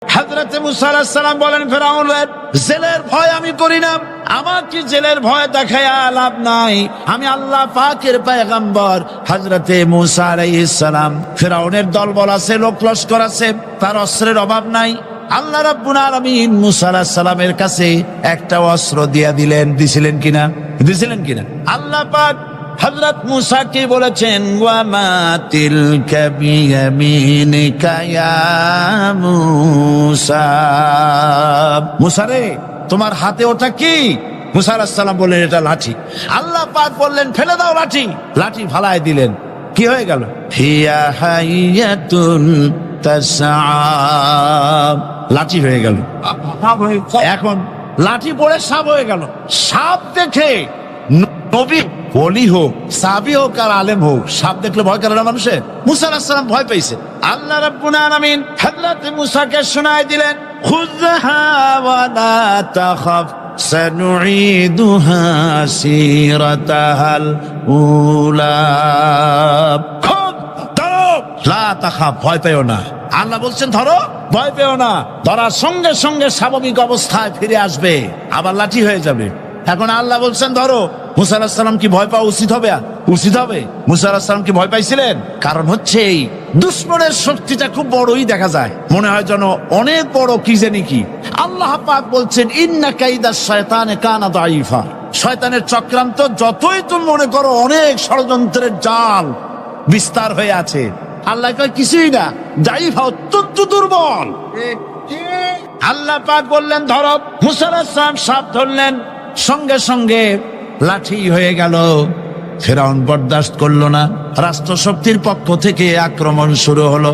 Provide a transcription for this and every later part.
হযরত মুসা আলাইহিস সালাম বলেন, ফেরাউনের জেলের ভয় আমি করি না, আমাকে জেলের ভয় দেখায়া লাভ নাই, আমি আল্লাহ পাকের পয়গম্বর হযরত মুসা আলাইহিস সালাম। ফেরাউনের দলবল আছে, লোক লস্কর আছে, তার অস্ত্রের অভাব নাই। আল্লাহ রাব্বুল আলামিন মুসা আলাইহিস সালামের কাছে একটা অস্ত্র দিছিলেন কিনা আল্লাহ পাক হযরত মুসা কে বলেছেন, ওয়া মা তিলকা বিয়ামিনিকা ইয়া মুসা, মুসা রে তোমার হাতে ওটা কি? মুসা আলাইহিস সালাম বললেন, এটা লাঠি। আল্লাহ পাক বললেন, ফেলে দাও লাঠি। লাঠি ফালায় দিলেন, কি হয়ে গেল? হিয়া হাইয়াতুন তাসআ, লাঠি হয়ে গেল। এখন লাঠি পড়ে সাপ হয়ে গেল। সাপ দেখে নবী ওলি হোক, সাহাবী হোক আর আলেম হোক, সাপ দেখলে ভয় করে না মানুষের? মুসা আলাইহিস সালাম ভয় পেয়েছে। আল্লাহ রাব্বুল আলামিন হযরত মুসাকে শোনায় দিলেন, খুযহা ওয়া লা তাখাফ সানুঈদুহা সিরাতাহাল উলা, খুব ধরো, লা তাখাফ, ভয় পেও না। আল্লাহ বলছেন ধরো, ভয় পেও না। ধরার সঙ্গে সঙ্গে স্বাভাবিক অবস্থায় ফিরে আসবে, আবার লাঠি হয়ে যাবে। এখন আল্লাহ বলছেন ধরো। মুসা আলাইহিস সালাম কি ভয় পাওয়া উচিত হবে? মুসা আলাইহিস সালাম কি ভয় পাইছিলেন? কারণ হচ্ছে এই দুশমনের শক্তিটা খুব বড়ই দেখা যায়, মনে হয় যেন অনেক বড়, কি জানি কি। আল্লাহ পাক বলছেন, ইন্না কাইদাশ শায়তানে কানা দাঈফা, শয়তানের চক্রান্ত যতই তুমি মনে করো অনেক ষড়যন্ত্রের জাল বিস্তার হয়ে আছে, আল্লাহ কয় কিছুই না, দাঈফা, অত্যন্ত দুর্বল। আল্লাহ পাক বললেন ধরো। মুসা আলাইহিস সালাম সাপ ধরলেন, সঙ্গে সঙ্গে লাঠি হয়ে গেল। ফেরাউন বরদাস্ত করলো না, রাষ্ট্রশক্তির পক্ষ থেকে আক্রমণ শুরু হলো।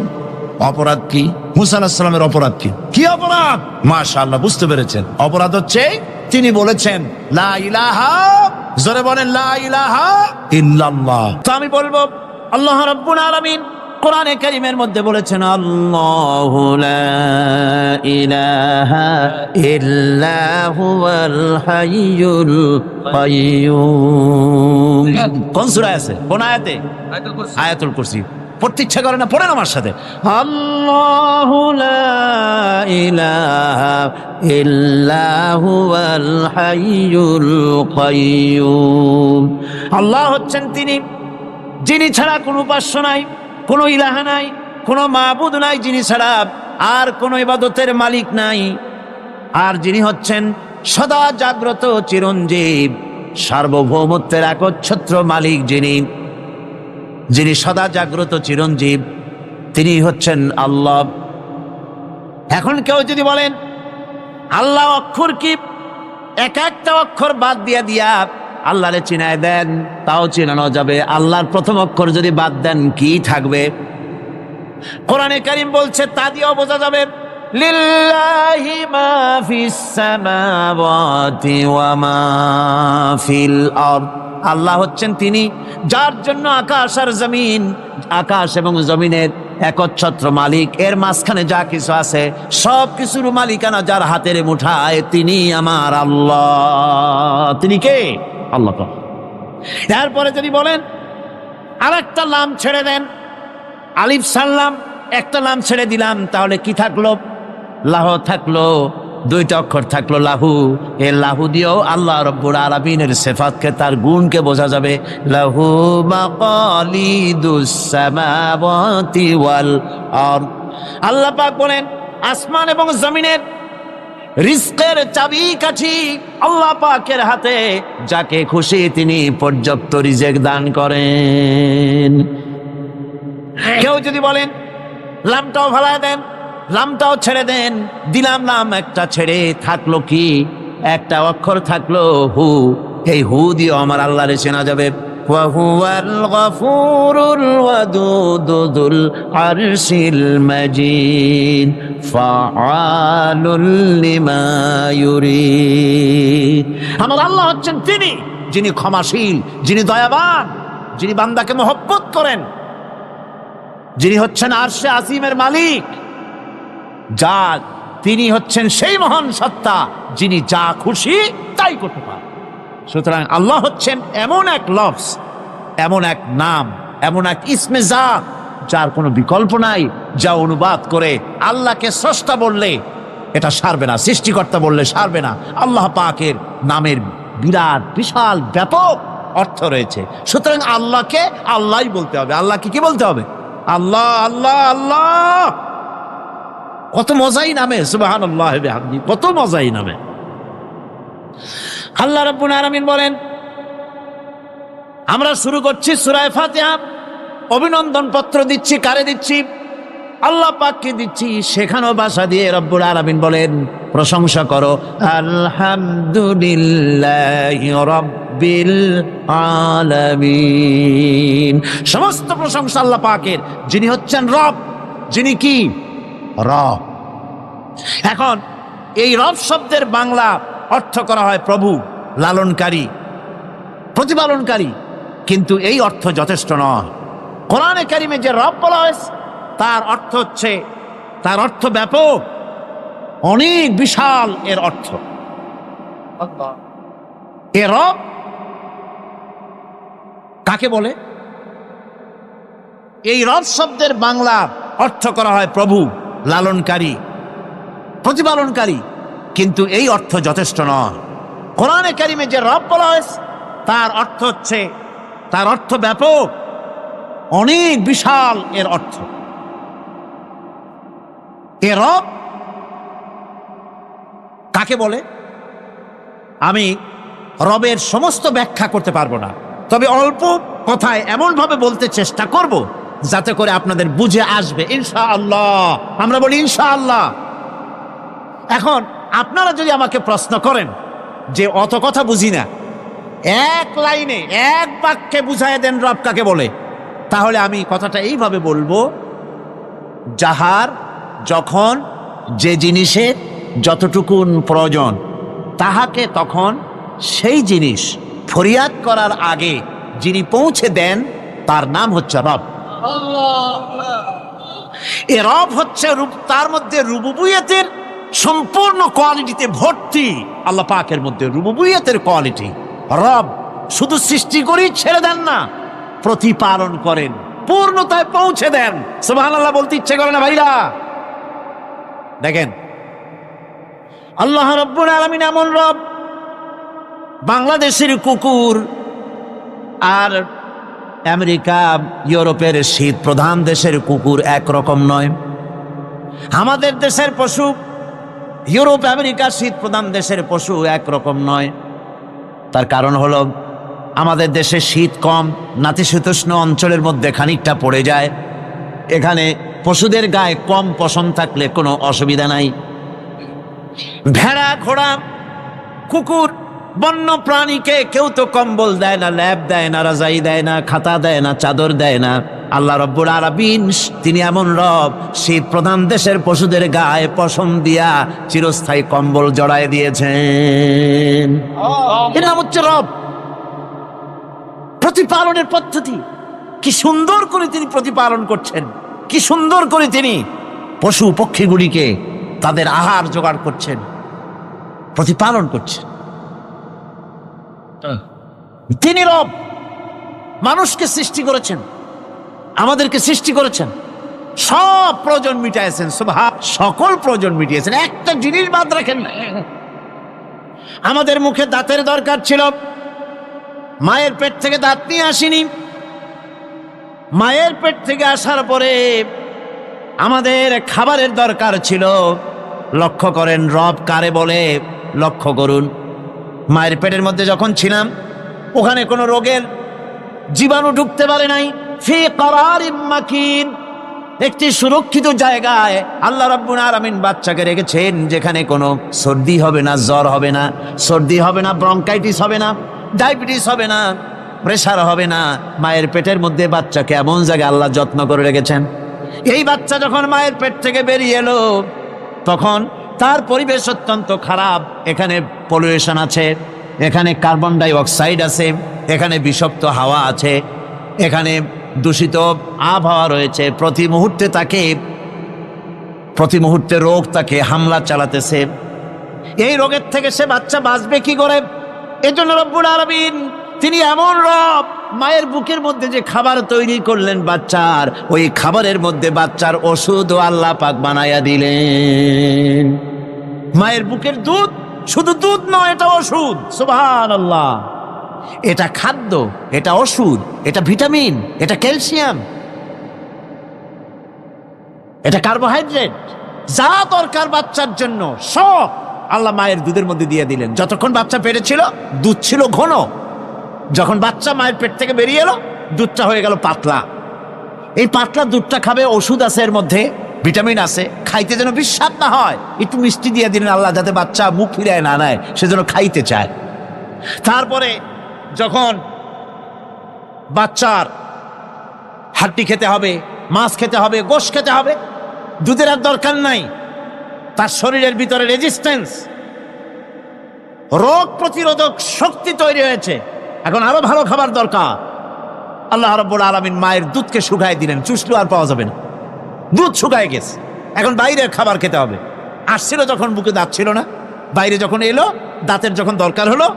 অপরাধ কি? মুসা আলাইহিস সালামের অপরাধ কি অপরাধ? মাশাআল্লাহ, বুঝতে পেরেছেন। অপরাধ হচ্ছে তিনি বলেছেন লা ইলাহা, জোরে বলেন লা ইলাহা ইল্লাল্লাহ। তো আমি বলবো, আল্লাহ রাব্বুল আলামিন কোরআনে কারীমের মধ্যে বলেছেন, আল্লাহু লা ইলাহা ইল্লা হুয়াল হাইয়ুল কাইয়্যুম। কোন সূরা আছে? কোন আয়াতে? আয়াতুল কুরসি। পড়তে ইচ্ছা করে না? পড়েন আমার সাথে, আল্লাহু লা ইলাহা ইল্লা হুয়াল হাইয়ুল কাইয়্যুম। আল্লাহ হচ্ছেন তিনি, যিনি ছাড়া কোনো উপাস্য নাই, কোনো ইলাহা নাই, কোনো মাবুদ নাই, যিনি ছাড়া আর কোনো ইবাদতের মালিক নাই। আর যিনি হচ্ছেন সদা জাগ্রত চিরঞ্জীব, সার্বভৌমত্বের একচ্ছত্র মালিক, যিনি সদা জাগ্রত চিরঞ্জীব, তিনি হচ্ছেন আল্লাহ। এখন কেউ যদি বলেন আল্লাহ অক্ষর কি, এক একটা অক্ষর বাদ দিয়া আল্লাহরে চিনায় দেন, তাও চিনানো যাবে। আল্লাহর প্রথম অক্ষর যদি বাদ দেন, কি থাকবে? কোরআনে কারীম বলছে, তা দিয়েও বোঝা যাবে, লিল্লাহি মা ফিস সামাওয়াতি ওয়া মা ফিল আরদ। আল্লাহ হচ্ছেন তিনি, যার জন্য আকাশ আর জমিন, আকাশ এবং জমিনের একচ্ছত্র মালিক। এর মাঝখানে যা কিছু আছে সব কিছুর মালিকানা যার হাতের মুঠায়, তিনি আমার আল্লাহ। তিনি কে? আল্লাহ। এরপরে যদি বলেন আর একটা নাম ছেড়ে দেন, আলিফ সাল্লাম, একটা নাম ছেড়ে দিলাম, তাহলে কি থাকলো? লাহু থাকলো, দুইটা অক্ষর থাকলো লাহু। এই লাহু দিয়েও আল্লাহ রাব্বুল আলামিনের সিফাতকে, তার গুণকে বোঝা যাবে। লাহু মাকালিদুস সামাওয়াতি ওয়াল আরদ। আল্লাহ পাক বলেন, আসমান এবং জমিনের রিজকের চাবি কাঠি আল্লাহ পাকের হাতে, যাকে খুশি তিনি পর্যাপ্ত রিজেক দান করেন। কেউ যদি বলেন লামটাও ভালায় দেন, লামটাও ছেড়ে দেন, দিলাম নাম একটা ছেড়ে, থাকলো কি? একটা অক্ষর থাকলো হু। এই হু দিয়ে আমার আল্লাহরে চেনা যাবে। ওয়া হুয়াল গফুরুল ওয়াদুদুল আরশিল মাজিদ ফাআলুল লিমা ইউরিদ। আমার আল্লাহ হচ্ছেন তিনি, যিনি ক্ষমাশীল, যিনি দয়াবান, যিনি বান্দাকে মহব্বত করেন, যিনি হচ্ছেন আরশে আসিমের মালিক, তিনি হচ্ছেন সেই মহান সত্তা, যিনি যা খুশি তাই করতে পারেন। সুতরাং আল্লাহ হচ্ছেন এমন এক লফজ, এমন এক নাম, এমন এক ইসমে জাত, যার কোনো বিকল্প নাই, যা অনুবাদ করে আল্লাহকে স্রষ্টা বললে এটা সারবে না, সৃষ্টিকর্তা বললে সারবে না। আল্লাহ পাকের নামের বিরাট বিশাল ব্যাপক অর্থ রয়েছে। সুতরাং আল্লাহকে আল্লাহই বলতে হবে। আল্লাহকে কি বলতে হবে? আল্লাহ আল্লাহ আল্লাহ। কত মজাই নামে, সুবহানাল্লাহ বিহামদিহি, কত মজাই নামে। আল্লাহ রাব্বুল আলামিন বলেন, আমরা শুরু করছি সূরা ফাতিহা। অভিনন্দন পত্র দিচ্ছি, কারে দিচ্ছি? আল্লাহ পাককে দিচ্ছি। শেখানো ভাষা দিয়ে রব্বুল আলামিন বলেন, প্রশংসা করো আলহামদুলিল্লাহি রাব্বিল আলামিন। সমস্ত প্রশংসা আল্লাহ পাকের, যিনি হচ্ছেন রব, যিনি কি? রব। এখন এই রব শব্দের বাংলা অর্থ করা হয় প্রভু, লালনকারী, প্রতিপালনকারী, কিন্তু এই অর্থ যথেষ্ট নয়। কোরআনে কারিমে যে রব বলা হয়েছে তার অর্থ হচ্ছে, তার অর্থ ব্যাপক, অনেক বিশাল এর অর্থ। এ রব কাকে বলে? এই রব শব্দের বাংলা অর্থ করা হয় প্রভু, লালনকারী, প্রতিপালনকারী, কিন্তু এই অর্থ যথেষ্ট নয়। কোরআনে কারিমে যে রব বলা হয়েছে তার অর্থ হচ্ছে, তার অর্থ ব্যাপক, অনেক বিশাল এর অর্থ। এ রব কাকে বলে? আমি রবের সমস্ত ব্যাখ্যা করতে পারবো না, তবে অল্প কথায় এমন ভাবে বলতে চেষ্টা করব যাতে করে আপনাদের বুঝে আসবে ইনশাআল্লাহ। আমরা বলি ইনশাআল্লাহ। এখন আপনারা যদি আমাকে প্রশ্ন করেন যে অত কথা বুঝি না, এক লাইনে এক বাক্যে বুঝায় দেন রব কাকে বলে, তাহলে আমি কথাটা এইভাবে বলবো, যাহার যখন যে জিনিসের যতটুকুন প্রয়োজন তাহাকে তখন সেই জিনিস ফরিয়াদ করার আগে যিনি পৌঁছে দেন তার নাম হচ্ছে রব। এ রব হচ্ছে তার মধ্যে রুবুবিয়তের সম্পূর্ণ কোয়ালিটিতে ভর্তি। আল্লাহ পাকের মধ্যে রুবুবিয়তের কোয়ালিটি। রব শুধু সৃষ্টি করেই ছেড়ে দেন না, প্রতিপালন করেন, পূর্ণতায় পৌঁছে দেন। সুবহানাল্লাহ বলতে ইচ্ছে করে না ভাইরা? দেখেন, আল্লাহ রাব্বুল আলামিন এমন রব, বাংলাদেশের কুকুর আর আমেরিকা ইউরোপের শীত প্রধান দেশের কুকুর একরকম নয়। আমাদের দেশের পশু ইউরোপ আমেরিকা শীত প্রধান দেশের পশু একরকম নয়। তার কারণ হলো আমাদের দেশে শীত কম, নাতিশীতোষ্ণ অঞ্চলের মধ্যে খানিকটা পড়ে যায়। এখানে পশুদের গায়ে কম পশম থাকলে কোনো অসুবিধা নাই। ভেড়া, ঘোড়া, কুকুর, বন্য প্রাণীকে কেউ তো কম্বল দেয় না, ল্যাপ দেয় না, রাজাই দেয় না, খাতা দেয় না, চাদর দেয় না। আল্লাহ রাব্বুল আলামিন তিনি এমন রব, শীত প্রধান দেশের পশুদের গায়ে পশম দিয়া চিরস্থায়ী কম্বল জড়ায় দিয়েছেন। এটা হচ্ছে রব। প্রতিপালনের পদ্ধতি কি সুন্দর করে তিনি প্রতিপালন করছেন, কি সুন্দর করে তিনি পশু পক্ষীগুলিকে তাদের আহার জোগাড় করছেন, প্রতিপালন করছেন। তিনি রব। মানুষকে সৃষ্টি করেছেন, আমাদেরকে সৃষ্টি করেছেন, সব প্রয়োজন মিটাইছেন, সকল প্রয়োজন মিটিয়েছেন, একটা জিনিস বাদ রাখেন না। আমাদের মুখে দাঁতের দরকার ছিল, মায়ের পেট থেকে দাঁত নিয়ে আসিনি। মায়ের পেট থেকে আসার পরে আমাদের খাবারের দরকার ছিল। লক্ষ্য করেন রব কারে বলে, লক্ষ্য করুন। মায়ের পেটের মধ্যে যখন ছিলাম ওখানে কোনো রোগের জীবাণু ঢুকতে পারে নাই। ফি করারিম মাকিন, একটি সুরক্ষিত জায়গায় আল্লাহ রাব্বুল আলামিন বাচ্চাকে রেখেছেন, যেখানে কোনো সর্দি হবে না, জ্বর হবে না, সর্দি হবে না, ব্রঙ্কাইটিস হবে না, ডায়াবেটিস হবে না, প্রেসার হবে না। মায়ের পেটের মধ্যে বাচ্চাকে এমন জায়গায় আল্লাহ যত্ন করে রেখেছেন। এই বাচ্চা যখন মায়ের পেট থেকে বেরিয়ে এলো তখন তার পরিবেশ অত্যন্ত খারাপ। এখানে পলিউশন আছে, এখানে কার্বন ডাই অক্সাইড আছে, এখানে বিষাক্ত হাওয়া আছে, এখানে দূষিত আবহাওয়া রয়েছে। প্রতি মুহূর্তে রোগ তাকে হামলা চালাতেছে। এই রোগের থেকে সে বাচ্চা বাঁচবে কি করে? এজন্য রব্বুল আলামিন তিনি এমন রব, মায়ের বুকের মধ্যে যে খাবার তৈরি করলেন বাচ্চার, ওই খাবারের মধ্যে বাচ্চার ওষুধও আল্লাহ পাক বানায়া দিলেন। মায়ের বুকের দুধ শুধু দুধ নয়, এটা ওষুধ। সুবহানাল্লাহ। এটা খাদ্য, এটা ওষুধ, এটা ভিটামিন, এটা ক্যালসিয়াম, এটা কার্বোহাইড্রেট, যা দরকার বাচ্চার জন্য সব আল্লাহ মায়ের দুধের মধ্যে দিয়ে দিলেন। যতক্ষণ বাচ্চা পেটে ছিল দুধ ছিল ঘন, যখন বাচ্চা মায়ের পেট থেকে বেরিয়ে এলো দুধটা হয়ে গেল পাতলা। এই পাতলা দুধটা খাবে, ওষুধ আছে এর মধ্যে, ভিটামিন আছে, খাইতে যেন বিস্বাদ না হয় একটু মিষ্টি দিয়ে দিলেন আল্লাহ, যাতে বাচ্চা মুখ ফিরায় না নেয়, সেজন্য খাইতে চায়। তারপরে যখন বাচ্চার হাড্ডি খেতে হবে, মাছ খেতে হবে, গোশত খেতে হবে, দুধের আর দরকার নাই, তার শরীরের ভিতরে রেজিস্ট্যান্স, রোগ প্রতিরোধক শক্তি তৈরি হয়েছে, এখন আরো ভালো খাবার দরকার। আল্লাহ রাব্বুল আলামিন মায়ের দুধকে শুকায় দিলেন, চুষলো আর পাওয়া যাবে না, দুধ শুকায় গেছে, এখন বাইরের খাবার খেতে হবে। আসছিল যখন বুকে দাঁত ছিল না, বাইরে যখন এলো দাঁতের যখন দরকার হলো,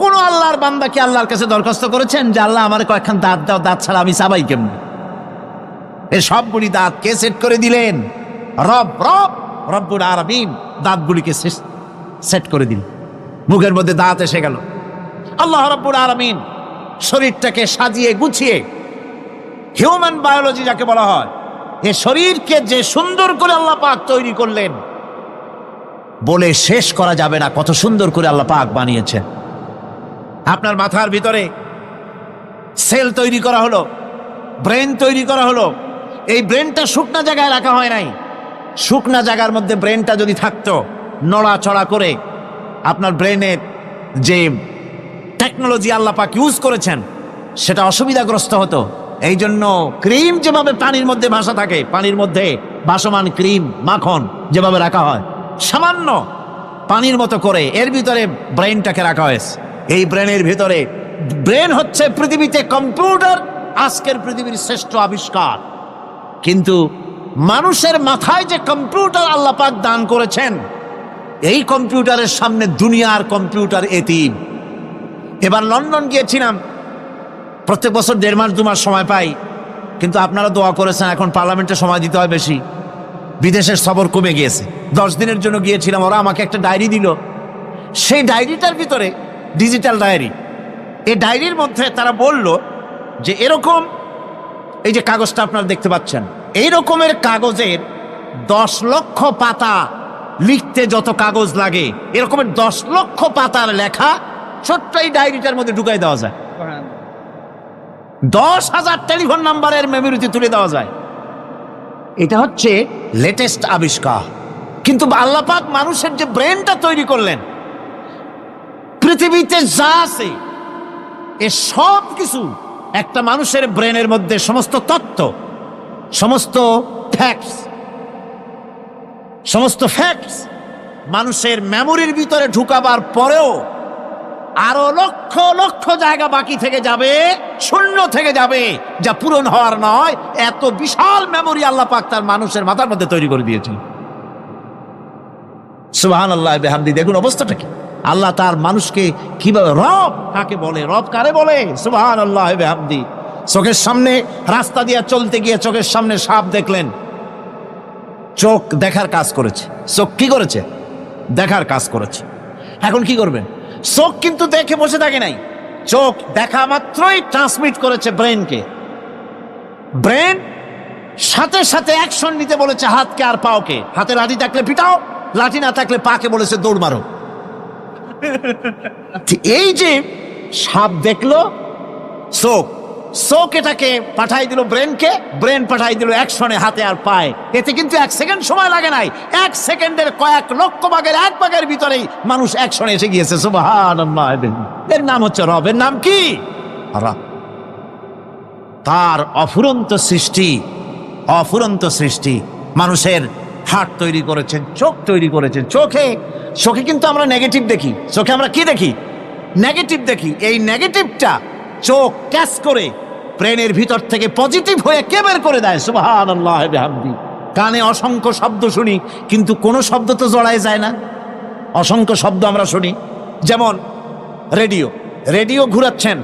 কোন আল্লাহর বান্দা কি আল্লাহর কাছে দরখাস্ত করেছেন যে আল্লাহ আমার কয়েকখান দাঁত দাও, দাঁত ছাড়া আমি চাবাই কেমন? এই সবগুলি দাঁত কে সেট করে দিলেন? রব্বুল আলামিন দাঁতগুলিকে সেট করে দিলেন, মুখের মধ্যে দাঁত এসে গেল। আল্লাহ রব্বুল আলামিন শরীরটাকে সাজিয়ে গুছিয়ে, হিউম্যান বায়োলজি যাকে বলা হয়, এই শরীরকে যে সুন্দর করে আল্লাহ পাক তৈরি করলেন বলে শেষ করা যাবে না, কত সুন্দর করে আল্লাহ পাক বানিয়েছেন। আপনার মাথার ভিতরে সেল তৈরি করা হলো, ব্রেন তৈরি করা হলো। এই ব্রেনটা শুকনা জায়গায় রাখা হয় নাই। শুকনা জায়গার মধ্যে ব্রেনটা যদি থাকতো, নড়াচড়া করে আপনার ব্রেনের যে টেকনোলজি আল্লাহ পাক ইউজ করেছেন সেটা অসুবিধাগ্রস্ত হতো। এই জন্য ক্রিম যেভাবে পানির মধ্যে ভাসা থাকে, পানির মধ্যে ভাসমান ক্রিম মাখন যেভাবে রাখা হয়, সামান্য পানির মতো করে এর ভিতরে ব্রেনটাকে রাখা হয়েছে। এই ব্রেনের ভিতরে, ব্রেন হচ্ছে পৃথিবীতে কম্পিউটার, আজকের পৃথিবীর শ্রেষ্ঠ আবিষ্কার। কিন্তু মানুষের মাথায় যে কম্পিউটার আল্লাহ পাক দান করেছেন, এই কম্পিউটারের সামনে দুনিয়ার কম্পিউটার এতিম। এবার লন্ডন গিয়েছিলাম, প্রত্যেক বছর 1.5 মাস 2 মাস সময় পাই, কিন্তু আপনারা দোয়া করেছেন এখন পার্লামেন্টে সময় দিতে হয় বেশি, বিদেশের সফর কমে গিয়েছে। 10 দিনের জন্য গিয়েছিলাম, ওরা আমাকে একটা ডায়েরি দিল। সেই ডায়েরিটার ভিতরে, ডিজিটাল ডায়েরি, এই ডায়েরির মধ্যে তারা বলল যে এরকম, এই যে কাগজটা আপনারা দেখতে পাচ্ছেন, এই রকমের কাগজের 10 লক্ষ পাতা লিখতে যত কাগজ লাগে, এরকমের 10 লক্ষ পাতার লেখা ছোট্ট এই ডায়েরিটার মধ্যে ঢুকাই দেওয়া যায়। 10,000 টেলিফোন নাম্বারের মেমোরিতে তুলে দেওয়া যায়। এটা হচ্ছে লেটেস্ট আবিষ্কার। কিন্তু আল্লাহ পাক মানুষের যে ব্রেনটা তৈরি করলেন, পৃথিবীতে যা আছে এ সব কিছু একটা মানুষের ব্রেনের মধ্যে, সমস্ত তথ্য, সমস্ত ফ্যাক্টস মানুষের মেমোরির ভিতরে ঢুকাবার পরেও আরো লক্ষ লক্ষ জায়গা বাকি থেকে যাবে, শূন্য থেকে যাবে, যা পূরণ হওয়ার নয়। এত বিশাল মেমোরি আল্লাহ পাক তার মানুষের মাথার মধ্যে তৈরি করে দিয়েছেন। সুবহানাল্লাহ বিহামদি। দেখুন অবস্থাটা কি, আল্লাহ তার মানুষকে কিভাবে, রব কাকে বলে, রব কারে বলে, সুবহানাল্লাহ বিহামদি। চোখের সামনে রাস্তা দিয়ে চলতে গিয়ে চোখের সামনে সাপ দেখলেন, চোখ দেখার কাজ করেছে। চোখ কি করেছে? দেখার কাজ করেছে। এখন কি করবেন? চোখ কিন্তু দেখে বসে থাকে নাই, চোখ দেখা মাত্রই ট্রান্সমিট করেছে ব্রেনকে। ব্রেন সাথে সাথে অ্যাকশন নিতে বলেছে হাতকে আর পাওকে। হাতে লাঠি থাকলে পিটাও, লাঠি না থাকলে পাকে বলেছে দৌড় মারো। এই যে সাপ দেখলো, চোখ এটাকে পাঠাই দিল ব্রেনকে, ব্রেন পাঠাই দিল অ্যাকশনে হাতে আর পায়ে। এতে কিন্তু 1 সেকেন্ড সময় লাগে নাই, 1 সেকেন্ডের কয়েক লক্ষ ভাগের 1 ভাগের ভিতরেই মানুষ অ্যাকশনে এসে গিয়েছে। সুবহানাল্লাহ। এর নাম হচ্ছে রব। এর নাম কি? রব। তার অফুরন্ত সৃষ্টি। মানুষের হার্ট তৈরি করেছেন, চোখ তৈরি করেছেন। চোখে কিন্তু আমরা নেগেটিভ দেখি, চোখে আমরা কি দেখি? নেগেটিভ দেখি। এই নেগেটিভটা চোখ ক্যাচ করে ব্রেনের ভিতর থেকে পজিটিভ হয়ে কে বের করে দেয়? সুবহানাল্লাহ বিহামদি। কানে অসংখ্য শব্দ শুনি, কিন্তু কোনো শব্দ তো জড়ায় যায় না। অসংখ্য শব্দ আমরা শুনি, যেমন রেডিও। রেডিও ঘুরাচ্ছেন,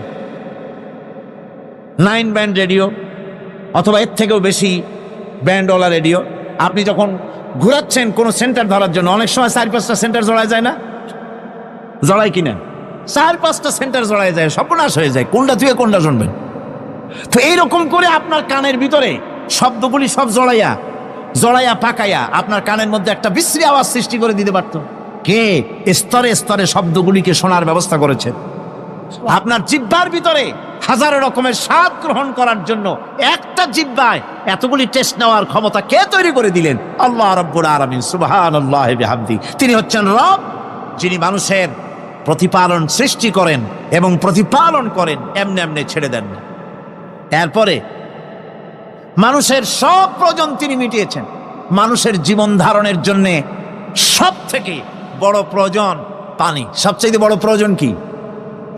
9 ব্যান্ড রেডিও অথবা এর থেকেও বেশি ব্যান্ডওয়ালা রেডিও, আপনি যখন ঘুরাচ্ছেন কোনো সেন্টার ধরার জন্য, অনেক সময় 4-5টা সেন্টার জড়ায় যায় না? জড়ায় কিনা? 4-5টা সেন্টার জড়ায় যায়, সর্বনাশ হয়ে যায়, কোনটা থেকে কোনটা শুনবেন। তো এইরকম করে আপনার কানের ভিতরে শব্দগুলি সব জড়াইয়া পাকাইয়া আপনার কানের মধ্যে একটা বিশ্রী আওয়াজ সৃষ্টি করে দিতে পারত। কে স্তরে স্তরে শব্দগুলিকে শোনার ব্যবস্থা করেছে? আপনার জিহ্বার ভিতরে হাজারো রকমের স্বাদ গ্রহণ করার জন্য একটা জিহ্বায় এতগুলি টেস্ট নেওয়ার ক্ষমতা কে তৈরি করে দিলেন? আল্লাহ রাব্বুল আলামিন সুবহানাল্লাহি বিহামদি। তিনি হচ্ছেন রব, যিনি মানুষের প্রতিপালন সৃষ্টি করেন এবং প্রতিপালন করেন, এমনি এমনি ছেড়ে দেন না। এরপরে মানুষের সব প্রয়োজন তিনি মিটিয়েছেন। মানুষের জীবন ধারণের জন্য সব থেকে বড় প্রয়োজন পানি। সবচেয়ে বড় প্রয়োজন কি?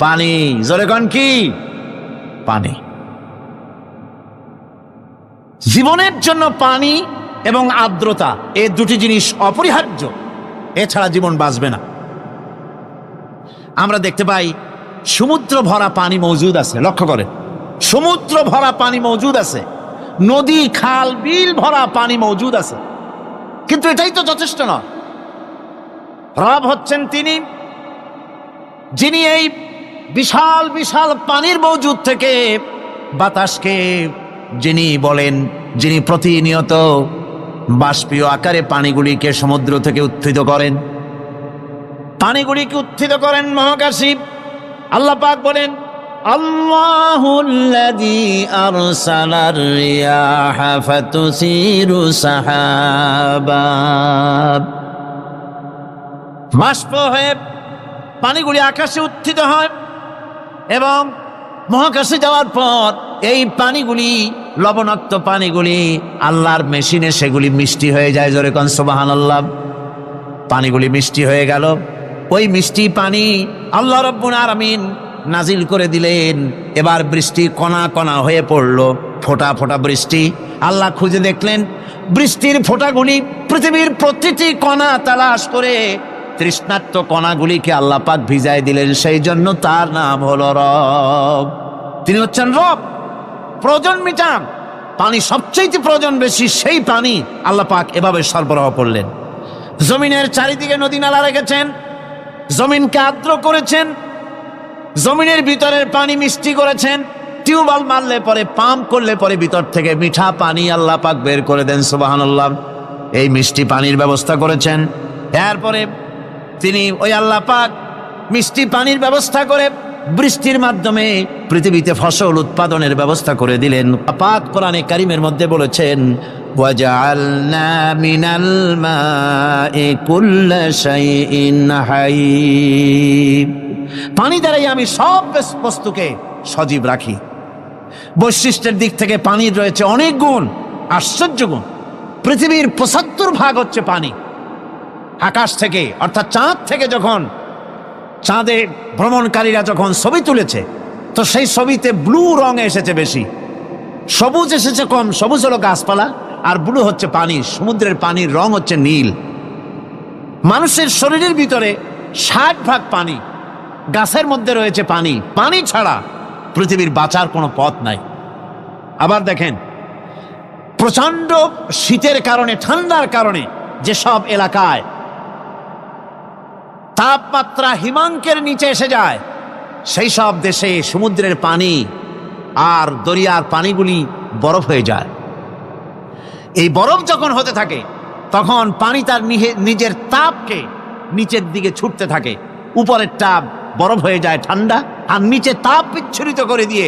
পানি। জোরে কোন কি? পানি। জীবনের জন্য পানি এবং আর্দ্রতা, এই দুটি জিনিস অপরিহার্য, এছাড়া জীবন বাঁচবে না। আমরা দেখতে পাই সমুদ্র ভরা পানি মজুদ আছে, লক্ষ্য করেন, সমুদ্র ভরা পানি মজুদ আছে, নদী খাল বিল ভরা পানি মজুদ আছে, কিন্তু এটাই তো যথেষ্ট নয়। রব হচ্ছেন তিনি, যিনি এই বিশাল বিশাল পানির মজুদ থেকে বাতাসকে যিনি বলেন, যিনি প্রতিনিয়ত বাষ্পীয় আকারে পানিগুলিকে সমুদ্র থেকে উত্থিত করেন, পানিগুলিকে উত্থিত করেন মহাকাশে। আল্লাহ পাক বলেন, আল্লাহুল্লাযী আরসালার রিয়াহা ফাতুসিরু সাহাবা। বাষ্প হয়ে পানিগুলি আকাশে উত্থিত হয় এবং মহাকাশে যাওয়ার পর এই পানিগুলি, লবণাক্ত পানিগুলি আল্লাহর মেশিনে সেগুলি মিষ্টি হয়ে যায়। জোরে কোন সুবহানাল্লাহ। পানিগুলি মিষ্টি হয়ে গেল, ওই মিষ্টি পানি আল্লাহ রাব্বুল আলামিন নাজিল করে দিলেন। এবার বৃষ্টি কণা কণা হয়ে পড়লো, ফোঁটা ফোঁটা বৃষ্টি। আল্লাহ খুঁজে দেখলেন বৃষ্টির ফোঁটাগুলি পৃথিবীর প্রতিটি কণা তালাশ করে তৃষ্ণার্ত কণাগুলিকে আল্লাহ পাক ভিজায় দিলেন। সেই জন্য তার নাম হলো রব। তিনি হচ্ছেন রব, প্রয়োজন মিটান। পানি সবচেয়ে প্রয়োজন বেশি, সেই পানি আল্লাহ পাক এভাবে সরবরাহ করলেন। জমিনের চারিদিকে নদী নালা রেখেছেন, জমিনকে আর্দ্র করেছেন, জমিনের ভিতরের পানি মিষ্টি করেছেন। টিউবওয়েল মারলে পরে, পাম্প করলে পরে ভিতর থেকে মিঠা পানি আল্লাহ পাক বের করে দেন। সুবহানাল্লাহ। এই মিষ্টি পানির ব্যবস্থা করেছেন। এরপরে তিনি ওই আল্লাহ পাক মিষ্টি পানির ব্যবস্থা করে বৃষ্টির মাধ্যমে পৃথিবীতে ফসল উৎপাদনের ব্যবস্থা করে দিলেন। পাক কোরআনে কারীমের মধ্যে বলেছেন, ওয়াজআলনা মিনাল মাই কুল্লা শাইইন হাই। পানি দ্বারাই আমি সব বস্তুকে সজীব রাখি। বৈশিষ্ট্যের দিক থেকে পানির রয়েছে অনেক গুণ, আশ্চর্য গুণ। পৃথিবীর ৭৫% হচ্ছে পানি। আকাশ থেকে অর্থাৎ চাঁদ থেকে যখন চাঁদে ভ্রমণকারীরা যখন ছবি তুলেছে, তো সেই ছবিতে ব্লু রং এসেছে বেশি, সবুজ এসেছে কম। সবুজ হলো গাছপালা, আর ব্লু হচ্ছে পানি। সমুদ্রের পানির রং হচ্ছে নীল। মানুষের শরীরের ভিতরে ৬০% পানি, গাছের মধ্যে রয়েছে পানি। পানি ছাড়া পৃথিবীর বাঁচার কোনো পথ নাই। আবার দেখেন, প্রচন্ড শীতের কারণে, ঠান্ডার কারণে যেসব এলাকায় তাপমাত্রা হিমাঙ্কের নিচে এসে যায়, সেই সব দেশে সমুদ্রের পানি আর দরিয়ার পানিগুলি বরফ হয়ে যায়। এই বরফ যখন হতে থাকে, তখন পানি তার নিজের তাপকে নিচের দিকে ছুটতে থাকে। উপরের তাপ বরফ হয়ে যায় ঠান্ডা, আর নিচে তাপ বিচ্ছুরিত করে দিয়ে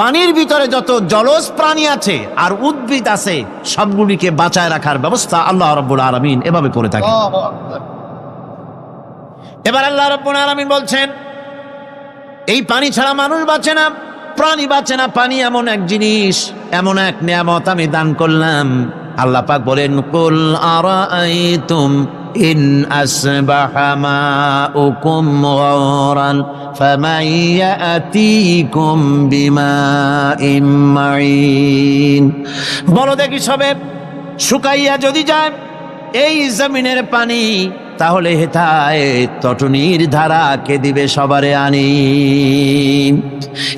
পানির ভিতরে যত জলজ প্রাণী আছে আর উদ্ভিদ আছে, সবগুলিকে বাঁচায় রাখার ব্যবস্থা আল্লাহ রাব্বুল আলামিন এভাবে করে থাকে। এবার আল্লাহ রাব্বুল আলামিন বলছেন, এই পানি ছাড়া মানুষ বাঁচে না, প্রাণী বাঁচে না। পানি এমন এক জিনিস, এমন এক নিয়ামত আমি দান করলাম। আল্লাহ পাক বলেন, কুল আরাআইতুম ইন আসবাহা মাউকুম গাওরান ফামান ইয়াতিকুম বিমাইন মাইন। বলো দেখি, সবে শুকাইয়া যদি যায় এই জমিনের পানি, তাহলে হেথায় তটনির ধারা কে দিবে সবারে আনি।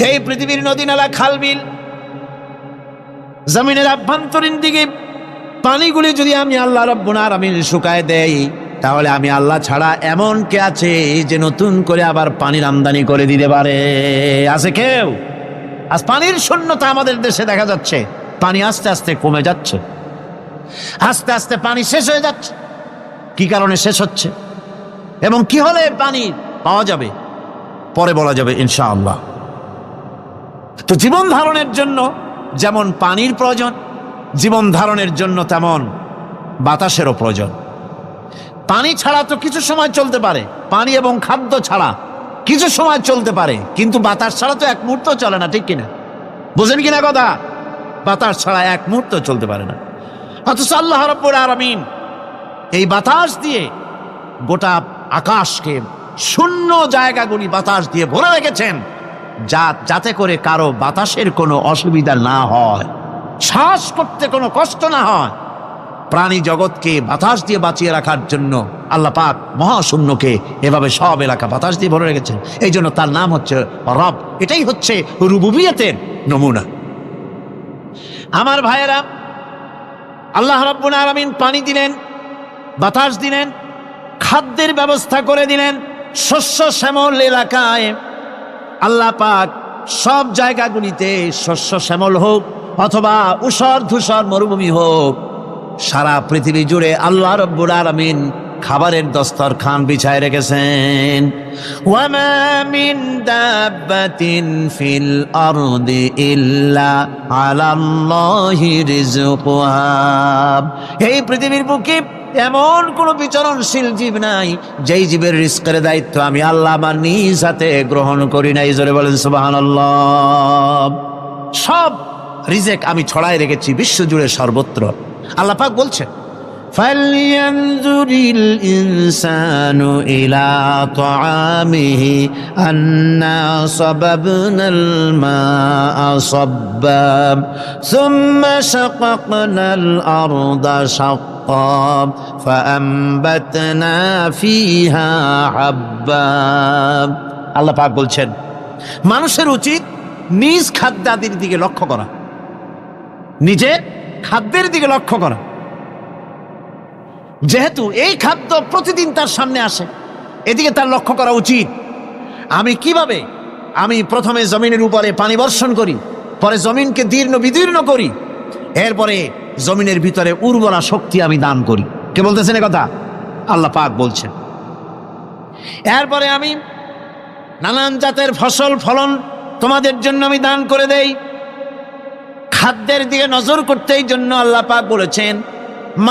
এই পৃথিবীর নদী নালা খাল বিল জমিনের আভ্যন্তরীণ দিকে পানিগুলি যদি আমি আল্লাহ রাব্বুল আলামিন শুকায় দেই, তাহলে আমি আল্লাহ ছাড়া এমন কে আছে যে নতুন করে আবার পানির আমদানি করে দিতে পারে? আছে কেউ? আজ পানির শূন্যতা আমাদের দেশে দেখা যাচ্ছে। পানি আস্তে আস্তে কমে যাচ্ছে, আস্তে আস্তে পানি শেষ হয়ে যাচ্ছে। কি কারণে শেষ হচ্ছে এবং কি হলে পানি পাওয়া যাবে পরে বলা যাবে ইনশাআল্লাহ। তো জীবন ধারণের জন্য যেমন পানির প্রয়োজন, জীবন ধারণের জন্য তেমন বাতাসেরও প্রয়োজন। পানি ছাড়া তো কিছু সময় চলতে পারে, পানি এবং খাদ্য ছাড়া কিছু সময় চলতে পারে, কিন্তু বাতাস ছাড়া তো এক মুহূর্ত চলে না, ঠিক কিনা? বুঝেন কিনা কথা? বাতাস ছাড়া এক মুহূর্ত চলতে পারে না। অথচ আল্লাহ রাব্বুল আলামিন এই বাতাস দিয়ে গোটা আকাশকে, শূন্য জায়গাগুলি বাতাস দিয়ে ভরে রেখেছেন, যাতে করে কারো বাতাসের কোনো অসুবিধা না হয়, শ্বাস করতে কোনো কষ্ট না হয়। প্রাণী জগৎকে বাতাস দিয়ে বাঁচিয়ে রাখার জন্য আল্লাহ পাক মহাশূন্যকে এভাবে সব এলাকা বাতাস দিয়ে ভরে রেখেছেন। এই জন্য তার নাম হচ্ছে রব। এটাই হচ্ছে রুবুবিয়তের নমুনা। আমার ভাইয়েরা, আল্লাহ রাব্বুল আলামিন পানি দিলেন, বাতাস দিলেন, খাদ্যের ব্যবস্থা করে দিলেন। শস্য শ্যামল এলাকায় আল্লাহ পাক সব জায়গাগুলিতে শস্য শ্যামল হোক অথবা উষর ধূসর মরুভূমি হোক, সারা পৃথিবী জুড়ে আল্লাহ রাব্বুল আলামিন খাবারের দস্তরখান বিছায় রেখেছেন। ওয়ামা মিন দাব্বাতিন ফিল আরদি ইল্লা আলাল্লাহি রিজকুহা। এই পৃথিবীর বুকে এমন কোন বিচরণশীল জীব নাই যেই জীবের রিজকের দায়িত্ব আমি আল্লাহ আমার নিজ হাতে গ্রহণ করি নাই। জোরে বলেন সুবহানাল্লাহ। সব রিজেক আমি ছড়ায় রেখেছি বিশ্বজুড়ে সর্বত্র। আল্লাহ পাক বলছেন, ফালইয়ানজুরিল ইনসানু ইলা তাআমিহি আন্না সাবাবনাল মাআ সাব্বা সুম্মা শাকাকনাল আরদা শাক্কা ফাআমবাতনা ফিহা হাব্বা। আল্লাহ পাক বলছেন, মানুষের উচিত নিজ খাদ্যাদির দিকে লক্ষ্য করা, নিজের খাদ্যের দিকে লক্ষ্য করা। যেহেতু এই খাদ্য প্রতিদিন তার সামনে আসে, এদিকে তার লক্ষ্য করা উচিত। আমি প্রথমে জমিনের উপরে পানি বর্ষণ করি, পরে জমিনকে দীর্ণ বিদীর্ণ করি, এরপরে জমিনের ভিতরে উর্বরা শক্তি আমি দান করি। কে বলতেছেন কথা? আল্লাহ পাক বলছেন। এরপরে আমি নানান জাতের ফসল ফলন তোমাদের জন্য আমি দান করে দেই। খাদ্যের দিকে নজর করতেই জন্য আল্লাহ পাক বলেছেন,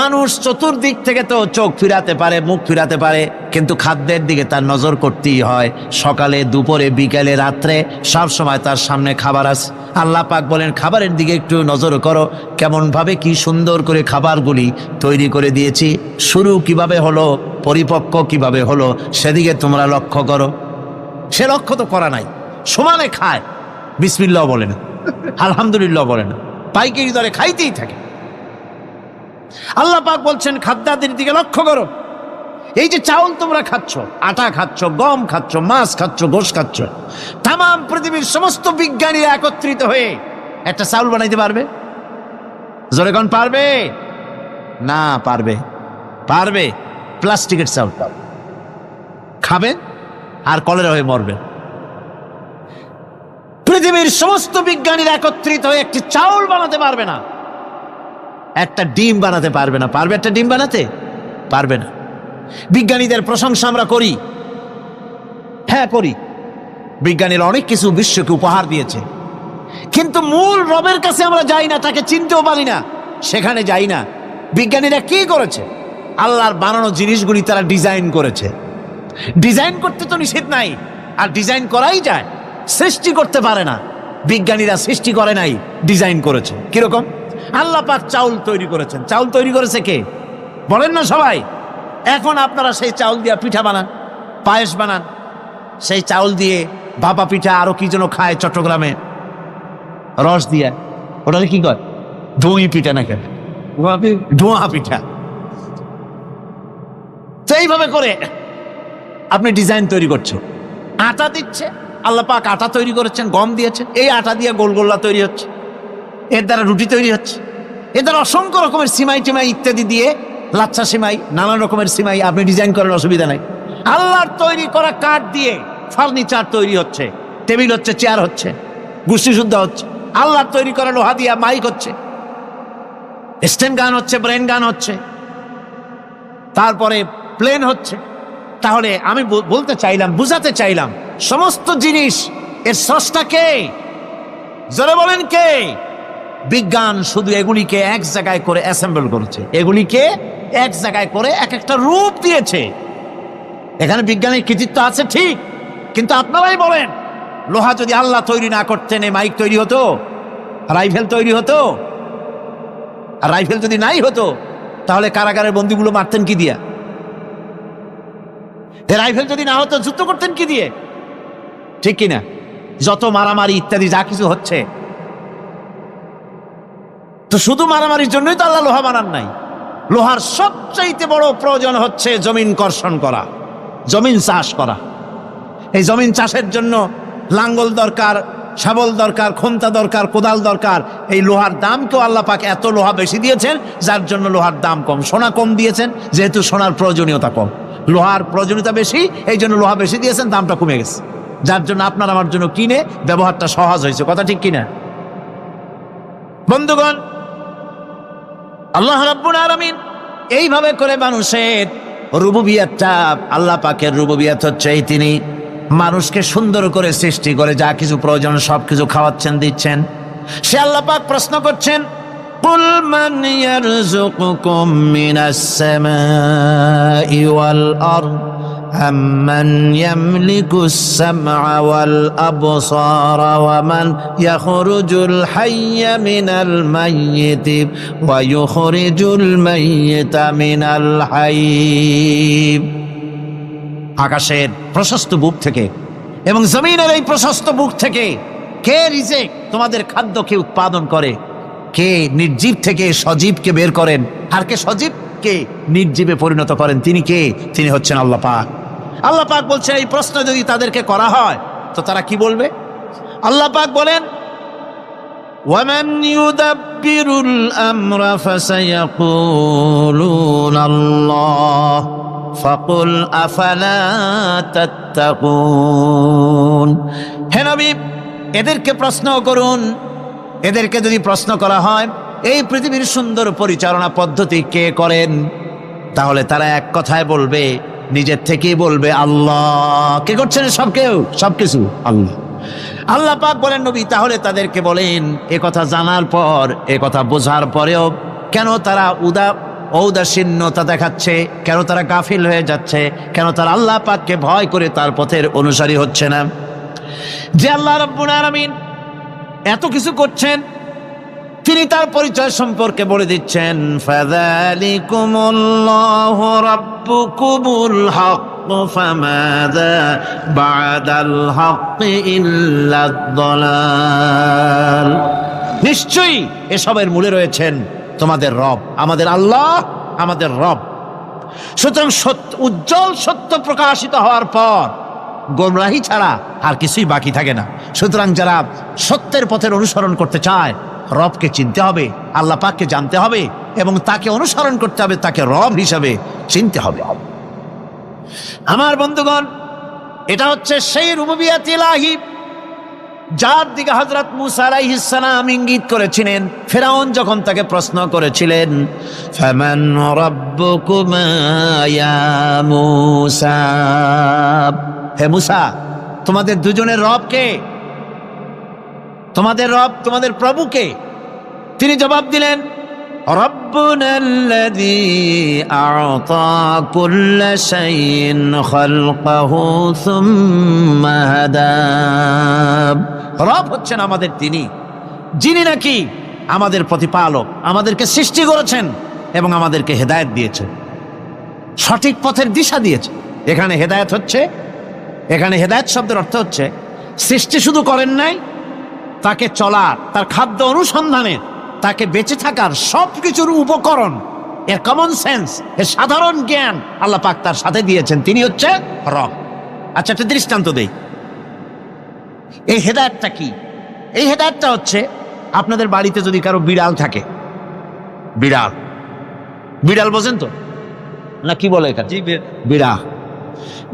মানুষ চতুর্দিক থেকে তো চোখ ফিরাতে পারে, মুখ ফিরাতে পারে, কিন্তু খাদ্যের দিকে তার নজর করতেই হয়। সকালে, দুপুরে, বিকালে, রাত্রে সব সময় তার সামনে খাবার আছে। আল্লাহ পাক বলেন, খাবারের দিকে একটু নজর করো, কেমন ভাবে কি সুন্দর করে খাবারগুলি তৈরি করে দিয়েছি, শুরু কিভাবে হলো, পরিপক্ক কিভাবে হলো, সেদিকে তোমরা লক্ষ্য করো। সে লক্ষ্য তো করা নাই, সমানে খায়, বিসমিল্লাহ বলে না, আলহামদুলিল্লাহ বলে না, পাইকারি দরে খাইতেই থাকে। আল্লাহ পাক বলছেন, খাদ্যাদির দিকে লক্ষ্য করো। এই যে চাউল তোমরা খাচ্ছ, আটা খাচ্ছ, গম খাচ্ছ, মাছ খাচ্ছ, গোশ খাচ্ছ, তাম পৃথিবীর সমস্ত বিজ্ঞানীরা একত্রিত হয়ে একটা চাউল বানাইতে পারবে? জোরে কোন পারবে? না পারবে। পারবে? প্লাস্টিকের চাউল খাবে আর কলেরা হয়ে মরবে। পৃথিবীর সমস্ত বিজ্ঞানীরা একত্রিত হয়ে একটি চাউল বানাতে পারবে না, একটা ডিম বানাতে পারবে না। পারবে একটা ডিম বানাতে? পারবে না। বিজ্ঞানীদের প্রশংসা আমরা করি, হ্যাঁ করি, বিজ্ঞানীরা অনেক কিছু বিশ্বকে উপহার দিয়েছে, কিন্তু মূল রবের কাছে আমরা যাই না, তাকে চিনতেও পারি না, সেখানে যাই না। বিজ্ঞানীরা কি করেছে? আল্লাহর বানানো জিনিসগুলি তারা ডিজাইন করেছে। ডিজাইন করতে তো নিষেধ নাই, আর ডিজাইন করাই যায়, সৃষ্টি করতে পারে না। বিজ্ঞানীরা সৃষ্টি করে নাই, ডিজাইন করেছে। কিরকম? আল্লাহ পাক চাউল তৈরি করেছেন। চাউল তৈরি করেছে কে? বলেন না সবাই। এখন আপনারা সেই চাউল দিয়ে পিঠা বানান, পায়েস বানান, সেই চাউল দিয়ে ভাপা পিঠা, আরো কি যেন খায় চট্টগ্রামে রস দিয়ে, ওটাকে কি কয়? ধুই পিঠা না কেন? ধোঁয়া পিঠা। তো এইভাবে করে আপনি ডিজাইন তৈরি করছেন, আটা দিচ্ছে, আল্লাহ পাক আটা তৈরি করেছেন, গম দিয়েছেন, এই আটা দিয়ে গোলগোল্লা তৈরি হচ্ছে, এর দ্বারা রুটি তৈরি হচ্ছে, এর দ্বারা অসংখ্য রকমের সিমাই টিমাই ইত্যাদি দিয়ে, লাচ্ছা সিমাই, নানান রকমের সিমাই আপনি ডিজাইন করেন, অসুবিধা নাই। আল্লাহর তৈরি করা কাঠ দিয়ে ফার্নিচার তৈরি হচ্ছে, টেবিল হচ্ছে, চেয়ার হচ্ছে, গোষ্ঠী শুদ্ধ হচ্ছে, আল্লাহর তৈরি করা লোহা দিয়ে মাইক হচ্ছে, স্ট্যান্ড গান হচ্ছে, ব্রেন গান হচ্ছে, তারপরে প্লেন হচ্ছে। তাহলে আমি বলতে চাইলাম, বুঝাতে চাইলাম, সমস্ত জিনিস এর স্রষ্টা কে? জোরে বলেন কে? বিজ্ঞান শুধু এগুলিকে এক জায়গায় করে অ্যাসেম্বল করেছে, এগুলিকে এক জায়গায় করে এক একটা রূপ দিয়েছে। এখানে বিজ্ঞানের কৃতিত্ব আছে ঠিক, কিন্তু আপনারাই বলেন, লোহা যদি আল্লাহ তৈরি না করতেন এই মাইক তৈরি হতো, রাইফেল তৈরি হতো? আর রাইফেল যদি নাই হতো তাহলে কারাগারের বন্দীগুলো মারতেন কি দিয়া? রাইফেল যদি না হতো যুদ্ধ করতেন কি দিয়ে? ঠিক কিনা? যত মারামারি ইত্যাদি যা কিছু হচ্ছে, তো শুধু মারামারির জন্যই তো আল্লাহ লোহা বানান নাই। লোহার সবচাইতে বড় প্রয়োজন হচ্ছে জমিন কর্ষণ করা, জমিন চাষ করা। এই জমিন চাষের জন্য লাঙ্গল দরকার, শাবল দরকার, খন্তা দরকার, কোদাল দরকার। এই লোহার দামকেও আল্লাহ পাক এত লোহা বেশি দিয়েছেন, যার জন্য লোহার দাম কম। সোনা কম দিয়েছেন, যেহেতু সোনার প্রয়োজনীয়তা কম, লোহার প্রয়োজনীয়তা বেশি, এই জন্য লোহা বেশি দিয়েছেন, দামটা কমে গেছে, যার জন্য আপনার আমার জন্য কিনে ব্যবহারটা সহজ হয়েছে। কথা ঠিক কিনা বন্ধুগণ? আল্লাহ রাব্বুল আলামিন এইভাবে করে মানুষের রুবুবিয়াতটা, আল্লাহ পাকের রুবুবিয়াত হচ্ছে এই, তিনি মানুষকে সুন্দর করে সৃষ্টি করে যা কিছু প্রয়োজন সবকিছু খাওয়াচ্ছেন, দিচ্ছেন। সে আল্লাহ পাক প্রশ্ন করছেন, কুল মান ইয়ারযুকুকুম মিনাস সামাই ওয়াল আরদ আম্মান ইয়ামলিকুস সামআ ওয়াল আবসারা ওয়া মান ইয়াখরুজুল হাইয়্যা মিনাল মাইয়িতি ওয়া ইউখরিজুল মাইয়িতা মিনাল হাইয়্য। আকাশের প্রশস্ত বুক থেকে এবং জমিনের এই প্রশস্ত বুক থেকে কে রিজেক, তোমাদের খাদ্যকে উৎপাদন করে? কে নির্জীব থেকে সজীবকে বের করেন? আর কে সজীবকে নির্জীবে পরিণত করেন? তিনি কে? তিনি হচ্ছেন আল্লাহ পাক। আল্লাহ পাক বলছেন, এই প্রশ্ন যদি তাদেরকে করা হয় তো তারা কি বলবে? আল্লাহ পাক বলেন, ওয়ামান ইউদাব্বিরুল আমরা ফাসায়াকুলুনা আল্লাহ ফাকুল আফালা তাত্তাকুন। হে নবী, এদেরকে প্রশ্ন করুন। এদেরকে যদি প্রশ্ন করা হয় এই পৃথিবীর সুন্দর পরিচালনা পদ্ধতি কে করেন, তাহলে তারা এক কথায় বলবে, নিজের থেকেই বলবে আল্লাহ। কে করছেন? সবকিছু আল্লাহ। আল্লাহ পাক বলেন, নবী তাহলে তাদেরকে বলেন, এ কথা জানার পর, এ কথা বোঝার পরেও কেন তারা ঔদাসীন্যতা দেখাচ্ছে? কেন তারা গাফিল হয়ে যাচ্ছে? কেন তারা আল্লাহ পাককে ভয় করে তার পথের অনুসারী হচ্ছে না? যে আল্লাহ রাব্বুল আলামিন এত কিছু করছেন, তিনি তার পরিচয় সম্পর্কে বলে দিচ্ছেন, ফাযালিকুমুল্লাহু রাব্বুকুমুল হক ফামাযা বা'দাল হক ইল্লাদ দালাল। নিশ্চয়ই এসবের মূলে রয়েছেন তোমাদের রব, আমাদের আল্লাহ, আমাদের রব। সুতরাং উজ্জ্বল সত্য প্রকাশিত হওয়ার পর গোমরাহি ছাড়া আর কিছুই বাকি থাকে না। সুতরাং যারা সত্যের পথের অনুসরণ করতে চায়, রবকে চিনতে হবে, আল্লাহ পাককে জানতে হবে এবং তাকে অনুসরণ করতে হবে, তাকে রব হিসাবে চিনতে হবে। আমার বন্ধুগণ, এটা হচ্ছে সেই রুবুবিয়াত ইলাহি যার দিকে হযরত মূসা আলাইহিস সালাম ইঙ্গিত করেছিলেন ফেরাউন যখন তাকে প্রশ্ন করেছিলেন, ফামান রাব্বুকুমা ইয়া মূসা। হে মূসা, তোমাদের দুজনের রব কে? তোমাদের রব, তোমাদের প্রভু কে? তিনি জবাব দিলেন, রব্বুনাল্লাযী আ'তা কুল্লা শাইইন খালকাহু সুম্মা হাদা। রব হচ্ছেন আমাদের তিনি, যিনি নাকি আমাদের প্রতিপালক, আমাদেরকে সৃষ্টি করেছেন এবং আমাদেরকে হেদায়েত দিয়েছেন, সঠিক পথের দিশা দিয়েছেন। এখানে হেদায়েত হচ্ছে, এখানে হেদায়েত শব্দের অর্থ হচ্ছে সৃষ্টি শুধু করেন নাই, তাকে চলার, তার খাদ্য অনুসন্ধানের, তাকে বেঁচে থাকার সবকিছুর উপকরণ এর কমন সেন্স, এর সাধারণ জ্ঞান আল্লাহ পাক তার সাথে দিয়েছেন, তিনি হচ্ছে রব। আচ্ছা, একটা দৃষ্টান্ত দেই। এই হেদায়েতটা কি? এই হেদায়েতটা হচ্ছে, আপনাদের বাড়িতে যদি কারো বিড়াল থাকে, বিড়াল, বিড়াল বোঝেন তো না কি বলে এখানে? বিড়াল,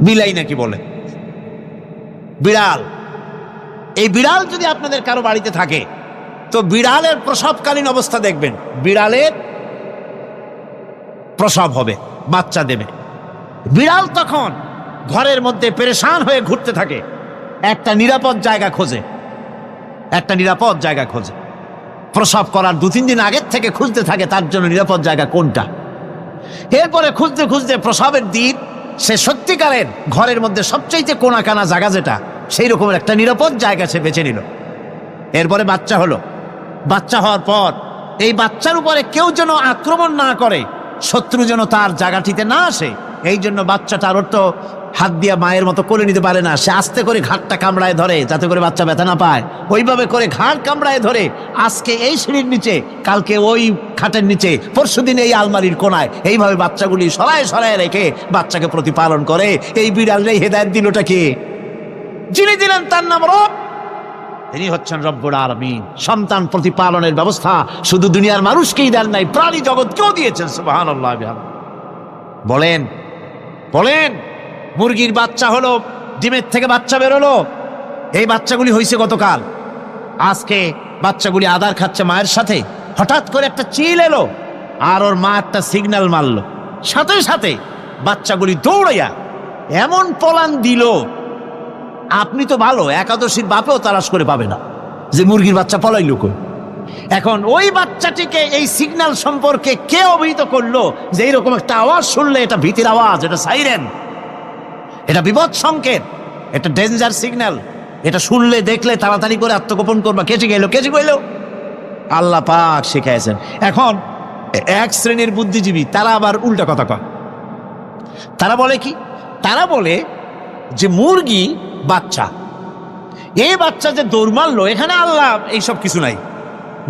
বিলাই নাকি বলে, বিড়াল। এই বিড়াল যদি আপনাদের কারো বাড়িতে থাকে, তো বিড়ালের প্রসবকালীন অবস্থা দেখবেন, বিড়ালের প্রসব হবে, বাচ্চা দেবে। বিড়াল তখন ঘরের মধ্যে পেরেশান হয়ে ঘুরতে থাকে, একটা নিরাপদ জায়গা খোঁজে, একটা নিরাপদ জায়গা খোঁজে। প্রসব করার 2-3 দিন আগের থেকে খুঁজতে থাকে তার জন্য নিরাপদ জায়গা কোনটা। এরপরে খুঁজতে খুঁজতে প্রসবের দিন সে সত্যিকারের ঘরের মধ্যে সবচাইতে কোনা কানা জায়গা যেটা, সেই রকমের একটা নিরাপদ জায়গা সে বেছে নিল। এরপরে বাচ্চা হলো। বাচ্চা হওয়ার পর এই বাচ্চার উপরে কেউ যেন আক্রমণ না করে, শত্রু যেন তার জায়গাটিতে না আসে, এই জন্য বাচ্চাটার ওর তো হাত দিয়ে মায়ের মতো কোলে নিতে পারে না, সে আস্তে করে ঘাটটা কামড়ায় ধরে যাতে করে বাচ্চা ব্যথা না পায়। ওইভাবে করে ঘাড় কামড়ায় ধরে, আজকে এই সিঁড়ির নিচে, কালকে ওই খাটের নিচে, পরশুদিন এই আলমারির কোনায়, এইভাবে বাচ্চাগুলি সরায় সরায় রেখে বাচ্চাকে প্রতিপালন করে। এই বিড়ালের হেদায়েত দিলটা কে? যিনি দিলেন তার নাম রব, তিনি হচ্ছেন রব্বুল আলামিন। সন্তান প্রতিপালনের ব্যবস্থা শুধু দুনিয়ার মানুষকেই দেন নাই, প্রাণী জগৎকেও দিয়েছেন। সুবহানাল্লাহ। বলেন বলেন, মুরগির বাচ্চা হলো, ডিমের থেকে বাচ্চা বেরোলো, এই বাচ্চাগুলি হয়েছে গতকাল, আজকে বাচ্চাগুলি আদার খাচ্ছে মায়ের সাথে। হঠাৎ করে একটা চিল এলো আর ওর মা একটা সিগন্যাল মারলো, সাথে সাথে বাচ্চাগুলি দৌড়াইয়া এমন পলান দিল, আপনি তো ভালো একাদশীর বাপেও তালাশ করে পাবে না যে মুরগির বাচ্চা পলাইল কই। এখন ওই বাচ্চাটিকে এই সিগন্যাল সম্পর্কে কে অবহিত করলো যে এইরকম একটা আওয়াজ শুনলে এটা ভীতির আওয়াজ, এটা সাইরেন, এটা বিপদ সংকেত, এটা ডেঞ্জার সিগন্যাল, এটা শুনলে দেখলে তাড়াতাড়ি করে আত্মগোপন করবা। কে শিখাইলো? কে শিখাইলো? আল্লাহ পাক শিখাইছেন। এখন এক শ্রেণীর বুদ্ধিজীবী তারা আবার উল্টা কথা কয়। তারা বলে কি? তারা বলে যে মুরগি বাচ্চা, এই বাচ্চা যে দৌড় মারলো, এখানে আল্লাহ এইসব কিছু নাই,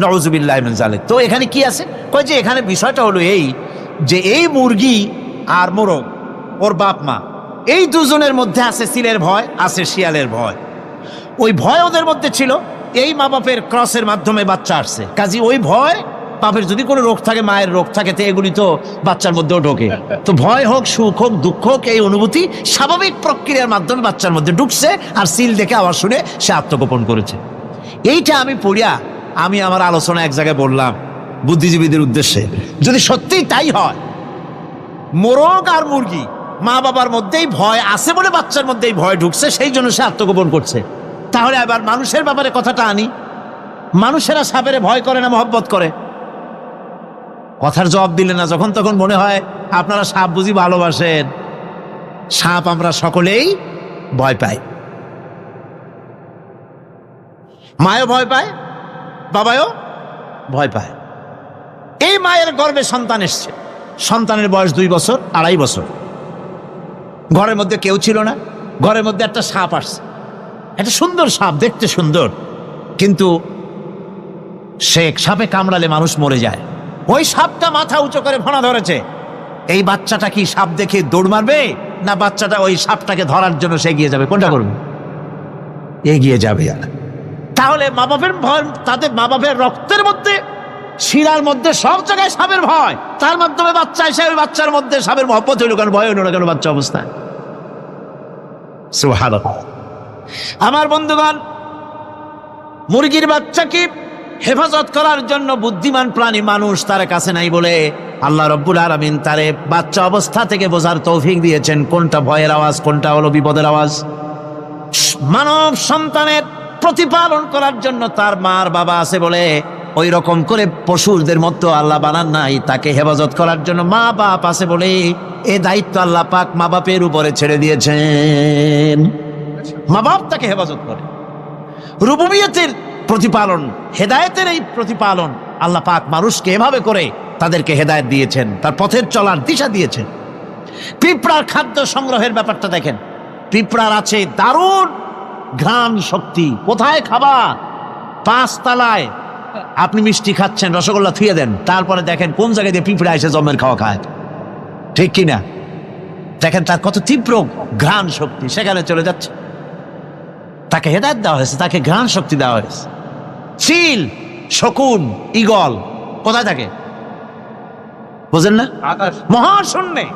নাউযুবিল্লাহ মিন যালিক। তো এখানে কি আছে? কয় যে এখানে বিষয়টা হলো এই যে এই মুরগি আর মোরগ, ওর বাপ মা, এই দুজনের মধ্যে আছে সিলের ভয়, আছে শিয়ালের ভয়। ওই ভয় ওদের মধ্যে ছিল, এই মা বাপের ক্রসের মাধ্যমে বাচ্চা আসছে, কাজী ওই ভয়, বাপের যদি কোনো রোগ থাকে, মায়ের রোগ থাকে, তো এগুলি তো বাচ্চার মধ্যেও ঢোকে। তো ভয় হোক, সুখ হোক, দুঃখ হোক, এই অনুভূতি স্বাভাবিক প্রক্রিয়ার মাধ্যমে বাচ্চার মধ্যে ঢুকছে, আর সিল দেখে আওয়াজ শুনে সে আত্মগোপন করেছে। এইটা আমি পড়িয়া আমি আমার আলোচনা এক জায়গায় বললাম বুদ্ধিজীবীদের উদ্দেশ্যে, যদি সত্যিই তাই হয়, মোরগ আর মুরগি মা বাবার মধ্যেই ভয় আছে বলে বাচ্চার মধ্যেই ভয় ঢুকছে, সেই জন্য সে আত্মগোপন করছে, তাহলে আবার মানুষের ব্যাপারে কথাটা আনি, মানুষেরা সাপেরে ভয় করে না মহব্বত করে? কথার জবাব দিলে না, যখন তখন মনে হয় আপনারা সাপ বুঝি ভালোবাসেন। সাপ আমরা সকলেই ভয় পাই, মায়ও ভয় পায়, বাবাও ভয় পায়। এই মায়ের গর্ভে সন্তান এসছে, সন্তানের বয়স 2 বছর, 2.5 বছর, ঘরের মধ্যে কেউ ছিল না, ঘরের মধ্যে একটা সাপ আসছে, একটা সুন্দর সাপ, দেখতে সুন্দর, কিন্তু সে সাপে কামড়ালে মানুষ মরে যায়। ওই সাপটা মাথা উঁচু করে ফোনা ধরেছে, এই বাচ্চাটা কি সাপ দেখে দৌড় মারবে, না বাচ্চাটা ওই সাপটাকে ধরার জন্য সে এগিয়ে যাবে? কোনটা করবে? এগিয়ে যাবে। তাহলে মা বাপের ভয়, তাদের মা বাপের রক্তের মধ্যে, শিরার মধ্যে, সব জায়গায় সাপের ভয়, তার মাধ্যমে বাচ্চা এসে ওই বাচ্চার মধ্যে সাপের মহব্বত হইল কেন, ভয় হইল না কেন বাচ্চা অবস্থায়? সুবহানাল্লাহ। আমার বন্ধুগণ, মুরগির বাচ্চাকে হেফাজত করার জন্য বুদ্ধিমান প্রাণী মানুষ তার কাছে নাই বলে আল্লাহ রব্বুল আলামিন তারে বাচ্চা অবস্থা থেকে বোঝার তৌফিক দিয়েছেন কোনটা ভয়ের আওয়াজ, কোনটা হলো বিপদের আওয়াজ। মানব সন্তানের প্রতিপালন করার জন্য তার মার বাবা আছে বলে ওই রকম করে পশুদের মতো আল্লাহ বানান নাই, তাকে হেফাজত করার জন্য মা বাপ আছে বলে এই দায়িত্ব আল্লাহ পাক মা বাপের উপরে ছেড়ে দিয়েছেন। মা বাপ তাকে হেফাজত করে। রুবুবিয়তের প্রতিপালন, হেদায়েতের এই প্রতিপালন আল্লাহ পাক মানুষকে এভাবে করে তাদেরকে হেদায়েত দিয়েছেন, তার পথের চলার দিশা দিয়েছেন। পিঁপড়ার খাদ্য সংগ্রহের ব্যাপারটা দেখেন, পিঁপড়ার আছে দারুণ ঘ্রাণ শক্তি, কোথায় খাবার? 5 তলায় আপনি মিষ্টি খাচ্ছেন, রসগোল্লা থুয়ে দেন, তারপরে দেখেন কোন জায়গায় দিয়ে পিঁপড়া এসে জমের খাওয়া খায়, ঠিক কিনা? দেখেন তার কত তীব্র ঘ্রাণ শক্তি, সেখানে চলে যাচ্ছে। তাকে হেদায়েত দেওয়া হয়েছে, তাকে ঘ্রাণ শক্তি দেওয়া হয়েছে। চিল, শকুন, ঈগল কোথায় থাকে বুঝেন না? মহাশূন্যে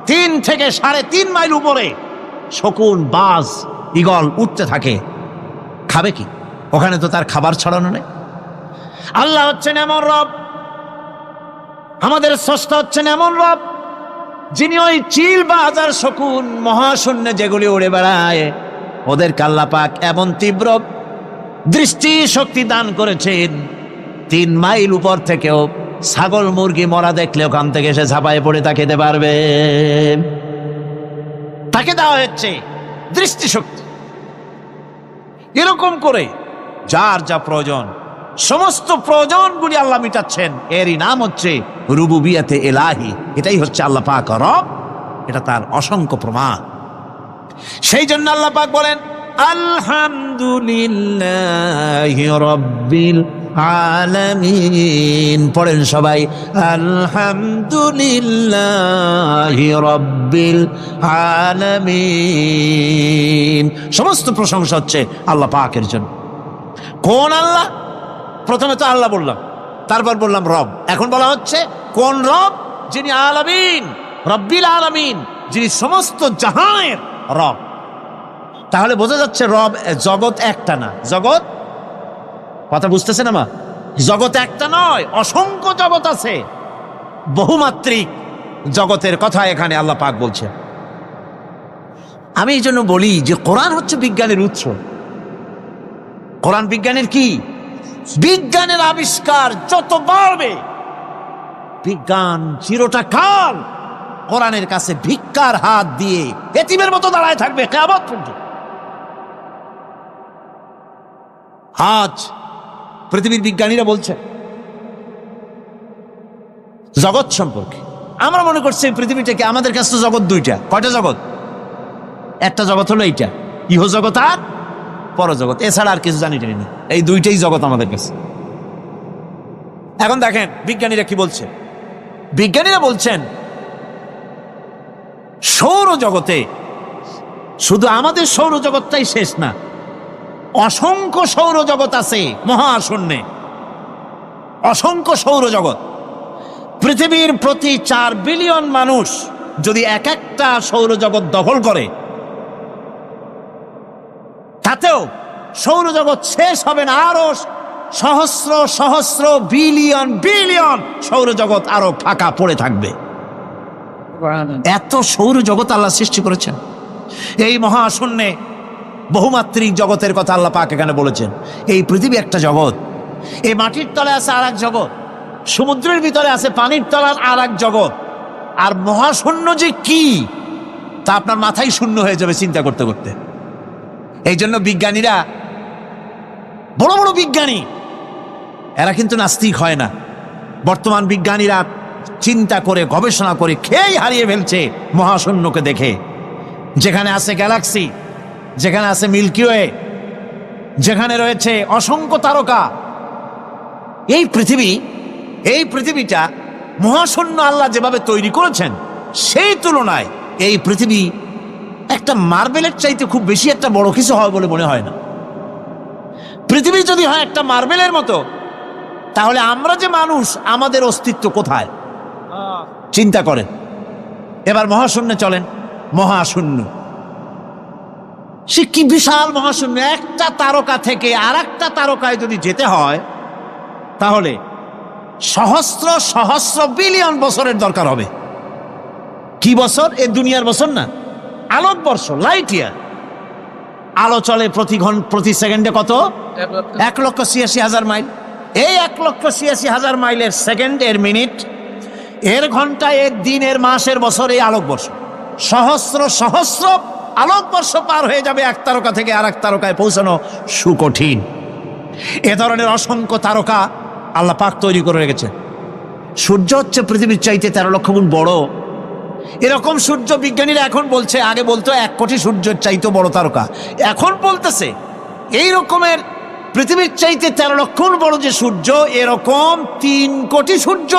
3 থেকে 3.5 মাইল উপরে শকুন, বাজ, ঈগল উঠতে থাকে। খাবে কি? ওখানে তো তার খাবার ছড়ানো নেই। আল্লাহ হচ্ছেন এমন রব, আমাদের স্রষ্টা হচ্ছেন এমন রব, যিনি ওই চিল, বাজ আর শকুন মহাশূন্যে যেগুলি উড়ে বেড়ায়, ওদেরকে আল্লাহ পাক এমন তীব্র দৃষ্টি শক্তি দান করেছেন, 3 মাইল উপর থেকেও ছাগল মুরগি মরা দেখলে ওখান থেকে এসে ঝাঁপায় পড়ে তা খেতে পারবে। তাকে দেওয়া হচ্ছে দৃষ্টিশক্তি। এরকম করে যার যা প্রয়োজন, সমস্ত প্রয়োজনগুলি আল্লাহ মিটাচ্ছেন। এরই নাম হচ্ছে রুবুবিয়াতে এলাহি। এটাই হচ্ছে আল্লাহ পাক রব, এটা তার অসংখ্য প্রমাণ। সেই জন্য আল্লাহ পাক বলেন আলহামদুলিল্লাহি রাব্বিল আলামিন। পড়েন সবাই, আলহামদুলিল্লাহি রাব্বিল আলামিন। সমস্ত প্রশংসা হচ্ছে আল্লাহ পাকের জন্য। কোন আল্লাহ? প্রথমে তো আল্লাহ বললাম, তারপর বললাম রব, এখন বলা হচ্ছে কোন রব? যিনি আলামিন, রব্বিল আলামিন, যিনি সমস্ত জাহানের রব। তাহলে বোঝা যাচ্ছে রব, জগৎ একটা না। জগৎ, কথা বুঝতেছেন আমার? জগৎ একটা নয়, অসংখ্য জগৎ আছে। বহুমাত্রিক জগতের কথা এখানে আল্লাহ পাক বলছে। আমি এই জন্য বলি যে কোরআন হচ্ছে বিজ্ঞানের উৎস। কোরআন বিজ্ঞানের কি? বিজ্ঞানের আবিষ্কার যত বাড়বে, বিজ্ঞান চিরটা কাল কোরআনের কাছে ভিক্ষার হাত দিয়ে এতিমের মতো দাঁড়ায় থাকবে কিয়ামত পর্যন্ত। আজ পৃথিবীর বিজ্ঞানীরা বলছে জগৎ সম্পর্কে, আমরা মনে করছি এই পৃথিবীটাকে, আমাদের কাছে তো জগৎ দুইটা। কয়টা জগৎ? একটা জগৎ হলো এইটা, ইহ জগৎ আর পরজগৎ, এছাড়া আর কিছু জানি না। এই দুইটাই জগৎ আমাদের কাছে। এখন দেখেন বিজ্ঞানীরা কি বলছে। বিজ্ঞানীরা বলছেন সৌরজগতে শুধু আমাদের সৌরজগৎটাই শেষ না, অসংখ্য সৌরজগৎ আছে মহাশূন্যে, অসংখ্য সৌরজগৎ। পৃথিবীর প্রতি 4 বিলিয়ন মানুষ যদি এক একটা সৌরজগৎ দখল করে, তাতেও সৌরজগৎ শেষ হবে না। আরো সহস্র সহস্র বিলিয়ন বিলিয়ন সৌরজগৎ আরো ফাঁকা পড়ে থাকবে। এত সৌরজগৎ আল্লাহ সৃষ্টি করেছেন। এই মহাশূন্যে বহুমাত্রিক জগতের কথা আল্লাহ পাক এখানে বলেছেন। এই পৃথিবী একটা জগৎ, এই মাটির তলে আছে আর এক জগৎ, সমুদ্রের ভিতরে আছে পানির তলার আর এক জগৎ। আর মহাশূন্য যে কি তা আপনার মাথায় শূন্য হয়ে যাবে চিন্তা করতে করতে। এই জন্য বিজ্ঞানীরা, বড় বড় বিজ্ঞানী, এরা কিন্তু নাস্তিক হয় না। বর্তমান বিজ্ঞানীরা চিন্তা করে গবেষণা করে খেয়েই হারিয়ে ফেলছে মহাশূন্যকে দেখে। যেখানে আছে গ্যালাক্সি, যেখানে আছে মিল্কি ওয়ে, যেখানে রয়েছে অসংখ্য তারকা, এই পৃথিবীটা মহাশূন্য আল্লাহ যেভাবে তৈরি করেছেন, সেই তুলনায় এই পৃথিবী একটা মার্বেলের চাইতে খুব বেশি একটা বড় কিছু হয় বলে মনে হয় না। পৃথিবী যদি হয় একটা মার্বেলের মতো, তাহলে আমরা যে মানুষ, আমাদের অস্তিত্ব কোথায় চিন্তা করেন। এবার মহাশূন্যে চলেন। মহাশূন্য সে কি বিশাল মহাশূন্য। একটা তারকা থেকে আর একটা তারকায় যদি যেতে হয়, তাহলে সহস্র সহস্র বিলিয়ন বছরের দরকার হবে। কি বছর? এ দুনিয়ার বছর না, আলোকবর্ষ, লাইট ইয়ার। আলো চলে প্রতি সেকেন্ডে কত? 1,86,000 মাইল। এই 1,86,000 মাইলের সেকেন্ড, এর মিনিট, এর ঘন্টা, এর দিন, এর মাস, এর বছর, এই আলোকবর্ষ। সহস্র সহস্র আলোকবর্ষ পার হয়ে যাবে এক তারকা থেকে আর এক তারকায় পৌঁছানো সুকঠিন। এ ধরনের অসংখ্য তারকা আল্লাহ পাক তৈরি করে রেখেছে। সূর্য হচ্ছে পৃথিবীর চাইতে 13 লক্ষ গুণ বড়। এরকম সূর্য বিজ্ঞানীরা এখন বলছে, আগে বলতো 1 কোটি সূর্যের চাইতে বড় তারকা, এখন বলতেছে এই রকমের পৃথিবীর চাইতে 13 লক্ষ গুণ বড় যে সূর্য, এরকম 3 কোটি সূর্য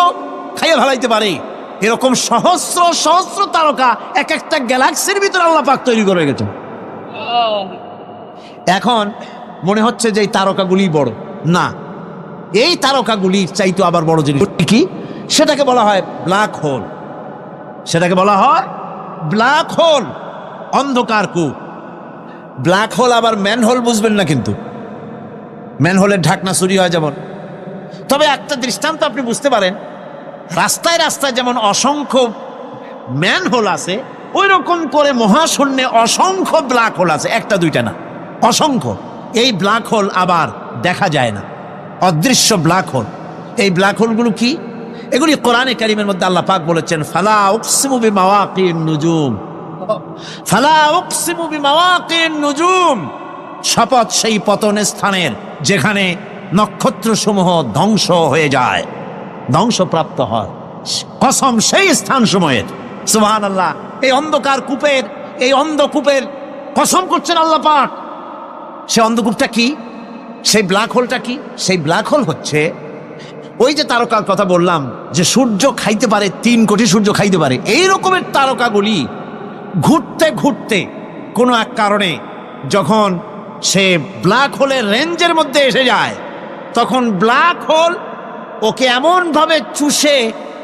খাইয়া ফেলাইতে পারে। এরকম সহস্র সহস্র তারকা এক একটা গ্যালাক্সির ভিতরে আল্লাহ পাক তৈরি করে গেছেন। এখন মনে হচ্ছে যে এই তারকাগুলি বড়, না, এই তারকাগুলির চাইতে আবার বড় জিনিস কি, সেটাকে বলা হয় ব্ল্যাক হোল। সেটাকে বলা হয় ব্ল্যাক হোল, অন্ধকার কূপ। ব্ল্যাক হোল আবার ম্যান হোল বুঝবেন না, কিন্তু ম্যান হোলের ঢাকনা চুরি হয় যেমন। তবে একটা দৃষ্টান্ত আপনি বুঝতে পারেন, রাস্তায় রাস্তায় যেমন অসংখ্য ম্যান হোল আছে, ওই রকম করে মহাশূন্যে অসংখ্য ব্ল্যাক হোল আছে, একটা দুইটা না, অসংখ্য। এই ব্ল্যাক হোল আবার দেখা যায় না, অদৃশ্য ব্ল্যাক হোল। এই ব্ল্যাক হোলগুলো কি? এগুলি কোরআনে কারীমের মধ্যে আল্লাহ পাক বলেছেন, ফালা উকসিমু বিমাওয়াকিন নুজুম, ফালা উকসিমু বিমাওয়াকিন নুজুম, শপথ সেই পতনের স্থানের যেখানে নক্ষত্রসমূহ ধ্বংস হয়ে যায়, ধ্বংসপ্রাপ্ত হয়, কসম সেই স্থান সময়ের। সুবহানাল্লাহ। এই অন্ধকার কূপের, এই অন্ধকূপের কসম করছেন আল্লাহ পাক। সে অন্ধকূপটা কি? সেই ব্ল্যাক হোলটা কি? সেই ব্ল্যাক হোল হচ্ছে ওই যে তারকার কথা বললাম, যে সূর্য খাইতে পারে, 3 কোটি সূর্য খাইতে পারে, এই রকমের তারকাগুলি ঘুরতে ঘুরতে কোনো এক কারণে যখন সে ব্ল্যাক হোলের রেঞ্জের মধ্যে এসে যায়, তখন ব্ল্যাক হোল ওকে এমন ভাবে চুষে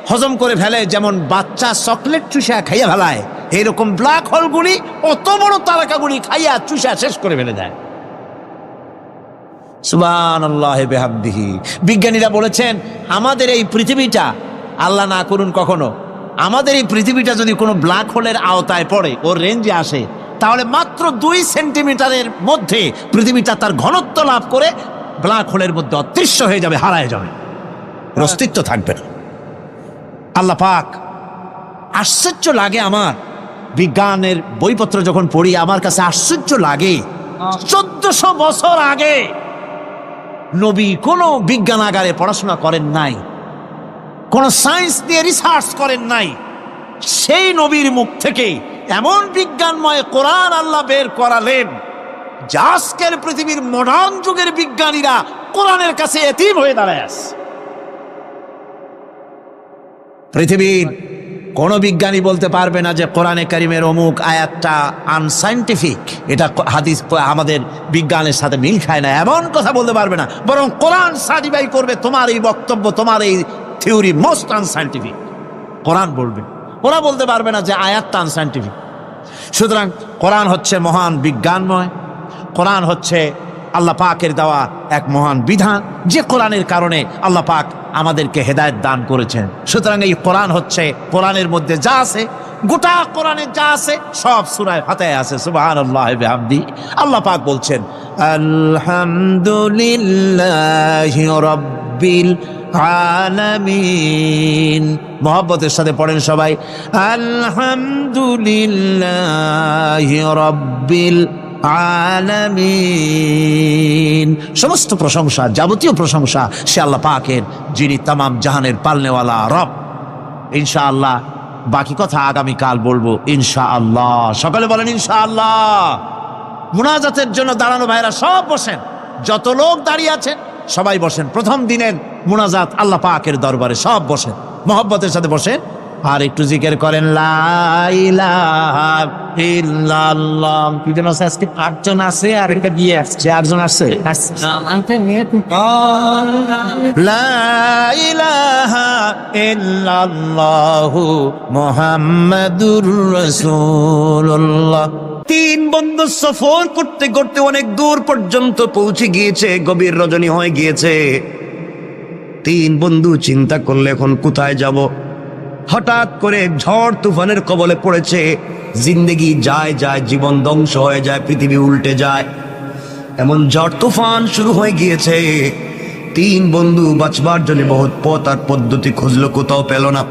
হজম করে ফেলে, যেমন বাচ্চা চকলেট চুষা খাইয়া ফেলায়, এইরকম ব্ল্যাক হোলগুলি অত বড় তারকাগুলি খাইয়া চুষা শেষ করে ফেলে দেয়। সুবহানাল্লাহি বিহামদিহি। বিজ্ঞানীরা বলেছেন, আমাদের এই পৃথিবীটা, আল্লাহ না করুন কখনো, আমাদের এই পৃথিবীটা যদি কোনো ব্ল্যাক হোলের আওতায় পড়ে, ওর রেঞ্জে আসে, তাহলে মাত্র 2 সেন্টিমিটারের মধ্যে পৃথিবীটা তার ঘনত্ব লাভ করে ব্ল্যাক হোলের মধ্যে অদৃশ্য হয়ে যাবে, হারায় যাবে, অস্তিত্ব থাকবে না। আল্লাহ পাক, আশ্চর্য লাগে আমার, বিজ্ঞানের বইপত্র যখন পড়ি আমার কাছে আশ্চর্য লাগে। 1400 বছর আগে নবী কোনো বিজ্ঞানাগারে পড়াশোনা করেন নাই, কোন সায়েন্স নিয়ে রিসার্চ করেন নাই, সেই নবীর মুখ থেকে এমন বিজ্ঞানময় কোরআন আল্লাহ বের করালেন, যা আজকের পৃথিবীর মডার্ন যুগের বিজ্ঞানীরা কোরআনের কাছে এতিম হয়ে দাঁড়ায় আছে। পৃথিবীর কোন বিজ্ঞানী বলতে পারবে না যে কোরআনে কারিমের অমুক আয়াতটা আনসাইন্টিফিক, এটা হাদিস আমাদের বিজ্ঞানের সাথে মিল খায় না, এমন কথা বলতে পারবে না। বরং কোরআন সার্টিফাই করবে তোমার এই বক্তব্য, তোমার এই থিওরি মোস্ট আনসাইন্টিফিক, কোরআন বলবে। ওরা বলতে পারবে না যে আয়াতটা আনসাইন্টিফিক। সুতরাং কোরআন হচ্ছে মহান বিজ্ঞানময়, কোরআন হচ্ছে আল্লাহ পাকের দেওয়া এক মহান বিধান, যে কোরআনের কারণে আল্লাহ পাক আমাদেরকে হেদায়েত দান করেছেন। সুতরাং এই কোরআন হচ্ছে, কোরআনের মধ্যে যা আছে, গোটা কোরআনে যা আছে সব সূরা ফাতিহায় আছে। সুবহানাল্লাহি বিহামদিহি। আল্লাহ পাক বলছেন, আলহামদুলিল্লাহি রাব্বিল আলামিন। মহব্বতের সাথে পড়েন সবাই, আলহামদুলিল্লাহি রাব্বিল আলামিন। সমস্ত প্রশংসা, যাবতীয় প্রশংসা সে আল্লাহ পাকের, যিনি তামাম জাহানের পালনেওয়ালা রব। ইনশাআল্লাহ বাকি কথা আগামীকাল বলবো ইনশাআল্লাহ। সকালে বলেন ইনশাআল্লাহ। মুনাজাতের জন্য দাঁড়ানো ভাইরা সব বসেন, যত লোক দাঁড়িয়ে আছেন সবাই বসেন। প্রথম দিনের মুনাজাত আল্লাহ পাকের দরবারে, সব বসেন, মহব্বতের সাথে বসেন, আর একটু জিকির করেন, লা ইলাহা ইল্লাল্লাহ। কিজন আছে আজকে? 8 জন আছে, আর এটা দিয়ে আসছে 4 জন আছে। লা ইলাহা ইল্লাল্লাহু মুহাম্মাদুর রাসূলুল্লাহ। 3 বন্ধু সফর করতে করতে অনেক দূর পর্যন্ত পৌঁছে গিয়েছে, গভীর রজনী হয়ে গিয়েছে। 3 বন্ধু চিন্তা করলে এখন কোথায় যাব। হঠাৎ করে ঝড় তুফানের কবলে পড়েছে, জিন্দেগি যায় যায়, জীবন ধ্বংস হয়ে যায়, পৃথিবী উল্টে যায়, এমন ঝড় তুফান শুরু হয়ে গিয়েছে। 3 বন্ধু বাঁচবার জন্য বহুত পথ আর পদ্ধতি খুঁজলো, কোথাও পেল না।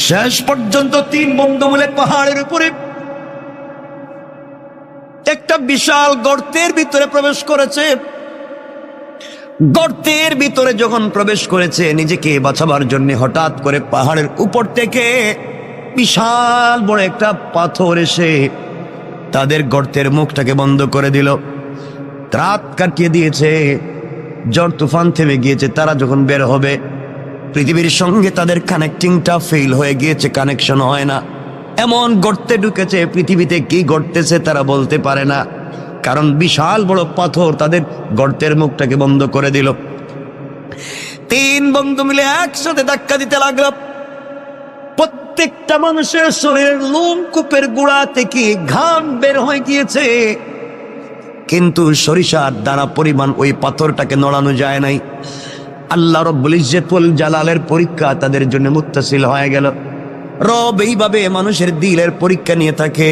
শেষ পর্যন্ত 3 বন্ধু মিলে পাহাড়ের উপরে একটা বিশাল গর্তের ভিতরে প্রবেশ করেছে। গর্তের ভিতরে যখন প্রবেশ করেছে নিজেকে বাঁচাবার জন্য, হঠাৎ করে পাহাড়ের উপর থেকে বিশাল বড় একটা পাথর এসে তাদের গর্তের মুখটাকে বন্ধ করে দিল। রাত কাটিয়ে দিয়েছে, ঝড় তুফান থেমে গিয়েছে। তারা যখন বের হবে, পৃথিবীর সঙ্গে তাদের কানেক্টিংটা ফেল হয়ে গিয়েছে, কানেকশন হয় না। এমন গর্তে ঢুকেছে, পৃথিবীতে কি ঘটতেছে তারা বলতে পারে না, কারণ বিশাল বড় পাথর তাদের গর্তের মুখটাকে বন্ধ করে দিল। তিন বন্ধু মিলে একসাথে ধাক্কা দিতে লাগলো। প্রত্যেকটা মানুষের শরীরের লোমকূপের গোড়া থেকে ঘাম বের হয়ে গিয়েছে, কিন্তু সরিষার দানা পরিমাণ ওই পাথরটাকে নড়ানো যায় নাই। আল্লাহ রব্বুল ইজ্জতুল জালালের পরীক্ষা তাদের জন্য মুত্তাসিল হয়ে গেল। রব এইভাবে মানুষের দিলের পরীক্ষা নিয়ে থাকে।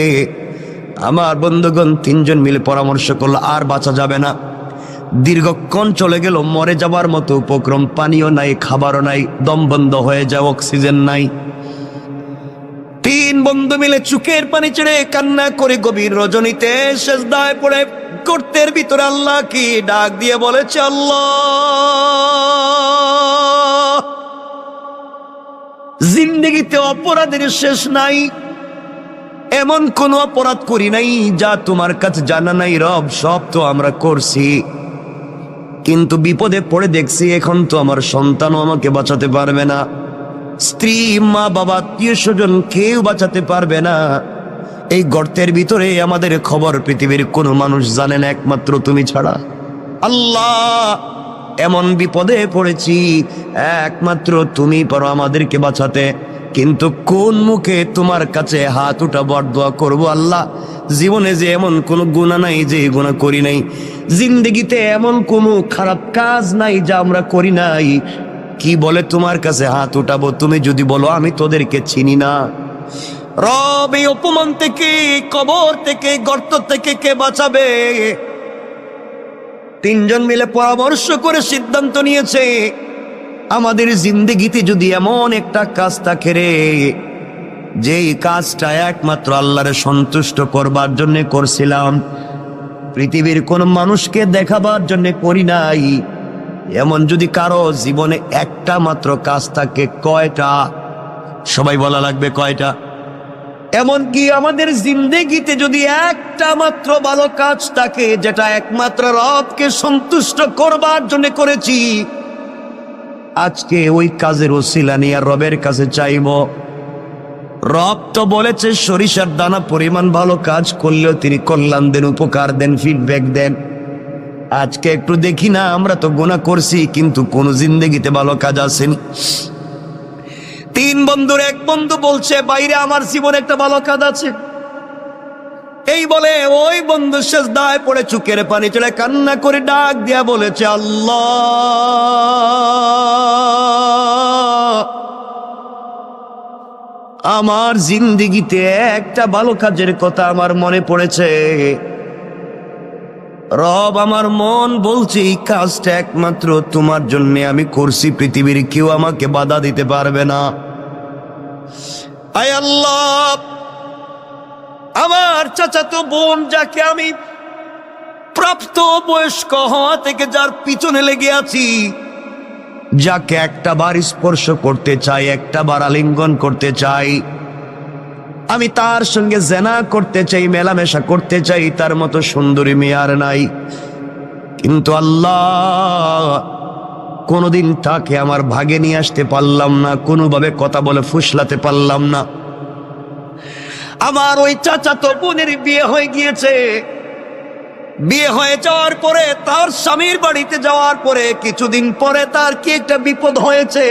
আমার বন্ধুগণ, তিনজন মিলে পরামর্শ করলো আর বাঁচা যাবে না। দীর্ঘক্ষণ চলে গেল, মরে যাবার মতো উপক্রম, পানিও নাই, খাবারও নাই, দম বন্ধ হয়ে যায়, অক্সিজেন নাই। তিন বন্ধু মিলে চোখের পানি ছেড়ে কান্না করে গভীর রজনীতে সেজদায় পড়ে গর্তের ভিতরে আল্লাহ কি ডাক দিয়ে বলেছে, আল্লাহ, জিন্দেগিতে অপরাধের শেষ নাই, এমন কোন অপরাধ করি নাই যা তোমার কাছে জানা নাই। রব, সব তো আমরা করছি, কিন্তু বিপদে পড়ে দেখছি এখন তো আমার সন্তানও আমাকে বাঁচাতে পারবে না, স্ত্রী, মা, বাবা, আত্মীয় স্বজন কেউ বাঁচাতে পারবে না। এই গর্তের ভিতরে আমাদের খবর পৃথিবীর কোনো মানুষ জানে না, একমাত্র তুমি ছাড়া। আল্লাহ, এমন বিপদে পড়েছি, একমাত্র তুমি পারো আমাদেরকে বাঁচাতে, কিন্তু কোন মুখে তোমার কাছে হাত উঠাবো আর দোয়া করবো? আল্লাহ, জীবনে যে এমন কোনো গুনাহ নাই যে গুনাহ করি নাই, জিন্দেগিতে এমন কোনো খারাপ কাজ নাই যা আমরা করি নাই, কি বলে তোমার কাছে হাত উঠাবো? তুমি যদি বলো আমি তোদেরকে চিনি না। রব, এই অপমান থেকে, কবর থেকে, গর্ত থেকে কে বাঁচাবে? তিনজন মিলে পরামর্শ করে সিদ্ধান্ত নিয়েছে, আমাদের জিন্দেগিতে যদি এমন একটা কাজ থাকে রে, যেই কাজটা একমাত্র আল্লাহরে সন্তুষ্ট করবার জন্য করছিলাম, পৃথিবীর কোন মানুষকে দেখাবার জন্য করি নাই, এমন যদি কারো জীবনে একটা মাত্র কাজ থাকে, কয়টা? সবাই বলা লাগবে কয়টা? এমন কি আমাদের জিন্দেগিতে যদি একটা মাত্র ভালো কাজ থাকে যেটা একমাত্র রবকে সন্তুষ্ট করবার জন্য করেছি, আজকে ওই কাজের ওসিলা নিয়ে রবের কাছে চাইব। রব তো বলেছে সরিষার দানা পরিমাণ ভালো কাজ করলেও তিনি কল্যাণ দেন, উপকার দেন, ফিডব্যাক দেন। আজকে একটু দেখি না, আমরা তো গুনাহ করছি কিন্তু কোন জিন্দেগিতে ভালো কাজ আসেনি। তিন বন্ধুর এক বন্ধু বলছে, বাইরে আমার জীবনে একটা ভালো কাজ আছে। এই বলে ওই বন্ধু সেজদায় পড়ে চোখের পানি চলে কান্না করে ডাক দিয়া বলেছে, আল্লাহ, আমার জিন্দেগিতে একটা ভালো কাজের কথা আমার মনে পড়েছে। রব, আমার মন বলছে এই কাজটা একমাত্র তোমার জন্য আমি করছি, পৃথিবীর কেউ আমাকে বাধা দিতে পারবে না। আয় আল্লাহ, আমার চাচাতো বোন, যাকে আমি প্রাপ্ত বয়স্ক হওয়া থেকে যার পিছনে লেগে আছি, যাকে একটা বার স্পর্শ করতে চাই, একটা বার আলিঙ্গন করতে চাই, আমি তার সঙ্গে জেনা করতে চাই, মেলামেশা করতে চাই, তার মতো সুন্দরী মেয়ে আর নাই, কিন্তু আল্লাহ কোনোদিন তাকে আমার ভাগে নিয়ে আসতে পারলাম না, কোনোভাবে কথা বলে ফুসলাতে পারলাম না। আমার ওই চাচাতো বোনের বিয়ে হয়ে গিয়েছে। বিয়ে হয়ে যাওয়ার পরে, তার স্বামীর বাড়িতে যাওয়ার পরে কিছুদিন পরে তার কি একটা বিপদ হয়েছে,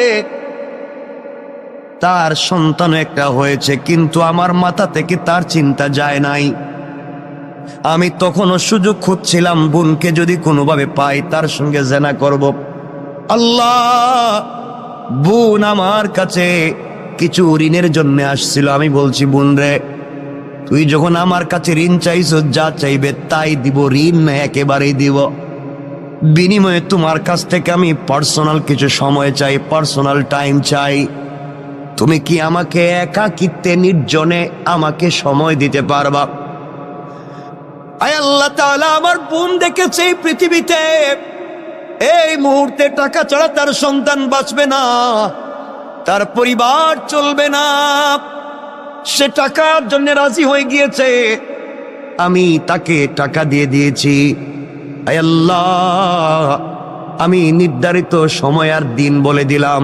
তার সন্তান একটা হয়েছে, কিন্তু আমার মাথা থেকে তার চিন্তা যায় নাই। আমি তখনও সুযোগ খুঁজছিলাম, বোনকে যদি কোনোভাবে পাই তার সঙ্গে জেনা করব। আল্লাহ, বোন আমার কাছে কিছু ঋণের জন্য আসছিল। আমি বলছি, বোন রে, তুই যখন আমার কাছে ঋণ চাইছ, যা চাইবে তাই দিব, ঋণ না একেবারেই দিব। বিনিময়ে তোমার কাছ থেকে আমি পার্সোনাল কিছু সময় চাই, পার্সোনাল টাইম চাই। তুমি কি আমাকে একাকিত্বে, নির্জনে আমাকে সময় দিতে পারবা? আয় আল্লাহ তাআলা, আমার বোন দেখেছে এই পৃথিবীতে এই মুহূর্তে টাকা ছাড়া তার সন্তান বাঁচবে না, তার পরিবার চলবে না, সে টাকার জন্য রাজি হয়ে গিয়েছে। আমি তাকে টাকা দিয়ে দিয়েছি, আয় আল্লাহ, আমি নির্ধারিত সময় আর দিন বলে দিলাম।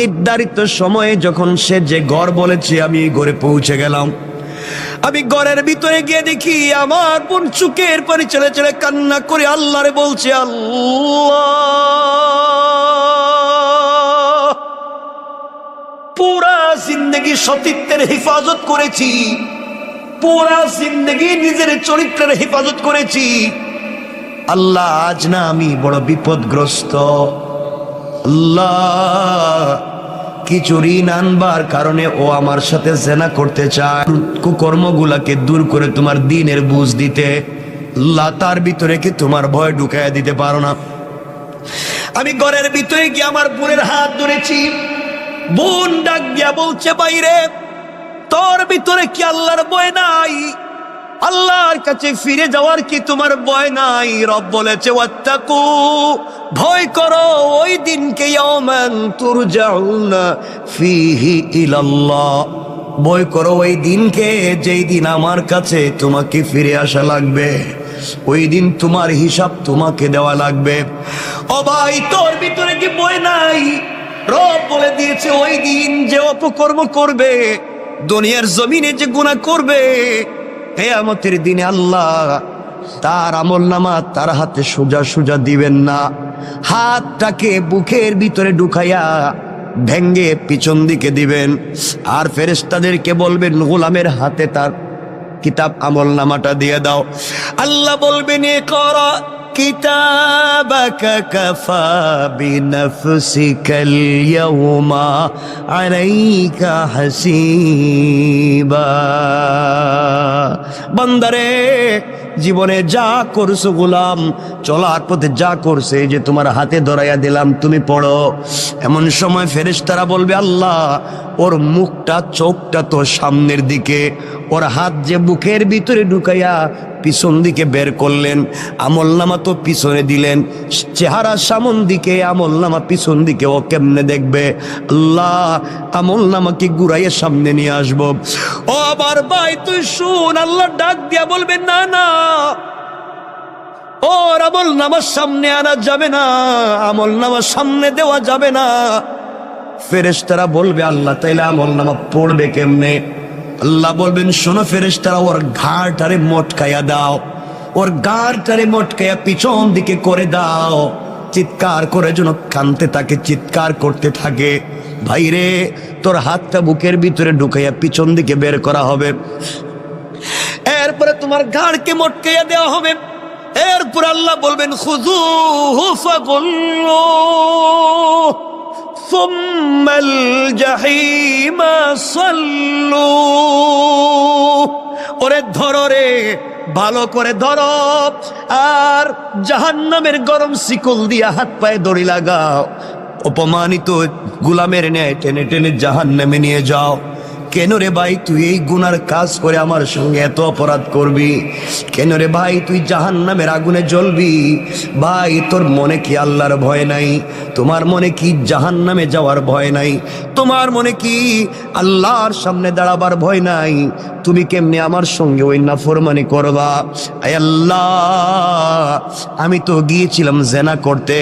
নির্ধারিত সময়ে যখন সে যে ঘর বলেছে আমি ঘরে পৌঁছে গেলাম। আমি ঘরের ভিতরে গিয়ে দেখি আমার বোন চুকের পানি ছেড়ে ছেড়ে কান্না করে আল্লাহরে বলছে, আল্লাহ, পুরা জিন্দগি সতীত্বের হেফাজত করেছি, পুরা জিন্দগি নিজের চরিত্রের হেফাজত করেছি। আল্লাহ, আজ না আমি বড় বিপদগ্রস্ত। আল্লাহ, কিছু ঋণ আনবার কারণে ও আমার সাথে জেনা করতে চায়, কুকর্মগুলাকে দূর করে তোমার দ্বীনের বুঝ দিতে। আল্লাহ, তার ভিতরে কি তোমার ভয় ঢুকাইয়া দিতে পারো না? আমি ঘরের ভিতরে গিয়ে আমার বোনের হাত ধরেছি। বোন ডাক দিয়া বলছে, বাইরে তোর ভিতরে কি আল্লাহর ভয় নাই? আল্লাহর কাছে ফিরে যাওয়ার কি তোমার ভয় নাই? রব বলেছে, ওয়াত্তাকু, ভয় করো ওই দিনকে, ইয়াওমান তুরজাউনা ফীহি ইলাল্লাহ, ভয় করো ওই দিনকে যেই দিন আমার কাছে তোমাকে ফিরে আসা লাগবে, ওই দিন তোমার হিসাব তোমাকে দেওয়া লাগবে। ও ভাই, তোর ভিতরে কি ভয় নাই? রব বলে দিয়েছে, ওই দিন যে অপকর্ম করবে, দুনিয়ার জমিনে যে গুনাহ করবে, কিয়ামতের দিনে আল্লাহ তার আমলনামা তার হাতে সোজা সোজা দিবেন না। হাতটাকে বুকের ভিতরে ঢুকাইয়া ভেঙ্গে পিছন দিকে দিবেন, আর ফেরেশতাদেরকে বলবেন, গোলামের হাতে তার কিতাব আমলনামাটা দিয়ে দাও। আল্লাহ বলবেন, ইকরা কিতাবাকা কাফা বিনাফসিকাল ইয়াওমা আলাইকা হাসিবা। বান্দারে, জীবনে যা করছো গোলাম, চলার পথে যা করছে, যে তোমার হাতে ধরাইয়া দিলাম, তুমি পড়ো। এমন সময় ফেরেশতারা বলবে, আল্লাহ, ওর মুখটা চোখটা তো সামনের দিকে, ওর হাত যে বুকের ভিতরে ঢুকাইয়া পিছন দিকে বের করলেন, আমলনামা তো পিছনে দিলেন, চেহারা সামন দিকে, আমলনামা পিছন দিকে, ও কেমনে দেখবে? আল্লাহ, আমলনামাকে ঘুরাইয়া সামনে নিয়ে আসবো। ও আবার ভাই, তুই শুন, আল্লাহ ডাক দিয়া বলবেন, না না, ওর আমলনামার সামনে আনা যাবে না, আমলনামার সামনে দেওয়া যাবে না। ফেরেশতারা বলবে, আল্লাহ, তাইলে আমলনামা পড়বে কেমনে? আল্লাহ বলবেন, শোনো ফেরেশতারা, ওর ঘাড়টারে মটকাইয়া দাও, ওর ঘাড়টারে মটকাইয়া পিছন দিকে করে দাও, চিৎকার করে যেন কানতে থাকে, চিৎকার করতে থাকে। ভাইরে, তোর হাতটা বুকের ভিতরে ঢুকাইয়া পিছন দিকে বের করা হবে, এরপরে তোমার ঘাড়কে মটকাইয়া দেওয়া হবে। এরপর আল্লাহ বলবেন, খুযূহু ফাগুল্লুহু সুম্মাল জাহিমা সাল্লু। ওরে ধরো রে, ভালো করে ধরো, আর জাহান্নামের গরম শিকল দিয়া হাত পায়ে দড়ি লাগাও, অপমানিত গোলামের ন্যায় টেনে টেনে জাহান্নামে নিয়ে যাও। কেন রে ভাই, তুই এই গুনার কাজ করে আমার সঙ্গে এত অপরাধ করবি? কেন রে ভাই, তুই জাহান্নামের আগুনে জ্বলবি? ভাই, তোর মনে কি আল্লাহর ভয় নাই? তোমার মনে কি জাহান্নামে যাওয়ার ভয় নাই? তোমার মনে কি আল্লাহর সামনে দাঁড়াবার ভয় নাই? তুমি কেমনে আমার সঙ্গে ওই নাফরমানি করবা? আয় আল্লাহ, আমি তো গিয়েছিলাম জেনা করতে,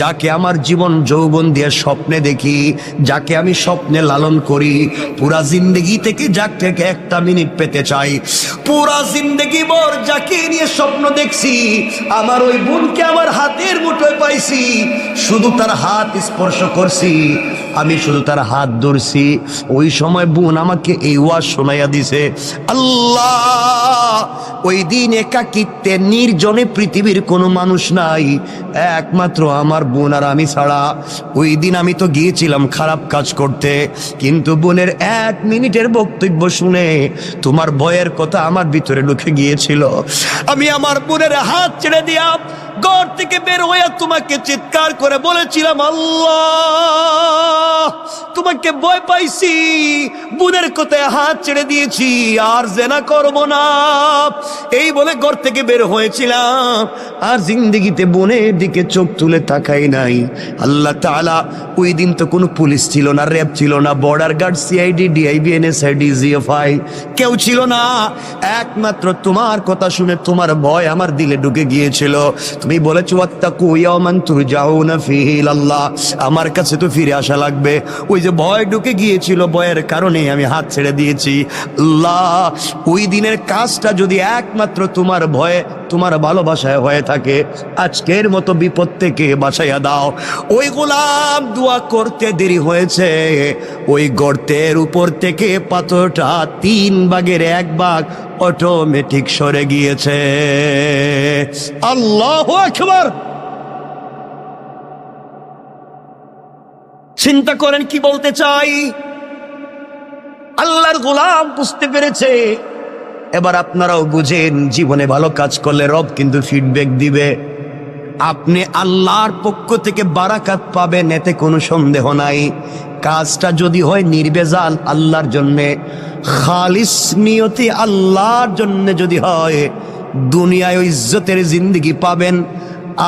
যাকে আমার জীবন যৌবন দিয়ে স্বপ্নে দেখি, যাকে আমি স্বপ্নে লালন করি, পুরা জিন্দগি থেকে যাকে একটা মিনিট পেতে চাই, পুরা জিন্দগি ভর যাকে নিয়ে স্বপ্ন দেখছি, আমার ওই বোনকে আমার হাতের মুঠোয় পাইছি, শুধু তার হাত স্পর্শ করছি, আমি শুধু তার হাত ধরছি। ওই সময় বোন আমাকে এই ওয়াজ শোনাইয়া দিছে, আল্লাহ, ওই দিন একাকিত্বে নির্জনে পৃথিবীর কোনো মানুষ নাই, একমাত্র আমার বোন আর আমি ছাড়া। ওই দিন আমি তো গিয়েছিলাম খারাপ কাজ করতে, কিন্তু বোনের 1 মিনিটের বক্তব্য শুনে তোমার ভয়ের কথা আমার ভিতরে ঢুকে গিয়েছিল। আমি আমার বোনের হাত ছেড়ে দিয়া ঘর থেকে বের হয়ে তোমাকে চিৎকার করে বলেছিলাম, আল্লাহ তোমাকে ভয় পাইছি, বোনের কথায় হাত ছেড়ে দিয়েছি, আর জেনা করব না, এই বলে ঘর থেকে বের হয়েছিলাম, আর জিন্দেগিতে বোনের দিকে চোখ তুলে তাকাই নাই। আল্লাহ তাআলা ওই দিন তো কোনো পুলিশ ছিল না, র্যাব ছিল না, border guard, CID, DIB, NSI, DGFI কেউ ছিল না। একমাত্র তোমার কথা শুনে তোমার ভয় আমার দিলে ঢুকে গিয়েছিল। তুমি বলেছো ওয়াত্তাকু ইয়াওমান তুরজাউনা ফীহি ইলাল্লাহ, আমার কাছে তো ফিরে আসা লাগবে। ওই যে ভয় ঢুকে গিয়েছিল, ভয়ের কারণে আমি হাত ছেড়ে দিয়েছি। আল্লাহ ওই দিনের কাজটা যদি একমাত্র তোমার ভয়ে, তোমার ভালোবাসায় হয়ে থাকে, আজকের মতো বিপদ থেকে বাঁচাইয়া দাও। ওই গোলাম দোয়া করতে দেরি হয়েছে, ওই গর্তের উপর থেকে পাথরটা 3 ভাগের 1 ভাগ অটোমেটিক সরে গিয়েছে। আল্লাহু আকবার। চিন্তা করেন কি বলতে চাই। আল্লাহর গোলাম বুঝতে পেরেছে। এবার আপনারাও বুঝেন, জীবনে ভালো কাজ করলে রব কিন্তু ফিডব্যাক দিবে। আপনি আল্লাহর পক্ষ থেকে বারাকাত পাবেন, এতে কোনো সন্দেহ নাই। কাজটা যদি হয় নির্বেজাল আল্লাহর জন্যে, খালিস নিয়তি আল্লাহর জন্য যদি হয়, দুনিয়ায় ইজ্জতের জিন্দেগি পাবেন,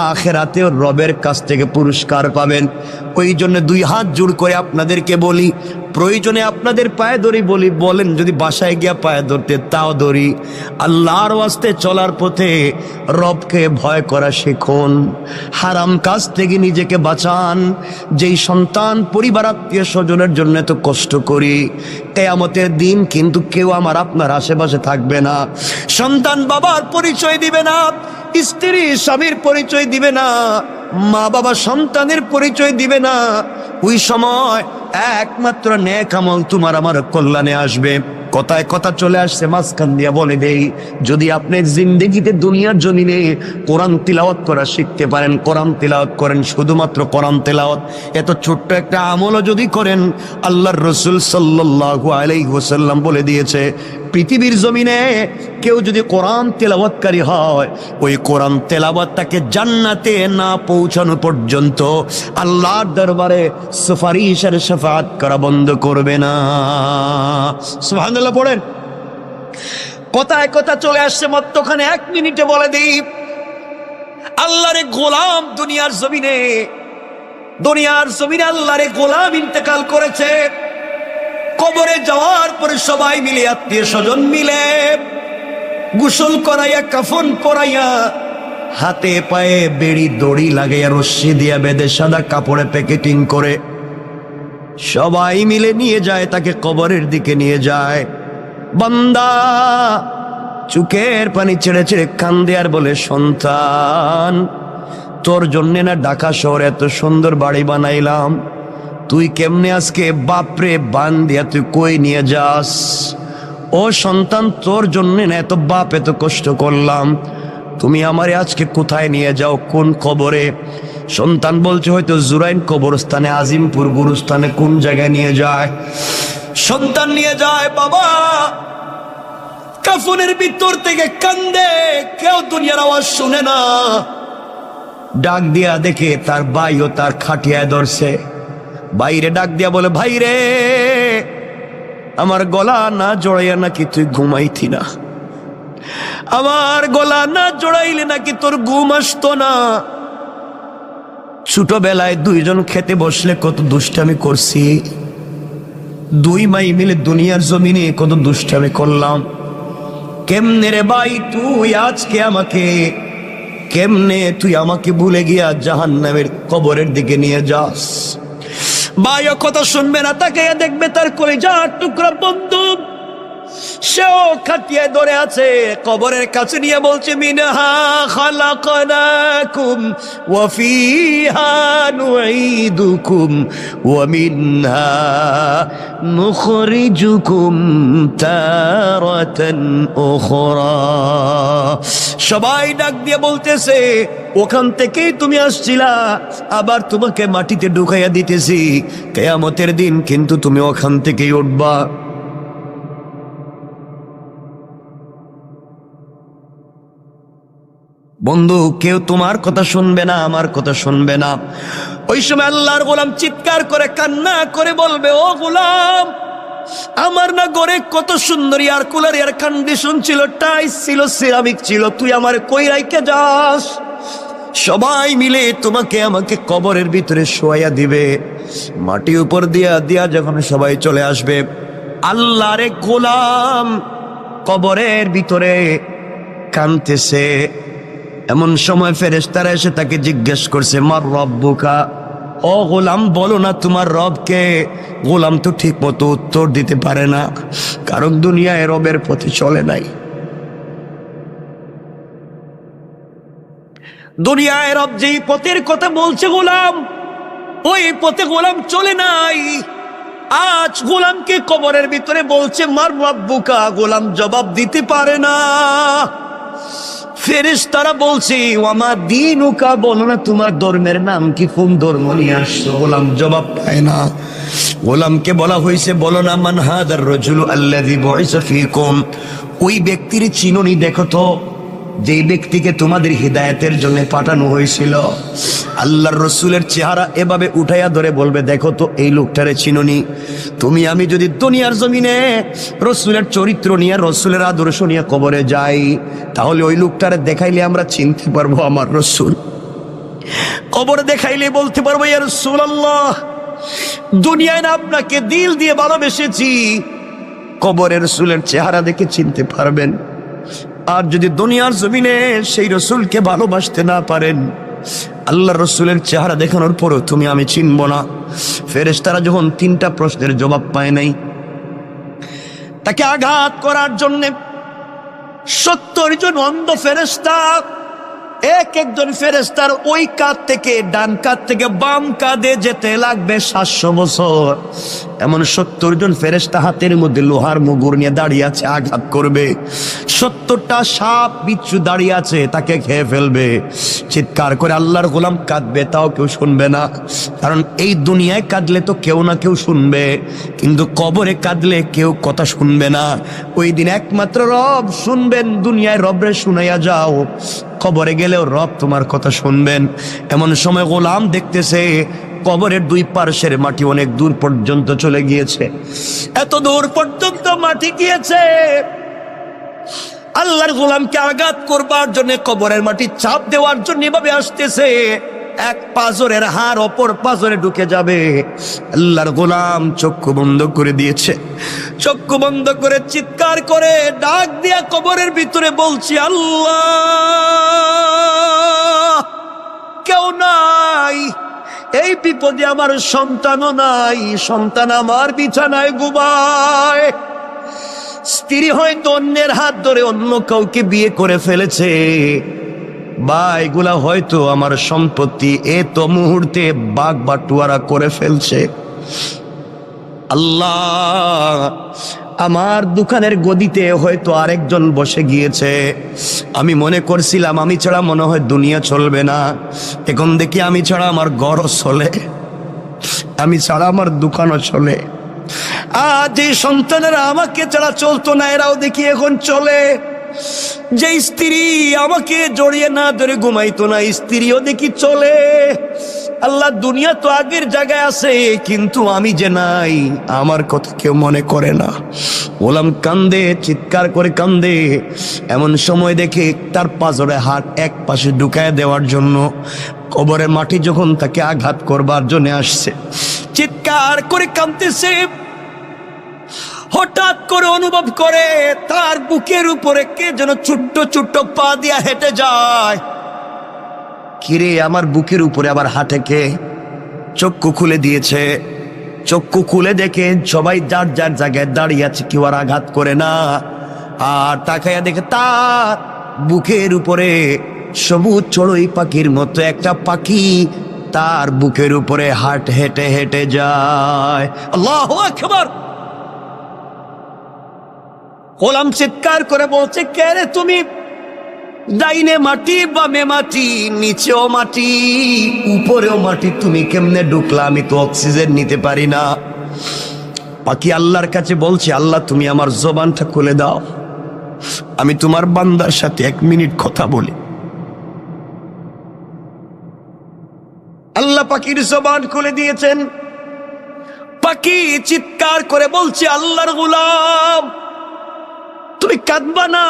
আখিরাতেও রবের কাছ থেকে পুরস্কার পাবেন। ওই জন্য 2 হাত জোড় করে আপনাদেরকে বলি, প্রয়োজনে আপনাদের পায়ে ধরি বলি, বলেন যদি বাসায় গিয়া পায়ে ধরতে তাও ধরি। আল্লাহর ওয়াস্তে চলার পথে রবকে ভয় করা শিখুন, হারাম কাজ থেকে নিজেকে বাঁচান। যেই সন্তান পরিবার আত্মীয় স্বজনের জন্য এত কষ্ট করি, কিয়ামতের দিন কিন্তু কেউ আমার আপনার আশেপাশে থাকবে না। সন্তান বাবার পরিচয় দিবে না, স্ত্রী স্বামীর পরিচয় দিবে না, মা বাবা সন্তানের পরিচয় দিবে না। ওই সময় একমাত্র নেক আমল তোমার আমার কল্যাণে আসবে। কথায় কথা চলে আসছে, মাঝখান দিয়া বলে দেই, যদি আপনি জিন্দেগিতে দুনিয়ার জমিনে কোরআন তিলাওয়াত করা শিখতে পারেন, কোরআন তিলাওয়াত করেন, শুধুমাত্র কোরআন তিলাওয়াত, এত ছোট্ট একটা আমলও যদি করেন, আল্লাহর রাসূল সাল্লাল্লাহু আলাইহি ওয়াসাল্লাম বলে দিয়েছে, পৃথিবীর জমিনে কেউ যদি কোরআন তেলাওয়াতকারী হয়, ওই কোরআন তেলাওয়াত তাকে জান্নাতে না পৌঁছানো পর্যন্ত আল্লাহর দরবারে সুপারিশের শাফাআত করা বন্ধ করবে না। সুবহানাল্লাহ পড়েন। কথায় কথা চলে আসছে, মধ্যখানে 1 মিনিটে বলে দিই, আল্লাহর গোলাম দুনিয়ার জমিনে আল্লাহর গোলাম ইন্তেকাল করেছে। কবরে যাওয়ার পরে সবাই মিলে, আত্মীয় স্বজন মিলে গোসল করাইয়া, কাফন পরাইয়া, হাতে পায়ে বেড়ি দড়ি লাগাইয়া, রশ্মি দিয়া বেঁধে সাদা কাপড়ে প্যাকেটিং করে সবাই মিলে নিয়ে যায়, তাকে কবরের দিকে নিয়ে যায়। বান্দা চোখের পানি ছেড়ে ছেড়ে কান্দে আর বলে, সন্তান তোর জন্য না ঢাকা শহরে এত সুন্দর বাড়ি বানাইলাম, তুই কেমনে আজকে বাপরে বান দিয়া তুই কই নিয়ে যাস? ও সন্তান, তোর জন্য না এত বাপ এত কষ্ট করলাম, তুমি আমারে আজকে কোথায় নিয়ে যাও, কোন কবরে? সন্তান বলছে, হয়তো জুরাইন কবরস্থানে, আজিমপুর গুরুস্থানে, কোন জায়গায় নিয়ে যায়? সন্তান নিয়ে যায়, বাবা কাফনের ভিতর থেকে কান্দে, কেউ দুনিয়ার আওয়াজ শুনে না। ডাক দিয়া দেখে তার ভাইও তার খাটিয়ায় ধরছে। বাইরে ডাক দিয়া বলে, ভাই রে, আমার গলা না জড়াইয়া নাকি তুই ঘুমাইতি না? আমার গলা না জড়াইলে নাকি তোর ঘুম আসতো না? ছোটবেলায় 2 জন খেতে বসলে কত দুষ্টামি করছি, 2 ভাই মিলে দুনিয়ার জমিনে কত দুষ্টামি করলাম। কেমনে রে ভাই তুই আজকে আমাকে, কেমনে তুই আমাকে ভুলে গিয়া জাহান্নামের কবরের দিকে নিয়ে যাস? ভাই ও কথা শুনবে না, তাকে দেখবে তার কলিজার টুকরা বন্ধু, সেও খাটিয়ে ধরে আছে, কবরের কাছে নিয়ে বলছে, মিনহা খালাকনাকুম ওয়া ফিহা নুঈদুকুম ওয়া মিনহা নুখরিজুকুম তারাতান উখরা। সবাই ডাক দিয়ে বলতেছে, ওখান থেকেই তুমি আসছিলা, আবার তোমাকে মাটিতে ঢুকাইয়া দিতেছি, কিয়ামতের দিন কিন্তু তুমি ওখান থেকেই উঠবা। বন্ধু, কেউ তোমার কথা শুনবে না, আমার কথা শুনবে না। ওই সময় আল্লাহর গোলাম চিৎকার করে কান্না করে বলবে, ও গোলাম, আমার না ঘরে কত সুন্দর এয়ার কুলার, এয়ার কন্ডিশন ছিল, টাইস ছিল, সিরামিক ছিল, তুই আমার কই রাইখে যাস? সবাই মিলে তোমাকে আমাকে কবরের ভিতরে শোয়াইয়া দিবে, মাটি উপর দিয়া দিয়া যখন সবাই চলে আসবে, আল্লাহরে গোলাম কবরের ভিতরে কাঁদতেছে। এমন সময় ফেরেশতারা এসে তাকে জিজ্ঞেস করছে, মার রব্বুকা, ও গোলাম বলো না তোমার রবকে। গোলাম তো ঠিক মতো উত্তর দিতে পারে না, কারণ দুনিয়ায় রবের পথে চলে নাই। দুনিয়ায় রব যেই পথের কথা বলছে গোলাম, ওই পথে গোলাম চলে নাই। আজ গোলামকে কবরের ভিতরে বলছে মার রব্বুকা, গোলাম জবাব দিতে পারে না। ফেরেশতারা বলছে ওয়ামা দীনুকা, বলো না তোমার ধর্মের নাম কি, কোন ধর্ম নিয়ে আসছো? গোলাম জবাব পায় না। গোলামকে বলা হয়েছে, বলো না মান হাদার রাজুলু আল্লাযী বুইসা ফীকুম, ওই ব্যক্তির চিনুনি দেখো তো, যেই ব্যক্তিকে তোমাদের হিদায়াতের জন্য পাঠানো হয়েছিল। আল্লাহর রসুলের চেহারা এভাবে উঠাইয়া ধরে বলবে, দেখো তো এই লোকটারে চিনুনি? তুমি আমি যদি দুনিয়ার জমিনে রসুলের চরিত্র নিয়ে, রসুলের আদর্শ নিয়ে কবরে যাই, তাহলে ওই লোকটারে দেখাইলে আমরা চিনতে পারবো আমার রসুল। কবরে দেখাইলে বলতে পারবো, ইয়া রাসূলুল্লাহ, দুনিয়ায় না আপনাকে দিল দিয়ে ভালোবেসেছি, কবরে রসুলের চেহারা দেখে চিনতে পারবেন। আর যদি দুনিয়ার জমিনে সেই রসুলকে ভালোবাসতে না পারেন, আল্লাহ রসুলের চেহারা দেখানোর পরও তুমি আমি চিনব না। ফেরেশতারা যখন 3টা প্রশ্নের জবাব পায় নাই, তাকে আঘাত করার জন্য 70 জন অন্ধ ফেরেশতা, এক একজন ফেরেশতার ওই কাঁধ থেকে ডান কাঁধ থেকে বাম কাঁধে যেতে লাগবে 700 বছর। এমন 70 জন ফেরেশতা হাতের মধ্যে লোহার মুগুর নিয়ে দাঁড়িয়ে আছে, আঘাত করবে। 70টা সাপ বিচ্ছু দাঁড়িয়ে আছে, তাকে খেয়ে ফেলবে। চিৎকার করে আল্লাহর গোলাম কাঁদবে, তাও কেউ শুনবে না, কারণ এই দুনিয়ায় কাঁদলে তো কেউ না কেউ শুনবে, কিন্তু কবরে কাঁদলে কেউ কথা শুনবে না। ওই দিন একমাত্র রব শুনবেন। দুনিয়ায় রবরে শুনাইয়া যাও, কবরে গেলেও রব তোমার কথা শুনবেন। এমন সময় গোলাম দেখতেছে কবরের 2 পার্শ্বের মাটি অনেক দূর পর্যন্ত চলে গিয়েছে। এত দূর পর্যন্ত মাটি গিয়েছে, আল্লাহর গোলামকে আঘাত করবার জন্য, কবরের মাটি চাপ দেওয়ার জন্য এভাবে আসতেছে। এক পাঁজরের হাড় অপর পাঁজরে ঢুকে যাবে। আল্লাহর গোলাম চক্ষু বন্ধ করে দিয়েছে। চক্ষু বন্ধ করে চিৎকার করে ডাক দিয়া কবরের ভিতরে বলছি, আল্লাহ, কেউ নাই, এই বিপদে আমার সন্তানও নাই, সন্তান আমার বিছানায় ঘুমায়, স্ত্রী হয়তো অন্যের হাত ধরে অন্য কাউকে বিয়ে করে ফেলেছে, বা এগুলা হয়তো আমার সম্পত্তি এত মুহূর্তে বাগ বাটুয়ারা করে ফেলছে। আল্লাহ, আমার দোকানের গদিতে হয়তো আরেকজন বসে গিয়েছে। আমি মনে করছিলাম আমি ছাড়া মনে হয় দুনিয়া চলবে না, এখন দেখি আমি ছাড়া আমার ঘরও চলে, আমি ছাড়া আমার দোকানও চলে। আজ এই সন্তানেরা আমাকে ছাড়া চলতো না, এরাও দেখি এখন চলে। যে স্ত্রী আমাকে জড়িয়ে না ধরে ঘুমাইতো না, স্ত্রীও দেখি চলে। আল্লাহ, দুনিয়া তো আগের জায়গায় আছে, কিন্তু আমি যে নাই, আমার কথা কেউ মনে করে না। গোলাম কান্দে, চিৎকার করে কান্দে। এমন সময় দেখে তার পাঁজরে হাত এক পাশে ঢুকায় দেওয়ার জন্য কবরের মাটি যখন তাকে আঘাত করবার জন্য আসছে, চিৎকার করে কাঁদতেছে। হঠাৎ করে অনুভব করে তার বুকের উপরে কে যেন ছোট্ট ছোট্ট পা দিয়া হেঁটে যায়। কিরে, আমার বুকের উপরে আবার হাঁটে কে? চক্ষু খুলে দিয়েছে। চক্ষু খুলে দেখে সবাই যার যার জায়গায় দাঁড়িয়ে আছে, কেউ আর আঘাত করে না। আর তাকাইয়া দেখে তার বুকের উপরে সবুজ চড়ুই পাখির মতো একটা পাখি তার বুকের উপরে হেঁটে হেঁটে যায়। আল্লাহু আকবার। গোলাম চিৎকার করে বলছে, কে রে তুমি? ডাইনে মাটি, বামে মাটি, নিচেও মাটি, উপরেও মাটি, তুমি কেমনে ঢুকলা? আমি তো অক্সিজেন নিতে পারি না। পাখি আল্লাহর কাছে বলছে, আল্লাহ তুমি আমার জবানটা খুলে দাও, আমি তোমার বান্দার সাথে 1 মিনিট কথা বলি। পাখির জবান খুলে দিয়েছেন। পাখি চিৎকার করে বলছে, আল্লাহর গোলাম, তুমি কাঁদবা না,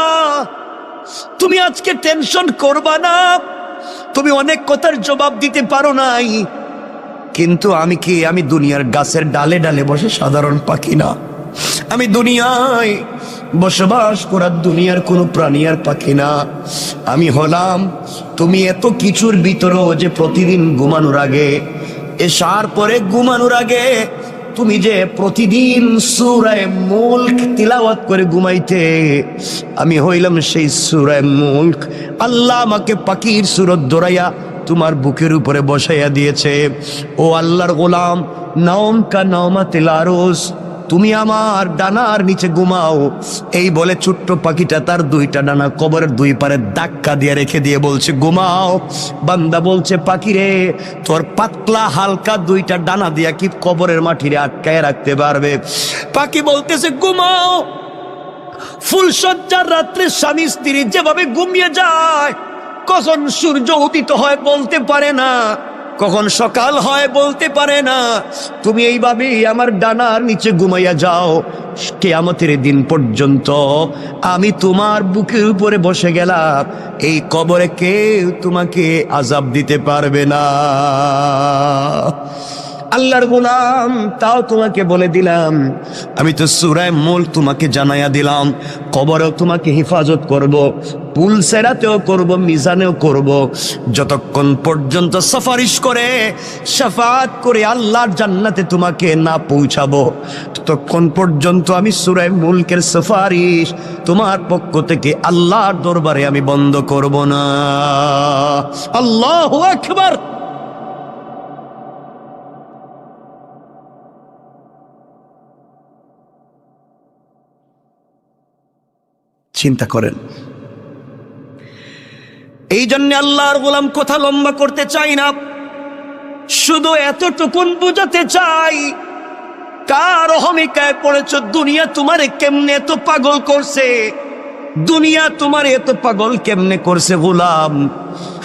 তুমি আজকে টেনশন করবা না, তুমি অনেক কথার জবাব দিতে পারো নাই, কিন্তু আমি কি, আমি দুনিয়ার গাছের ডালে ডালে বসে সাধারণ পাখি না, আমি দুনিয়ায় বসবাস করার দুনিয়ার কোনো প্রাণী আর পাখি না, আমি হলাম তুমি এত কিছুর ভিতরেও যে প্রতিদিন ঘুমানোর আগে, এশার পরে ঘুমানোর আগে তুমি যে প্রতিদিন সূরা মুলক তিলাওয়াত করে ঘুমাইতে, আমি হইলাম সেই সূরা মুলক। আল্লাহ আমাকে পাখির সূরত ধরাইয়া তোমার বুকের উপরে বসাইয়া দিয়েছে। ও আল্লাহর গোলাম, নাওম কা নাওমাতিল আরুস, তুমি আমার ডানার নিচে ঘুমাও। এই বলে ছোট্ট পাখিটা তার দুইটা ডানা কবরের দুই পারে ধাক্কা দিয়ে রেখে দিয়ে বলছে, ঘুমাও। বান্দা বলছে, পাখি রে, তোর পাতলা হালকা দুইটা ডানা দিয়া কি কবরের মাটিরে আটকায় রাখতে পারবে? পাখি বলতেছে, ঘুমাও। ফুলসজ্জার রাত্রে স্বামী স্ত্রী যেভাবে ঘুমিয়ে যায়, কখন সূর্য উদিত হয় বলতে পারে না, কখন সকাল হয় বলতে পারে না, তুমি এইভাবেই আমার ডানার নিচে ঘুমাইয়া যাও, কিয়ামতের দিন পর্যন্ত আমি তোমার বুকের উপরে বসে গেলাম, এই কবরে কেউ তোমাকে আযাব দিতে পারবে না। আল্লাহর গোলাম, তাও তোমাকে বলে দিলাম, আমি তো সূরা মুলক তোমাকে জানাইয়া দিলাম, কবরেও তোমাকে হেফাজত করব, পুল সেরাতেও করব, মিজানেও করব, যতক্ষণ পর্যন্ত সুপারিশ করে শাফাআত করে আল্লাহর জান্নাতে তোমাকে না পৌঁছাবো, ততক্ষণ পর্যন্ত আমি সূরা মুলকের সুপারিশ তোমার পক্ষ থেকে আল্লাহর দরবারে আমি বন্ধ করব না। আল্লাহু আকবার। চিন্তা করেন। এই জন্য আল্লাহর গোলাম কথা লম্বা করতে চাই না, শুধু এতটুকুন বুঝাতে চাই, কার অহমিকায় পড়েছ? দুনিয়া তোমারে কেমনে এত পাগল করছে? দুনিয়া তোমার এত পাগল কেমনে করছে গোলাম?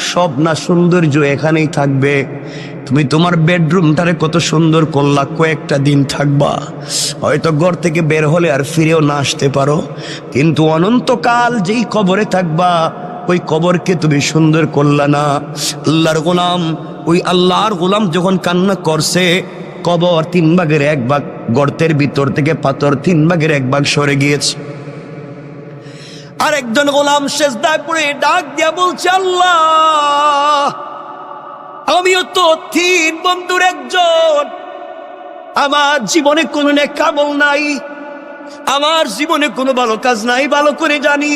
সব না সৌন্দর্য এখানেই থাকবে। তুমি তোমার বেডরুমটারে কত সুন্দর করলা, কয়েকটা দিন থাকবা, হয়তো ঘর থেকে বের হলে আর ফিরেও না আসতে পারো, কিন্তু অনন্তকাল যেই কবরে থাকবা, ওই কবরকে তুমি সুন্দর করলা না। আল্লাহর গোলাম, ওই আল্লাহর গোলাম যখন কান্না করছে, কবর 3 ভাগের 1 ভাগ, গর্তের ভিতর থেকে পাথর 3 ভাগের 1 ভাগ সরে গিয়েছে। আর একজন গোলাম সেজদায় পড়ে ডাক দিয়া বলছে, আল্লাহ, আমিও তো 3 বন্ধুর একজন, আমার জীবনে কোনো নেক আমল নাই, আমার জীবনে কোনো ভালো কাজ নাই, ভালো করে জানি,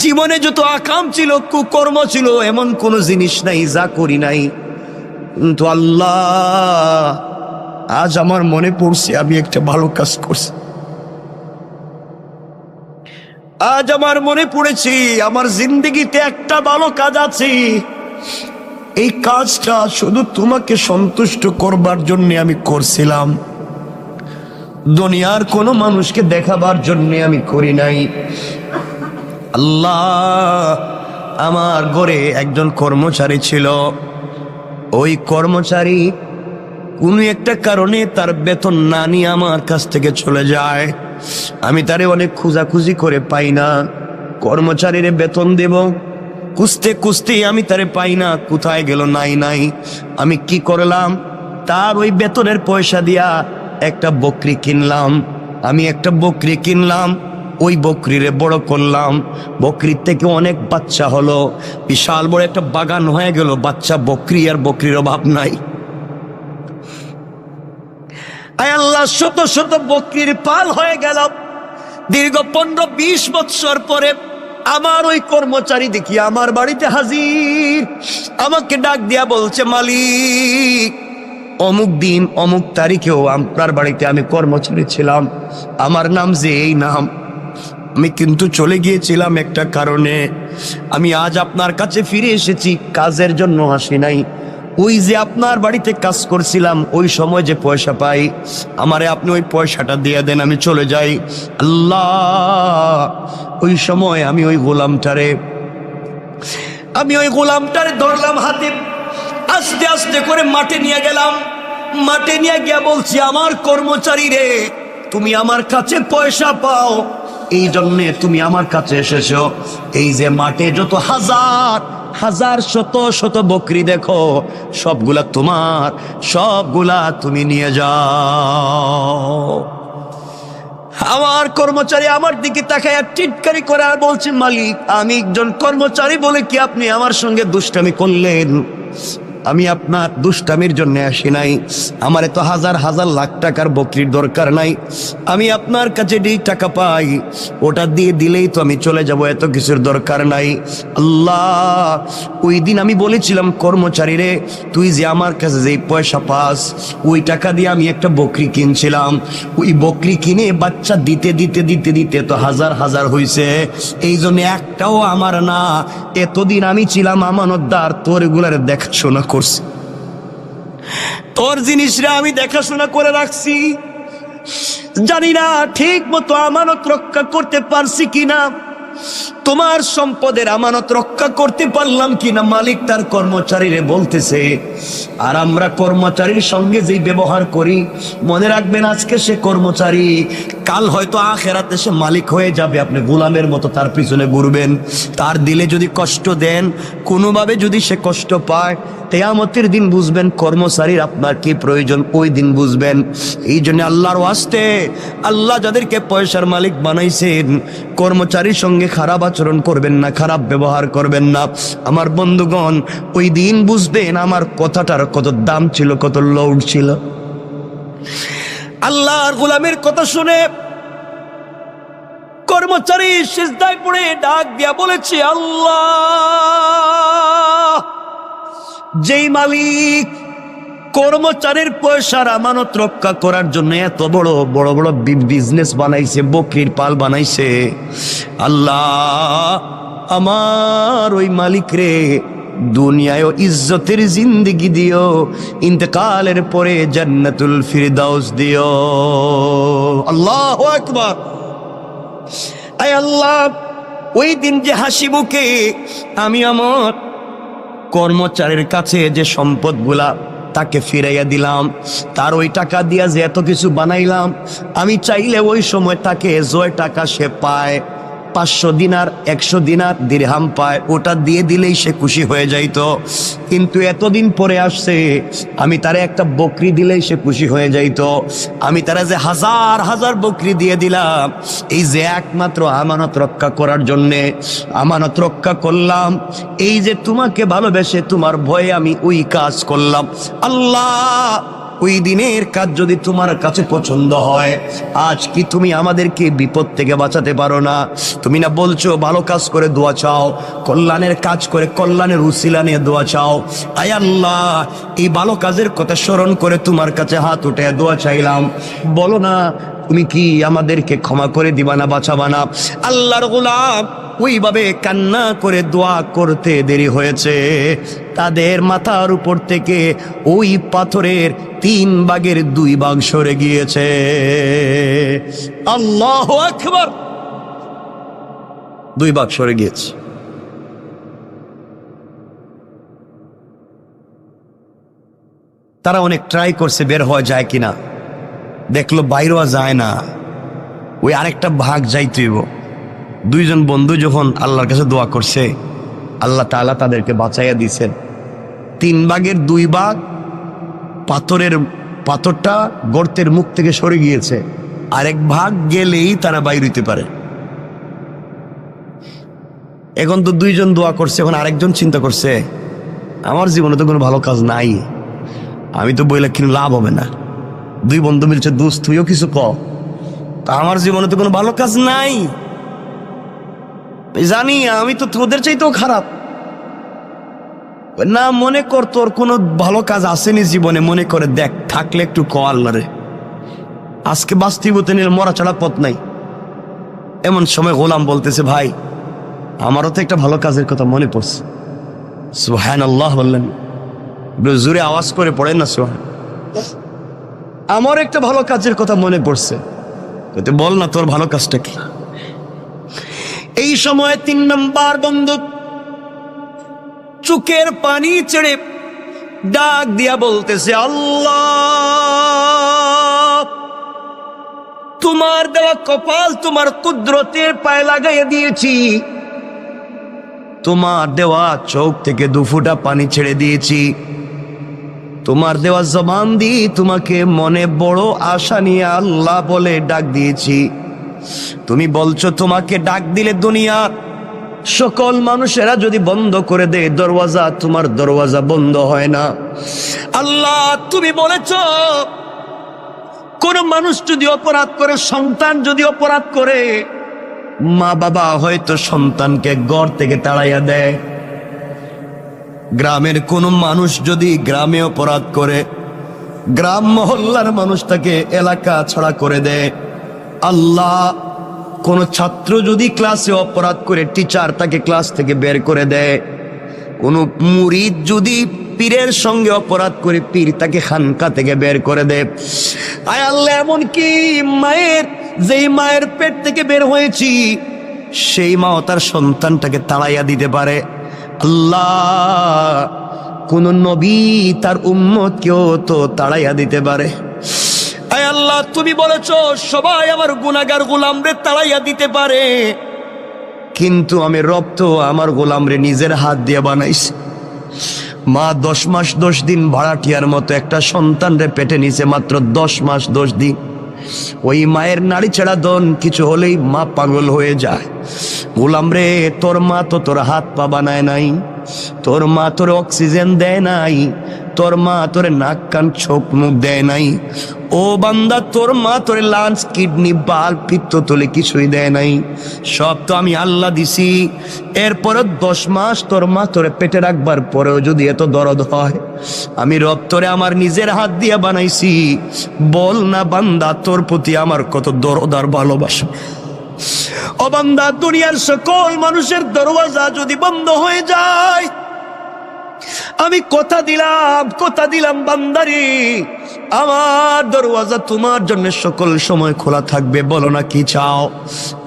জীবনে যত আকাম ছিল, কুকর্ম ছিল, এমন কোন জিনিস নাই যা করি নাই, কিন্তু আল্লাহ, আজ আমার মনে পড়ছে আমি একটা ভালো কাজ করছি। আজ আমার মনে পড়েছি আমার জিন্দেগিতে একটা ভালো কাজ আছে, এই কাজটা শুধু তোমাকে সন্তুষ্ট করবার জন্য আমি করছিলাম, দুনিয়ার কোনো মানুষকে দেখাবার জন্য আমি করি নাই। আল্লাহ, আমার ঘরে একজন কর্মচারী ছিল, ওই কর্মচারী কোনো একটা কারণে তার বেতন না নিয়ে আমার কাছ থেকে চলে যায়, আমি তারে অনেক খোঁজাখুঁজি করে পাই না, কর্মচারীর বেতন দেব, খুঁজতে খুঁজতে আমি তারে পাই না, কোথায় গেল নাই নাই। আমি কি করলাম, তার ওই বেতনের পয়সা দিয়া একটা বকরি কিনলাম, আমি একটা বকরি কিনলাম, ওই বকরিরে বড় করলাম, বকরির থেকে অনেক বাচ্চা হলো, বিশাল বড় একটা বাগান হয়ে গেল, বাচ্চা বকরি আর বকরির অভাব নাই। আয় আল্লাহ, শত শত বকরির পাল হয়ে গেল। দীর্ঘ 15-20 বৎসর পরে আমার ওই কর্মচারী দেখি আমার বাড়িতে হাজির, আমাকে ডাক দিয়া বলছে, মালিক, অমুক দিন অমুক তারিখেও আপনার বাড়িতে আমি কর্মচারী ছিলাম, আমার নাম যে এই নাম, আমি কিন্তু চলে গিয়েছিলাম একটা কারণে, আমি আজ আপনার কাছে ফিরে এসেছি, কাজের জন্য আসি নাই, ওই যে আপনার বাড়িতে কাজ করছিলাম, ওই সময় যে পয়সা পাই, আমারে আপনি ওই পয়সাটা দিয়ে দেন, আমি চলে যাই। আল্লাহ, ওই সময় আমি ওই গোলামটারে ধরলাম হাতে, আস্তে আস্তে করে মাঠে নিয়ে গেলাম। মাঠে নিয়ে গিয়া বলছি, আমার কর্মচারী রে, তুমি আমার কাছে পয়সা পাও, এই জন্যে তুমি আমার কাছে এসেছো। এই যে মাঠে যত হাজার হাজার শত শত বকরি দেখো, সবগুলা তোমার, সবগুলা তুমি নিয়ে যাও। আমার কর্মচারী আমার দিকে তাকায় টিটকারি করে আর বলছে, মালিক, আমি একজন কর্মচারী বলে কি আপনি আমার সঙ্গে দুষ্টামি করলেন? আমি আপনার দুষ্টামির জন্য আসি নাই। আমার এত হাজার হাজার লাখ টাকার বকরির দরকার নাই। আমি আপনার কাছে যেই টাকা পাই ওটা দিয়ে দিলেই তো আমি চলে যাব, এত কিছুর দরকার নাই। আল্লাহ, ওই দিন আমি বলেছিলাম, কর্মচারী রে, তুই যে আমার কাছে যেই পয়সা পাস ওই টাকা দিয়ে আমি একটা বকরি কিনছিলাম। ওই বকরি কিনে বাচ্চা দিতে দিতে দিতে দিতে তো হাজার হাজার হইছে। এই জন্য একটাও আমার না। এতদিন আমি ছিলাম আমানতদার, তোর এগুলার দেখাশোনা করছি, তোর জিনিসরা আমি দেখাশোনা করে রাখছি। জানি না ঠিক মতো আমানত রক্ষা করতে পারছি কিনা, তোমার সম্পদের আমানত রক্ষা করতে পারলাম কিনা। মালিক তার কর্মচারীরে বলতেছে, আর আমরা কর্মচারীর সঙ্গে যেই ব্যবহার করি, মনে রাখবেন আজকে সে কর্মচারী, কাল হয়তো আখেরাতে সে মালিক হয়ে যাবে। আপনি গোলামের মতো তার পিছনে ঘুরবেন। তার দিলে যদি কষ্ট দেন, কোনোভাবে যদি সে কষ্ট পায়, কিয়ামতের দিন বুঝবেন কর্মচারীর আপনার কি প্রয়োজন, ওই দিন বুঝবেন। এই জন্য আল্লাহর ওয়াস্তে, আল্লাহ যাদেরকে পয়সার মালিক বানাইছেন, কর্মচারীর সঙ্গে খারাপ আচরণ করবেন না, খারাপ ব্যবহার করবেন না। আমার বন্ধুগণ, ওই দিন বুঝবেন আমার কথাটার কত দাম ছিল, কত লৌড ছিল। আল্লাহর গোলামের কথা শুনে কর্মচারী সিজদায় পড়ে ডাক দিয়া বলেছে, আল্লাহ, যেই মালিক কর্মচারীর পয়সার আমানত রক্ষা করার জন্য এত বড় বড় বড় বিজনেস বানাইছে, বকরির পাল বানাইছে, আল্লাহ, আমার ওই মালিক রে দুনিয়ায় ইজ্জতের জিন্দেগি দিও, ইন্তেকালের পরে জান্নাতুল ফিরদাউস দিও। আল্লাহু আকবার। আয় আল্লাহ, ওই দিন যে হাসি মুখে আমি আমার কর্মচারীর কাছে যে সম্পদগুলা তাকে ফিরাইয়া দিলাম, তার ওই টাকা দিয়া যে এত কিছু বানাইলাম, আমি চাইলে ওই সময় তাকে যে টাকা সে পায়, 500 দিনার 100 দিনার দিরহাম পায়, ওটা দিয়ে দিলেই সে খুশি হয়ে যাইতো। কিন্তু এতদিন পরে আসছে, আমি তারে একটা বকরি দিলেই সে খুশি হয়ে যাইতো। আমি তারা যে হাজার হাজার বকরি দিয়ে দিলাম, এই যে একমাত্র আমানত রক্ষা করার জন্যে, আমানত রক্ষা করলাম। এই যে তোমাকে ভালোবেসে তোমার ভয়ে আমি ওই কাজ করলাম। আল্লাহ, ওই দিনের কাজ যদি তোমার কাছে পছন্দ হয়, আজ কি তুমি আমাদেরকে বিপদ থেকে বাঁচাতে পারো না? তুমি না বলছো ভালো কাজ করে দোয়া চাও, কল্যাণের কাজ করে কল্যাণের উসিলা নিয়ে দোয়া চাও। আয় আল্লাহ, এই ভালো কাজের কথা স্মরণ করে তোমার কাছে হাত উঠে দোয়া চাইলাম। বলো না, তুমি কি আমাদেরকে ক্ষমা করে দিবা না, বাঁচাবা না? আল্লাহর গোলাম ওইভাবে কান্না করে দোয়া করতে দেরি হয়েছে, তাদের মাথার উপর থেকে ওই পাথরের 3 ভাগের 2 ভাগ সরে গিয়েছে। আল্লাহু আকবার। 2 ভাগ সরে গিয়েছে। তারা অনেক ট্রাই করছে বের হওয়া যায় কিনা, দেখলো বাইরেও যায় না, ওই আরেকটা ভাগ যাইতেইব। 2 জন বন্ধু যখন আল্লাহর কাছে দোয়া করছে, আল্লাহ তাআলা তাদেরকে বাঁচাইয়া দিয়েছেন। 3 ভাগের 2 ভাগ পাথরটা গর্তের মুখ থেকে সরে গিয়েছে, আরেক ভাগ গেলেই তারা বাইর হইতে পারে। এখন তো 2 জন দোয়া করছে, এখন আরেকজন চিন্তা করছে, আমার জীবনে তো কোনো ভালো কাজ নাই, আমি তো বইলে কিন্তু লাভ হবে না। 2 বন্ধু মিলছে, দোস্ত তুইও কিছু কর, তা আমার জীবনে তো কোনো ভালো কাজ নাই, জানি আমি তো তোদের চাইতেও খারাপ। না, মনে কর তোর কোনো ভালো কাজ আসেনি জীবনে, মনে করে দেখ, থাকলে একটু ক আল্লাহরে, আজকে বাস্তবতে নিলে মরা ছাড়া পথ নাই। এমন সময় গোলাম বলতেছে, ভাই আমারও তো একটা ভালো কাজের কথা মনে পড়ছে। সুবহানাল্লাহ বললেন, জোরে আওয়াজ করে পড়েন না সুবহান। আমার একটা ভালো কাজের কথা মনে পড়ছে, বল না তোর ভালো কাজটা কি? এই সময় 3 নম্বর বন্ধু চোখের পানি ছেড়ে ডাক দিয়া বলতেছে, আল্লাহ, তোমার দেওয়া কপাল তোমার কুদরতের পায়ে লাগাইয়া দিয়েছি, তোমার দেওয়া চোখ থেকে দুফুটা পানি ছেড়ে দিয়েছি, তোমার দেওয়া জবান দিয়ে তোমাকে মনে বড় আশা নিয়ে আল্লাহ বলে ডাক দিয়েছি। তুমি বলছো তোমাকে ডাক দিলে দুনিয়ার সকল মানুষেরা যদি বন্ধ করে দেয় দরওয়াজা, তোমার দরওয়াজা বন্ধ হয় না। আল্লাহ, তুমি বলেছ কোন মানুষ যদি অপরাধ করে, সন্তান যদি অপরাধ করে, মা বাবা হয়তো সন্তানকে ঘর থেকে তাড়াইয়া দেয়। গ্রামের কোন মানুষ যদি গ্রামে অপরাধ করে, গ্রাম মহল্লার মানুষ তাকে এলাকা ছাড়া করে দেয়। আল্লাহ, কোন ছাত্র যদি ক্লাসে অপরাধ করে, টিচার তাকে ক্লাস থেকে বের করে দেয়। কোন মুরিদ যদি পীরের সঙ্গে অপরাধ করে, পীর তাকে খানকা থেকে বের করে দেয়। আয় আল্লাহ, এমনকি মায়ের, যেই মায়ের পেট থেকে বের হয়েছি, সেই মাও তার সন্তানটাকে তাড়াইয়া দিতে পারে। আল্লাহ, কোন নবী তার উম্মতকেও তো তাড়াইয়া দিতে পারে। আয় আল্লাহ, তুমি বলেছো সবাই আমার গুনাহগার গোলামরে তাড়াইয়া দিতে পারে, কিন্তু আমি রব তো আমার গোলামরে নিজের হাত দিয়ে বানাইছি। মা 10 মাস 10 দিন ভাড়াটিয়ার মতো একটা সন্তানরে পেটে নিছে, মাত্র 10 মাস 10 দিন। ওই মায়ের নাড়ি ছেড়া দন কিছু হলেই মা পাগল হয়ে যায়। গোলাম রে, তোর মা তো তোর হাত পা বানায় নাই, তোর মা তোর অক্সিজেন দেয় নাই, তোর মা তোর নাক কান চোখ মুখ দেয় নাই। ও বান্দা, তোর মা তোর লাঞ্চ, কিডনি, বাল, পিত্ত তোলে কিছুই দেয় নাই, সব তো আমি আল্লাহ দিছি। এরপরে 10 মাস তোর মা তোরে পেটে রাখবার পরেও যদি এত দরদ হয়, আমি রব তোরে আমার নিজের হাত দিয়ে বানাইছি। বল না বান্দা, তোর প্রতি আমার কত দরদ আর ভালোবাসা। ও বান্দা, দুনিয়ার সকল মানুষের দরওয়াজা যদি বন্ধ হয়ে যায়, আমি কথা দিলাম বান্দারি, আমার দরওয়াজা তোমার জন্য সকল সময় খোলা থাকবে। বলো না কি চাও?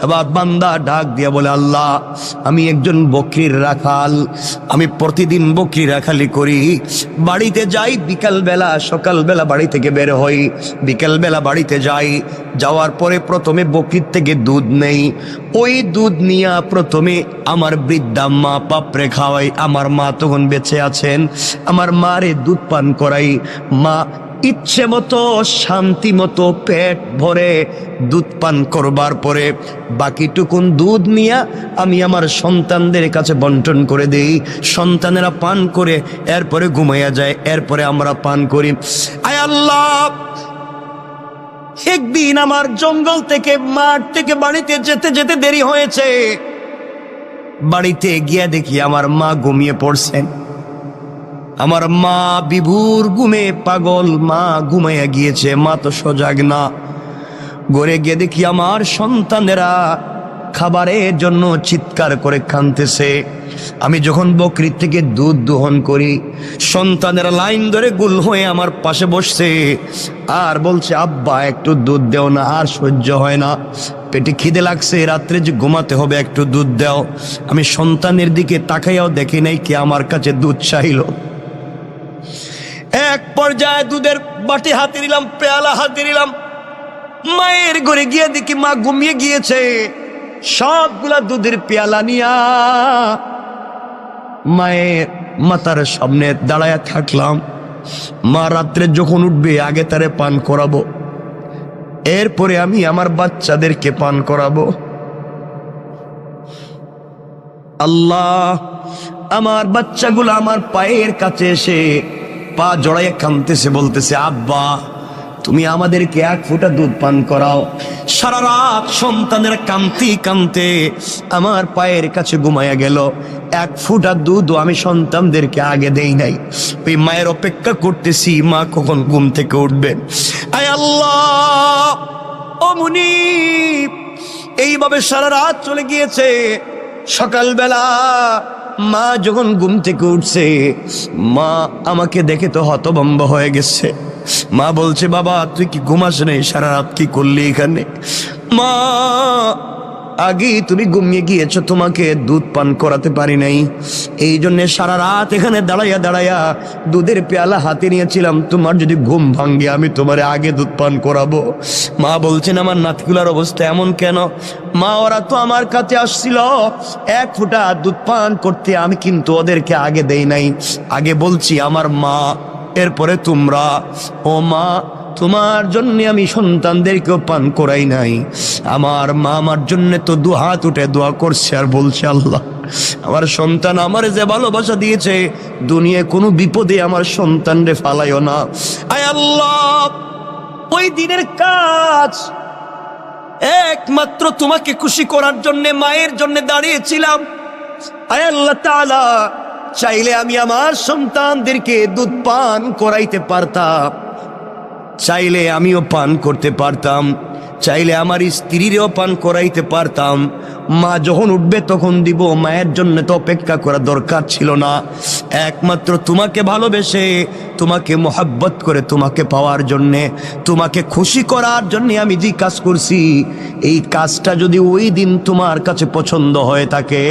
এবার বান্দা ডাক দিয়া বলে, আল্লাহ, আমি একজন বকরির রাখাল, আমি প্রতিদিন বকরি রাখালি করি। বাড়িতে যাই বিকালবেলা, সকালবেলা বাড়ি থেকে বের হই, বিকালবেলা বাড়িতে যাই। যাওয়ার পরে প্রথমে বকরির থেকে দুধ নেই, ওই দুধ নিয়ে প্রথমে আমার বৃদ্ধা মা পাপড়ে খাওয়াই। আমার মা তখন বেঁচে আছেন, আমার মারে দুধ পান করাই। মা ইচ্ছে মতো শান্তি মতো পেট ভরে দুধ পান করবার পরে বাকিটুকুন দুধ নিয়ে আমি আমার সন্তানদের কাছে বন্টন করে দেই। সন্তানেরা পান করে এরপরে ঘুমাইয়া যায়, এরপরে আমরা পান করি। আয় আল্লাহ, একদিন আমার জঙ্গল থেকে, মাঠ থেকে বাড়িতে যেতে যেতে দেরি হয়েছে। বাড়িতে গিয়ে দেখি আমার মা ঘুমিয়ে পড়ছেন। আমার মা বিভোর ঘুমে পাগল, মা ঘুমাইয়া গিয়েছে, মা তো সজাগ না। ঘরে গিয়ে দেখি আমার সন্তানেরা খাবারের জন্য চিৎকার করে কাঁদতেছে। আমি যখন বকরির থেকে দুধ দোহন করি, সন্তানেরা লাইন ধরে গুল হয়ে আমার পাশে বসছে আর বলছে, আব্বা একটু দুধ দেও না, আর সহ্য হয় না, পেটে খিদে লাগছে, রাত্রে যে ঘুমাতে হবে, একটু দুধ দাও। আমি সন্তানের দিকে তাকাইয়াও দেখি নাই কে আমার কাছে দুধ চাইল। এক পর্যায়ে দুধের বাটি হাতে নিলাম, পেয়ালা হাতে নিলাম, মায়ের ঘরে গিয়ে দেখি মা ঘুমিয়ে গিয়েছে। সবগুলা দুধের পেয়ালা নিয়া মায়ের মাথার সামনে দাঁড়ায়া থাকলাম। মা রাত্রে যখন উঠবে আগে তারে পান করাবো, এরপরে আমি আমার বাচ্চাদেরকে পান করাবো। আল্লাহ, আমার বাচ্চাগুলো আমার পায়ের কাছে এসে পা জড়াইয়া কাঁদতেছে, বলতেছে, আব্বা তুমি আমাদেরকে 1 ফোঁটা দুধ পান করাও। সারা রাত সন্তানের কাঁদতে কাঁদতে আমার পায়ের কাছে ঘুমাইয়া গেল। 1 ফোঁটা দুধও আমি সন্তানদেরকে আগে দেই নাই। ওই মায়ের অপেক্ষা করতেছি মা কখন ঘুম থেকে উঠবে। আয় আল্লাহ, ও মুনিব, এইভাবে সারা রাত চলে গিয়েছে। সকালবেলা মা যখন ঘুম থেকে উঠছে, মা আমাকে দেখে তো হতভম্ব হয়ে গেছে। মা বলছে, বাবা তুই কি ঘুমাস নেই? সারা রাত কি করলি এখানে? মা আগেই তুমি ঘুমিয়ে গিয়েছো, তোমাকে দুধ পান করাতে পারি নাই, এই জন্য সারা রাত এখানে দাঁড়াইয়া দাঁড়াইয়া দুধের পেয়ালা হাতে নিয়েছিলাম, তোমার যদি ঘুম ভাঙ্গে আমি তোমার আগে দুধ পান করাবো। মা বলছেন আমার নাতিগুলার অবস্থা এমন কেন? মা ওরা তো আমার কাছে আসছিল এক ফোঁটা দুধ পান করতে, আমি কিন্তু ওদেরকে আগে দেই নাই, আগে বলছি আমার মা, এরপরে তোমরা। ও মা, তোমার জন্য আমি সন্তানদেরকেও পান করাই নাই। আমার মা আমার জন্য তো দু হাত উঠে দোয়া করছে আর বলছে, আল্লাহ আমার সন্তান আমার যে ভালোবাসা দিয়েছে, দুনিয়ায় কোনো বিপদে আমার সন্তানরে ফালাইও না। আয় আল্লাহ, ওই দিনের কাজ একমাত্র তোমাকে খুশি করার জন্য মায়ের জন্য দাঁড়িয়েছিলাম। আয় আল্লাহ তাআলা, চাইলে আমি আমার সন্তানদেরকে দুধ পান করাইতে পারতাম, চাইলে আমিও পান করতে পারতাম, চাইলে আমার স্ত্রীরও পান করাইতে পারতাম। মা যখন উঠবে তখন দিব, মায়ের জন্য তো অপেক্ষা করা দরকার ছিল না। একমাত্র তোমাকে ভালোবেসে, তোমাকে মোহাব্বত করে, তোমাকে পাওয়ার জন্যে, তোমাকে খুশি করার জন্যে আমি যে কাজ করছি, এই কাজটা যদি ওই দিন তোমার কাছে পছন্দ হয়ে থাকে,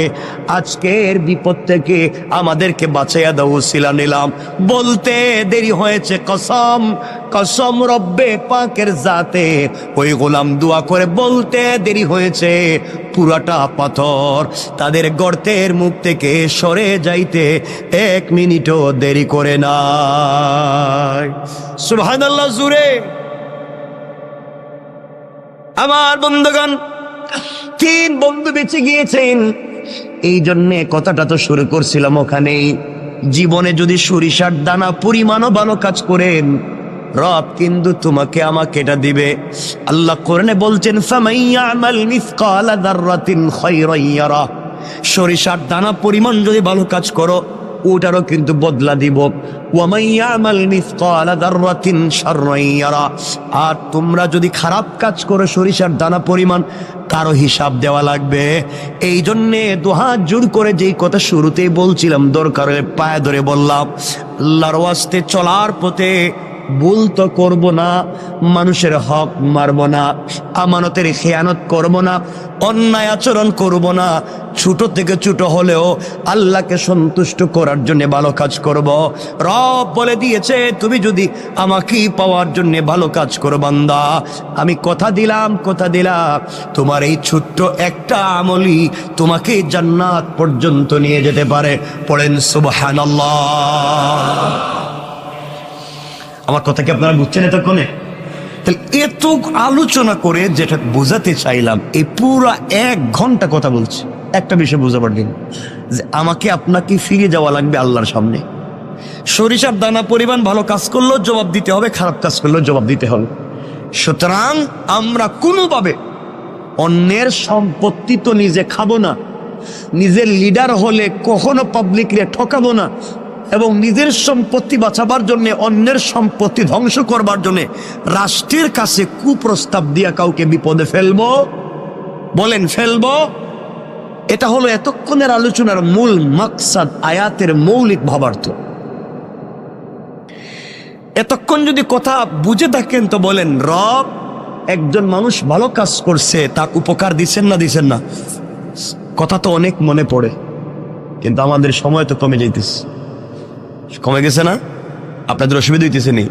আজকের বিপদ থেকে আমাদেরকে বাঁচাইয়া দাও ওসিলা নিলাম। বলতে দেরি হয়েছে, কসম কসম রব্বে পাকের জাতে, ওই গোলাম দোয়া করে বলতে দেরি হয়েছে, পুরাটা পাথর তাদের গর্তের মুখ থেকে সরে যাইতে 1 মিনিটও দেরি করে নাই। সুবহানাল্লাহ জুরে। আমার বন্ধুগণ, 3 বন্ধু বেঁচে গিয়েছেন, এই জন্যে কথাটা তো শুরু করছিলাম ওখানেই। জীবনে যদি সরিষার দানা পরিমাণও ভালো কাজ করেন, রব কিন্তু তোমাকে আমাকে এটা দিবে। আল্লাহ কোরআনে বলছেন, ফামাইয়ামাল মিসকালা যাররাতিন খায়রান ইয়ারা, সরিষার দানা পরিমাণ যদি ভালো কাজ করো, ওটারও কিন্তু বদলা দিব। ওয়া মাইয়ামাল মিসকালা যাররাতিন শাররান ইয়ারা, আর তোমরা যদি খারাপ কাজ করো সরিষার দানা পরিমাণ, কারো হিসাব দেওয়া লাগবে। এই জন্যে দুহাত জোর করে যেই কথা শুরুতেই বলছিলাম, দরকারে পায়ে ধরে বললাম, আল্লাহর ওয়াস্তে চলার পথে ভুল তো করবো না, মানুষের হক মারবো না, আমানতের খেয়ানত করবো না, অন্যায় আচরণ করবো না, ছোট থেকে ছোট হলেও আল্লাহকে সন্তুষ্ট করার জন্য ভালো কাজ করব। রব বলে দিয়েছে, তুমি যদি আমাকেই পাওয়ার জন্য ভালো কাজ করো বান্দা, আমি কথা দিলাম তোমার এই ছোট্ট একটা আমলই তোমাকে জান্নাত পর্যন্ত নিয়ে যেতে পারে। পড়েন সুবহানাল্লাহ। আমার কথা কি আপনারা বুঝছেন এতক্ষণে? তাহলে এত আলোচনা করে যেটা বোঝাতে চাইলাম, এই পুরো 1 ঘন্টা কথা বলছি, একটা বিষয় বোঝাবার দিন, যে আমাকে আপনাকে ফিরে যাওয়া লাগবে আল্লাহর সামনে। সরিষার দানা পরিমাণ ভালো কাজ করলেও জবাব দিতে হবে, খারাপ কাজ করলেও জবাব দিতে হবে। সুতরাং আমরা কোনোভাবে অন্যের সম্পত্তি তো নিজে খাবো না, নিজের লিডার হলে কখনো পাবলিকরে ঠকাবো না, এবং নিজের সম্পত্তি বাঁচাবার জন্য, অন্যের সম্পত্তি ধ্বংস করবার জন্য রাষ্ট্রের কাছে কুপ্রস্তাব দিয়া কাউকে বিপদে ফেলবো? বলেন ফেলবো? এটা হলো এতক্ষণের আলোচনার মূল মাকসাদ, আয়াতের মৌলিক ভাবার্থ। এতক্ষণ যদি কথা বুঝে থাকেন তো বলেন, রব একজন মানুষ ভালো কাজ করছে, তাকে উপকার দিচ্ছেন না? কথা তো অনেক মনে পড়ে, কিন্তু আমাদের সময় তো কমে যাইতেছে। কমে গেছে না? আপনাদের অসুবিধা হইতেছে নি?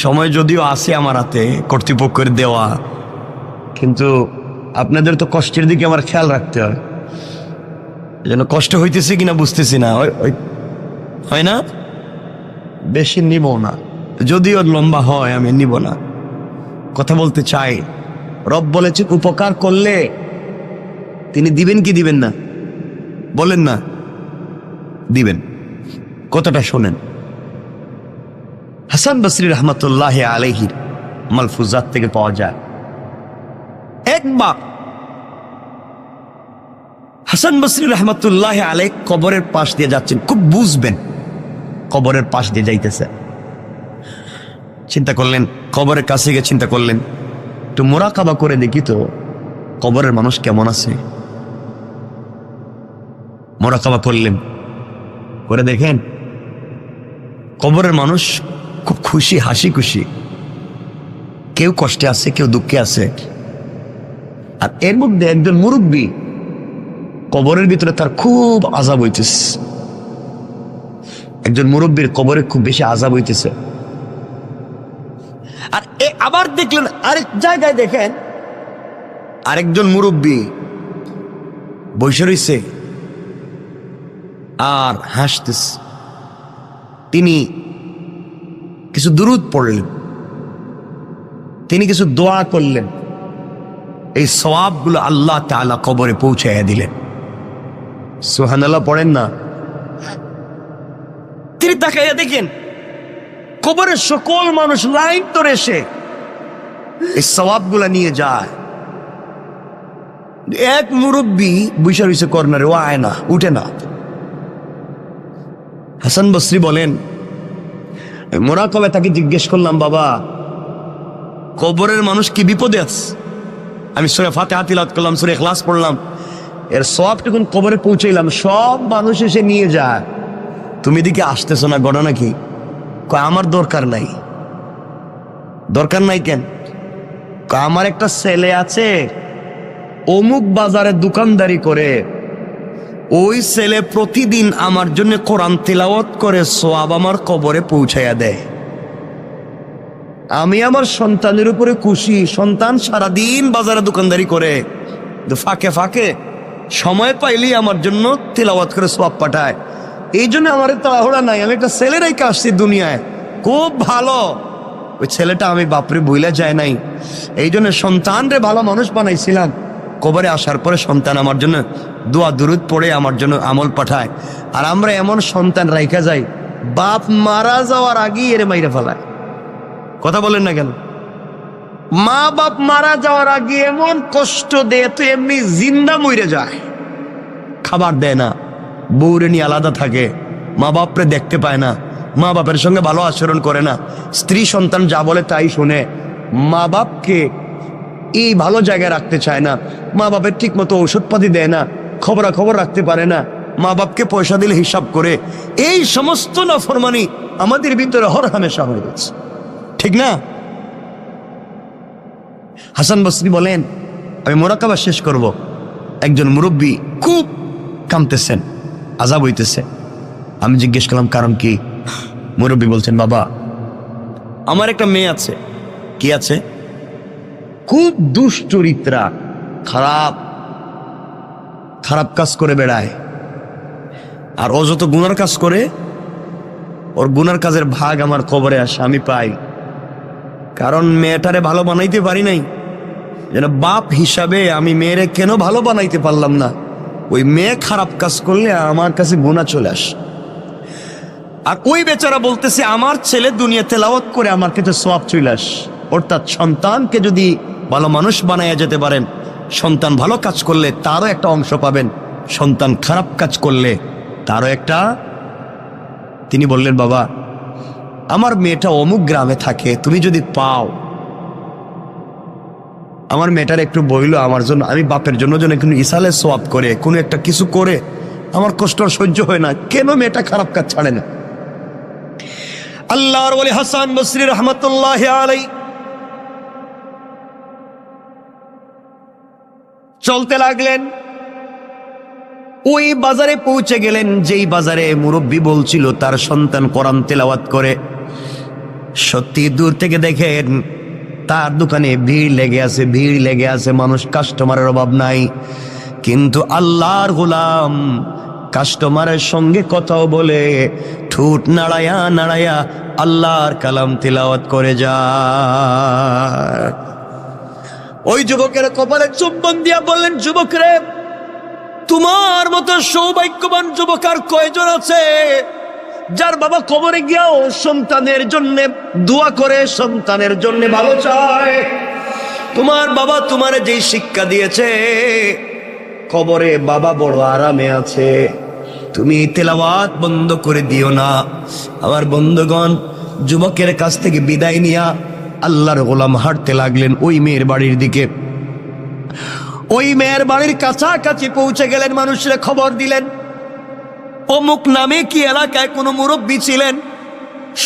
সময় যদিও আছে আমার হাতে, কর্তৃপক্ষের দেওয়া, কিন্তু আপনাদের তো কষ্টের দিকে আমার খেয়াল রাখতে হয়। যেন কষ্ট হইতেছে কিনা বুঝতেছি না, হয় না? বেশি নিব না, যদিও লম্বা হয় আমি নিব না। কথা বলতে চাই, রব বলেছে উপকার করলে তিনি দিবেন কি দিবেন না? বলেন না, দিবেন। কথাটা শোনেন, হাসান বসরি রহমতুল্লাহ আলাইহির মালফুজাত থেকে পাওয়া যায়। একবার হাসান বসরি রহমতুল্লাহ আলাইহ কবরের পাশ দিয়ে যাচ্ছেন, খুব বুঝবেন, কবরের পাশ দিয়ে যাইতেছে। চিন্তা করলেন, কবরের কাছে গিয়ে চিন্তা করলেন, একটু মোরাকাবা করে দেখি তো কবরের মানুষ কেমন আছে। মোরাকাবা করলেন, করে দেখেন কবরের মানুষ খুব খুশি, হাসি খুশি, কেউ কষ্টে আছে, কেউ দুঃখে আছে। আর এর মধ্যে একজন মুরব্বী কবরের ভিতরে তার খুব আযাব হইতেছে, একজন মুরব্বীর কবরে খুব বেশি আযাব হইতেছে। আর আবার দেখলেন আরেক জায়গায়, দেখেন আরেকজন মুরব্বী বসে রইছে আর হাসতেছে। তিনি কিছু দুরূদ পড়লেন, তিনি কিছু দোয়া করলেন, এই সওয়াবগুলো আল্লাহ তাআলা কবরে পৌঁছাইয়া দিলেন। সুবহানাল্লাহ পড়েন না? তিনি তাকাইয়া দেখেন কবরের সকল মানুষ লাইন ধরে এসে এই সওয়াবগুলা নিয়ে যায়। এক মুরব্বী বসে রইছে কর্নারে, ও আয় না, উঠে না। হাসান বসরি বলেন, মোরাকাবায় তাকে জিজ্ঞেস করলাম, বাবা কবরের মানুষ কি বিপদে আছে? আমি সূরা ফাতিহা তিলাওয়াত করলাম, সূরা ইখলাস পড়লাম, এর সওয়াব যখন কবরে পৌঁছাইলাম সব মানুষ এসে নিয়ে যায়, তুমি এদিকে আসতেছো না, ঘটনা কি? কয় আমার দরকার নাই। দরকার নাই কেন? কয় আমার একটা ছেলে আছে, অমুক বাজারে দোকানদারি করে, ওই ছেলে প্রতিদিন আমার জন্য কোরআন তিলাওয়াত করে সওয়াব আমার কবরে পৌঁছাইয়া দেয়। আমি আমার সন্তানের উপরে খুশি, সন্তান সারাদিন বাজারে দোকানদারি করে, ফাঁকে ফাঁকে সময় পাইলেই আমার জন্য তিলাওয়াত করে সওয়াব পাঠায়। এই জন্য আমার তাড়াহুড়া নাই, আমি একটা ছেলে রেখে আসছি দুনিয়ায়, খুব ভালো। ওই ছেলেটা আমি বাপরে বইলা যায় নাই, এই জন্য সন্তানরে ভালো মানুষ বানাইছিলাম। কবরে আসার পরে সন্তান আমার জন্য দোয়া দুরূদ পড়ে আমার জন্য আমল পাঠায়। আর আমরা এমন সন্তান রাইখা যাই, বাপ মারা যাওয়ার আগেই এর মাইরে ফেলায়। কথা বলেন না কেন? মা বাপ মারা যাওয়ার আগে এমন কষ্ট দেয়, তো এমনি জিন্দা মরে যায়, খাবার দেয় না, বউরে নিয়ে আলাদা থাকে, মা বাপরে দেখতে পায় না, মা বাপের সঙ্গে ভালো আচরণ করে না, স্ত্রী সন্তান যা বলে তাই শুনে, মা বাপকে এই ভালো জায়গায় রাখতে চায় না, মা বাপের ঠিক মতো ঔষধপাতি দেয় না, খবরাখবর রাখতে পারে না, মা বাপকে পয়সা দিলে হিসাব করে। এই সমস্ত নাফরমানি আমাদের ভিতরে হর হামেশা হয়ে গেছে, ঠিক না? হাসান বসরি বলেন, আমি মোরাকাবা শেষ করব, একজন মুরব্বী খুব কাঁদতেছেন, আযাব হইতেছে। আমি জিজ্ঞেস করলাম কারণ কি? মুরব্বী বলছেন, বাবা আমার একটা মেয়ে আছে। কি আছে? খুব দুশ্চরিত্রা, খারাপ খারাপ কাজ করে বেড়ায়, আর ও যত গুনার কাজ করে ওর গুনার কাজের ভাগ আমার কবরে আসে, আমি পাই। কারণ মেয়েটারে ভালো বানাইতে পারি নাই, যেন বাপ হিসাবে আমি মেয়েরে কেন ভালো বানাইতে পারলাম না। ওই মেয়ে খারাপ কাজ করলে আমার কাছে গুনাহ চলে আসে, আর ওই বেচারা বলতেছে আমার ছেলে দুনিয়া তেলাওয়াত করে আমার কাছে সওয়াব চলে আসে। অর্থাৎ সন্তানকে যদি ভালো মানুষ বানাইয়া যেতে পারেন, সন্তান ভালো কাজ করলে তারও একটা অংশ পাবেন, সন্তান খারাপ কাজ করলে তারও একটা। তিনি বললেন, বাবা আমার মেয়েটা অমুক গ্রামে থাকে, তুমি যদি পাও, আমার মেয়েটার একটু বইল আমার জন্য, আমি বাপের জন্য যেন একটু ইসালে সওয়াব করে, কোনো একটা কিছু করে, আমার কষ্ট আর সহ্য হয় না, কেন মেয়েটা খারাপ কাজ ছাড়ে না। আল্লাহর ওলি হাসান বসরি রহমতুল্লাহ আলাইহি চলতে লাগলেন, ওই বাজারে পৌঁছে গেলেন যেই বাজারে মুরব্বী বলছিল তার সন্তান কোরআন তেলাওয়াত করে। সত্যি দূর থেকে দেখেন তার দোকানে ভিড় লেগে আছে, ভিড় লেগে আছে, মানুষ, কাস্টমারের অভাব নাই। কিন্তু আল্লাহর গোলাম কাস্টমারের সঙ্গে কথাও বলে ঠোঁট নাড়ায়া নাড়ায়া আল্লাহর কালাম তিলাওয়াত করে যায়। ওই যুবকের কপালে চুম্বন দিয়া বললেন, যুবক রে, তোমার মতো সৌভাগ্যবান যুবক আর কয়জন আছে যার বাবা কবরে গিয়াও সন্তানের জন্য দোয়া করে, সন্তানের জন্য ভালো চায়। তোমার বাবা তোমারে যেই শিক্ষা দিয়েছে, কবরে বাবা বড় আরামে আছে, তুমি তেলাওয়াত বন্ধ করে দিও না। আমার বন্ধুগণ, যুবকের কাছ থেকে বিদায় নিয়া আল্লাহর গোলাম হাঁটতে লাগলেন ওই মেয়ের বাড়ির দিকে। ওই মেয়ের বাড়ির কাছাকাছি পৌঁছে গেলেন, মানুষরা খবর দিলেন অমুক নামে কি এলাকায় কোনো মুরব্বী ছিলেন।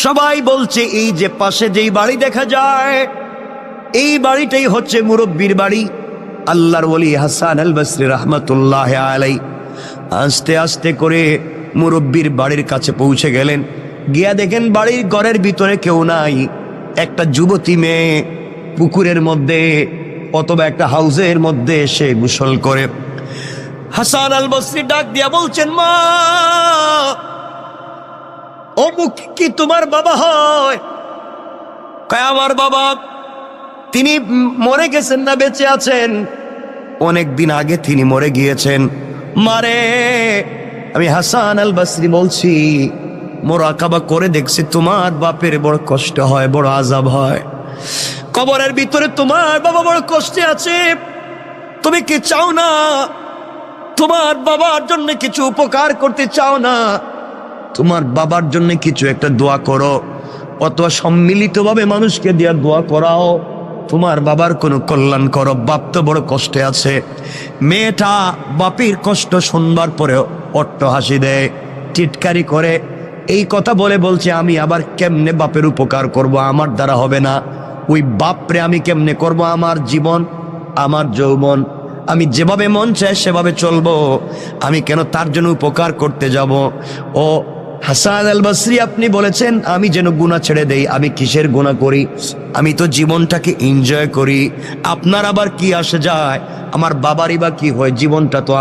সবাই বলছে এই যে পাশে যেই বাড়ি দেখা যায়, এই বাড়িটাই হচ্ছে মুরব্বীর বাড়ি। আল্লাহর ওলি হাসান আল বসরি রাহমাতুল্লাহ আলাই আস্তে আস্তে করে মুরব্বির বাড়ির কাছে পৌঁছে গেলেন। গিয়া দেখেন বাড়ির ঘরের ভিতরে কেউ নাই। একটা যুবতী মেয়ে পুকুরের মধ্যে অথবা একটা হাউজের মধ্যে এসে গোসল করে। হাসান আল বসরি ডাক দিয়া বলছেন, মা, অমুক কি তোমার বাবা হয়? কয়, আমার বাবা। তিনি মরে গেছেন না বেঁচে আছেন? অনেক দিন আগে তিনি মরে গিয়েছেন। মারে, আমি হাসান আল বসরি বলছি, মোরাকাবা করে দেখছি তোমার বাপের বড় কষ্ট হয়, বড় আযাব হয়। কবরের ভিতরে তোমার বাবা বড় কষ্টে আছে। তুমি কি চাও না তোমার বাবার জন্য কিছু উপকার করতে চাও না? তোমার বাবার জন্য কিছু একটা দোয়া করো, অথবা সম্মিলিতভাবে মানুষকে দিয়ে দোয়া করাও, তোমার বাবার কোনো কল্যাণ করো। বাপ তো বড় কষ্টে আছে। মেয়েটা বাপের কষ্ট শুনবার পরেও অট্ট হাসি দেয়, টিটকারি করে। এই কথা বলে বলছে, আমি আবার কেমনে বাপের উপকার করব? আমার দ্বারা হবে না। ওই বাপরে আমি কেমনে করব? আমার জীবন, আমার যৌবন, আমি যেভাবে মন চায় সেভাবে চলবো। আমি কেন তার জন্য উপকার করতে যাব? ও হাসান আল বসরি, আপনি বলেছেন আমি যেন গুনাহ ছেড়ে দেই। আমি কিসের গুনাহ করি? আমি তো জীবনটাকে এনজয় করি। আপনার আবার কি আসে যায়? আমার বাবারই বা কি হয়? জীবনটা তো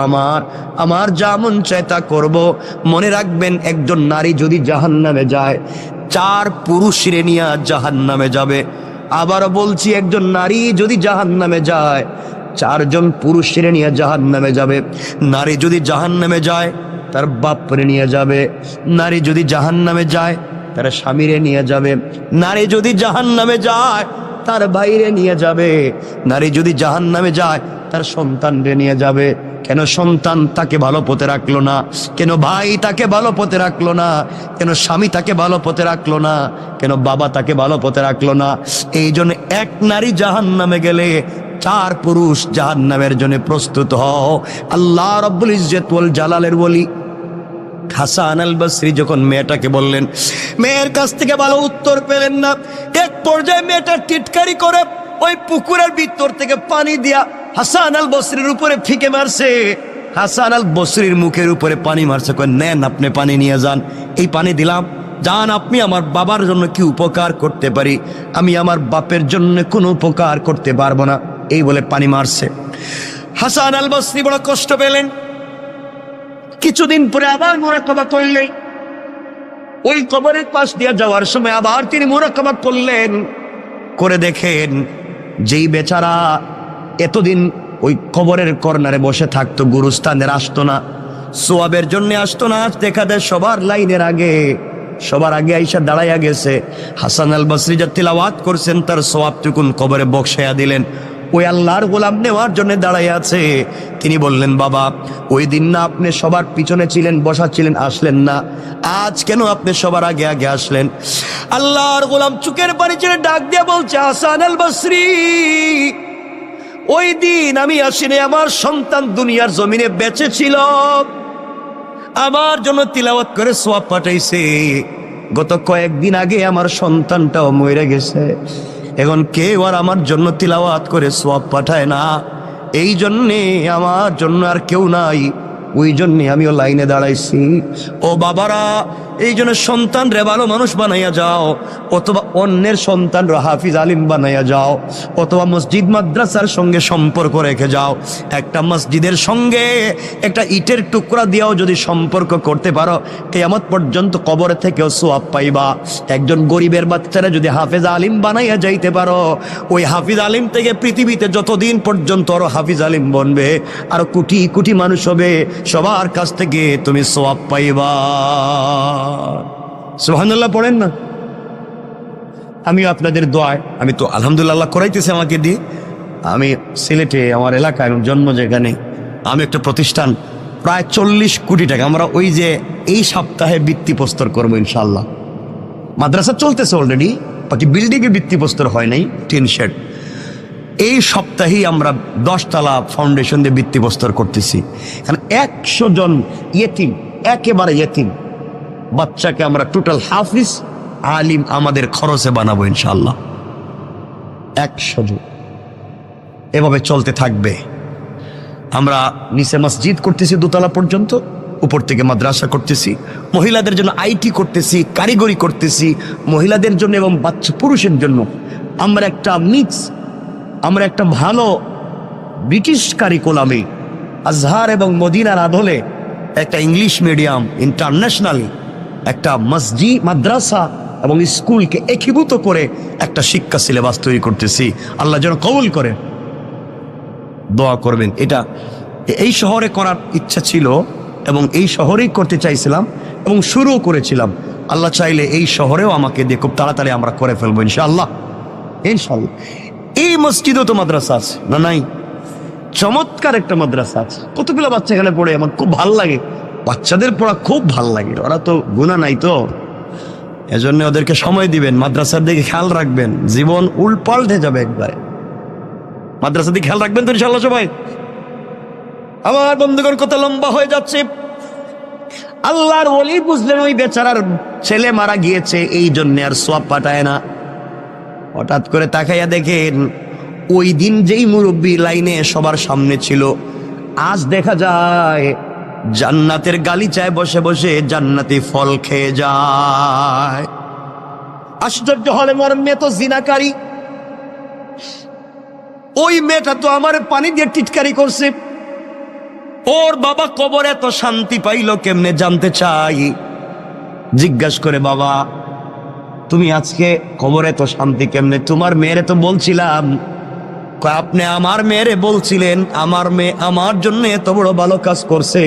আমার যা মন চায় তা করব। মনে রাখবেন, একজন নারী যদি জাহান্নামে যায়, 4 পুরুষের নিয়ে জাহান্নামে যাবে। আবারও বলছি, একজন নারী যদি জাহান্নামে যায়, 4 জন পুরুষের নিয়ে জাহান্নামে যাবে। নারী যদি জাহান্নামে যায়, তার বাপরে নিয়ে যাবে। নারী যদি জাহান্নামে যায়, তার স্বামীরে নিয়ে যাবে। নারী যদি জাহান্নামে যায়, তার ভাইরে নিয়ে যাবে। নারী যদি জাহান্নামে যায়, তার সন্তানরে নিয়ে যাবে। কেন সন্তান তাকে ভালো পথে রাখলো না? কেন ভাই তাকে ভালো পথে রাখলো না? কেন স্বামী তাকে ভালো পথে রাখলো না? কেন বাবা তাকে ভালো পথে রাখলো না? এই জন্য এক নারী জাহান্নামে গেলে 4 পুরুষ জাহান্নামের জন্য প্রস্তুত হও। আল্লাহ রাব্বুল ইজ্জত ওয়াল জালালের ওলি হাসান আল বসরি যখন মেয়েটাকে বললেন, মেয়ের কাছ থেকে ভালো উত্তর পেলেন না। এক পর্যায়ে মেয়েটা টিটকারি করে ওই পুকুরের ভিতর থেকে পানি দিয়া হাসান আল বসরির উপরে ফিকে মারছে। হাসান আল বসরির মুখের উপরে পানি মারছে। কয়, নেন, আপনি পানি নিয়ে যান। এই পানি দিলাম, যান, আপনি আমার বাবার জন্য কি উপকার করতে পারি? আমি আমার বাপের জন্য কোনো উপকার করতে পারবো না। এই বলে পানি মারছে। হাসান আল বসরি বড় কষ্ট পেলেন। কিছুদিন পরে আবার মুরাকাবা করলেন। ওই কবরের পাশ দিয়ে যাওয়ার সময় আবার তিনি মুরাকাবা করলেন। করে দেখেন, যেই বেচারা এতদিন ওই কবরের কর্নারে বসে থাকতো, গুরুস্থানের আসতো না, সোয়াবের জন্য আসতো না, আজ দেখা দেয় সবার আগে আইসা দাঁড়াইয়া গেছে। হাসান আল বসরি যা তিলাওয়াত করছেন, তার সোয়াবটুকুন কবরে বক্সাইয়া দিলেন। ওই আল্লাহর গোলাম নেওয়ার জন্য দাঁড়াইয়া আছে। তিনি বললেন, বাবা, ওই দিন না আপনি সবার পিছনে ছিলেন, বসা ছিলেন, আসলেন না? আজ কেন আপনি সবার আগে আগে আসলেন? আল্লাহর গোলাম চুকের পানি ছেড়ে ডাক দিয়ে বলছে, হাসান আল বসরি, ওই দিন আমি আসিনি, আমার সন্তান দুনিয়ার জমিনে বেঁচে ছিল, আমার জন্য তিলাওয়াত করে সোয়াব পাঠাইছে। গত কয়েকদিন আগে আমার সন্তানটাও মরে গেছে। এখন কেউ আর আমার জন্য তিলাওয়াত করে সোয়াব পাঠায় না। এই জন্যে আমার জন্য আর কেউ নাই। ওই জন্যে আমিও লাইনে দাঁড়াইছি। ও বাবারা, এই জন্য সন্তান রে ভালো মানুষ বানাইয়া যাও, অথবা অন্যের সন্তান রে হাফিজ আলিম বানাইয়া যাও, অথবা মসজিদ মাদ্রাসার সঙ্গে সম্পর্ক রেখে যাও। একটা মসজিদের সঙ্গে একটা ইটের টুকরা দিয়েও যদি সম্পর্ক করতে পারো, কিয়ামত পর্যন্ত কবর থেকেও সোয়াব পাইবা। একজন গরিবের বাচ্চারা যদি হাফিজ আলিম বানাইয়া যাইতে পারো, ওই হাফিজ আলিম থেকে পৃথিবীতে যতদিন পর্যন্ত আরো হাফিজ আলিম বনবে, আরো কোটি কোটি মানুষ হবে, সবার কাছ থেকে তুমি সোয়াব পাইবা। সুবহানাল্লাহ পড়েন না? আমিও আপনাদের দোয়ায়, আমি তো আলহামদুলিল্লাহ করাইতেছি আমাকে দিয়ে। আমি সিলেটে, আমার এলাকায় জন্ম, যেখানে আমি একটা প্রতিষ্ঠান, প্রায় 40 কোটি টাকা আমরা ওই যে এই সপ্তাহে ভিত্তিপ্রস্তর করবো ইনশাল্লাহ। মাদ্রাসা চলতেছে অলরেডি, বাকি বিল্ডিংয়ে ভিত্তিপ্রস্তর হয় নাই, টিন শেড। এই সপ্তাহেই আমরা 10 তলা ফাউন্ডেশন দিয়ে ভিত্তিপ্রস্তর করতেছি। কারণ 100 জন ইয়েতিম, একেবারে ইয়েতিম বাচ্চাকে আমরা টোটাল হাফিজ আলিম আমাদের খরচে বানাবো ইনশাল্লাহ। 100 জন। এভাবে চলতে থাকবে। আমরা নিচে মসজিদ করতেছি দোতলা পর্যন্ত, উপর থেকে মাদ্রাসা করতেছি, মহিলাদের জন্য আইটি করতেছি, কারিগরি করতেছি, মহিলাদের জন্য এবং বাচ্চা পুরুষের জন্য আমরা একটা মিক্স, আমরা একটা ভালো ব্রিটিশ কারিকুলামে আজহার এবং মদিনার আদলে একটা ইংলিশ মিডিয়াম ইন্টারন্যাশনাল একটা মসজিদ, মাদ্রাসা এবং স্কুলকে একীভূত করে একটা শিক্ষা সিলেবাস তৈরি করতেছি। আল্লাহ যেন কবুল করেন, দোয়া করবেন। এটা এই শহরে করার ইচ্ছা ছিল এবং এই শহরেই করতে চাইছিলাম এবং শুরুও করেছিলাম। আল্লাহ চাইলে এই শহরেও আমাকে দিয়ে খুব তাড়াতাড়ি আমরা করে ফেলবো ইনশাআল্লাহ, ইনশাআল্লাহ। এই মসজিদেও তো মাদ্রাসা আছে না? নাই? চমৎকার একটা মাদ্রাসা আছে, কতগুলো বাচ্চা এখানে পড়ে, আমার খুব ভাল লাগে। বাচ্চাদের পড়া খুব ভাল লাগে, ওরা তো গুনাহ নাই তো, এজন্য ওদেরকে সময় দিবেন, মাদ্রাসার দিকে খেয়াল রাখবেন, জীবন উল্পাল্টে যাবে একবারে। মাদ্রাসার দিকে খেয়াল রাখবেন তো ইনশাআল্লাহ সবাই। আমার বন্ধুগণ, কত লম্বা হয়ে যাচ্ছে। আল্লাহর ওলি বুঝলেন ওই বেচারার ছেলে মারা গিয়েছে, এই জন্য আর সওয়াব পাঠায় না। হঠাৎ করে তাকাইয়া দেখেন ওই দিন যেই মুরব্বী লাইনে সবার সামনে ছিল, আজ দেখা যায় জান্নাতের গালিচায় বসে বসে জান্নাতি ফল খেয়ে যায়। আশ্চর্য হলে মোর মেয়ে তো জিনাকারী, ওই মেয়েটা তো আমার পানি দিয়ে টিটকারি করছে, ওর বাবা কবরে এত শান্তি পাইলো কেমনে জানতে চাই। জিজ্ঞাসা করে, বাবা তুমি আজকে কবরে এত শান্তি কেমনে? তোমার মেয়েরে তো বলছিলাম। কয়, আপনি আমার মেয়েরে বলছিলেন, আমার মেয়ে আমার জন্য এত বড় ভালো কাজ করছে,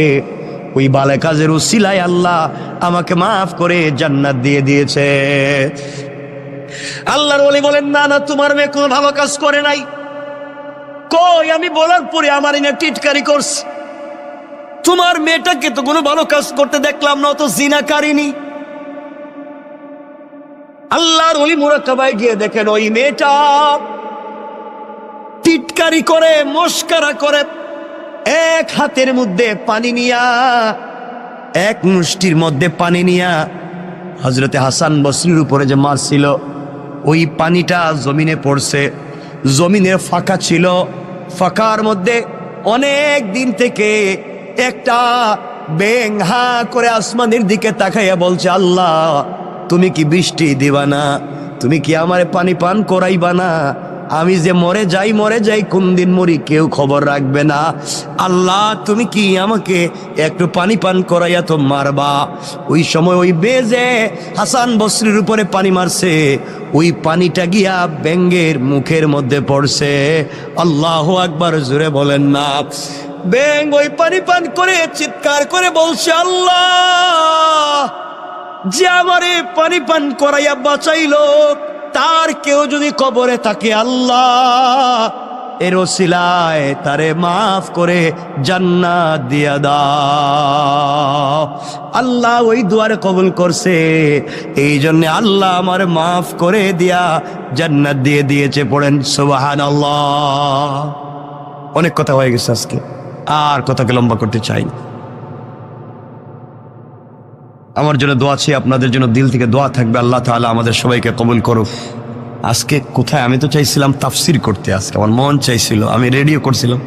ওই ভালো কাজের উসিলায় আল্লাহ আমাকে মাফ করে জান্নাত দিয়ে দিয়েছে। আল্লাহর ওলি বলেন, না না, তোমার মেয়ে কোনো ভালো কাজ করে নাই। কই, আমি বলার পরে আমার এনে টিটকারি করছে। তোমার মেয়েটাকে তো কোনো ভালো কাজ করতে দেখলাম না, তো জিনাকারিনী। আল্লাহর ওলি মুরাকাবায় গিয়ে দেখেন ওই মেয়েটা টিটকারি করে, মস্কারা করে, এক হাতের মধ্যে পানি নিয়া, এক মুষ্টির মধ্যে পানি নিয়া হযরতে হাসান বসরির উপরে যে মারছিল, ওই পানিটা জমিনে পড়ছে। জমিনে ফাঁকা ছিল, ফাঁকার মধ্যে অনেক দিন থেকে একটা ব্যাঙ হা করে আসমানের দিকে তাকাইয়া বলছে, আল্লাহ তুমি কি বৃষ্টি দিবা না? তুমি কি আমারে পানি পান করাইবা না? আমি যে মরে যাই, কোন দিন মরি কেউ খবর রাখবে না। আল্লাহ তুমি কি আমাকে একটু পানি পান করাইয়া তো মারবা? ওই সময় ওই বেজে হাসান বসরির উপরে পানি মারছে, ওই পানিটা গিয়া ব্যাঙের মুখের মধ্যে পড়ছে। আল্লাহু আকবার, জোরে বলেন না। ব্যাঙ ওই পানি পান করে চিৎকার করে বলছে, আল্লাহ যে আমারে পানি পান করাইয়া বাঁচাইলো, তার কেউ যদি কবরে থাকে, আল্লাহ এর ওসিলায় তারে মাফ করে জান্নাত দিয়া দাও। আল্লাহ ওই দুয়ারে কবুল করছে, এই জন্য আল্লাহ আমার মাফ করে দিয়া জান্নাত দিয়ে দিয়েছে। পড়েন সুবহানাল্লাহ। অনেক কথা হয়ে গেছে আজকে, আর কথাকে লম্বা করতে চাই না। আমার জন্য দোয়া আছে, আপনাদের জন্য দিল থেকে দোয়া থাকবে। আল্লাহ তাআলা আমাদের সবাইকে কবুল করুক। আজকে কোথায়, আমি তো চাইছিলাম তাফসির করতে, আজকে আমার মন চাইছিল, আমি রেডিও করছিলাম,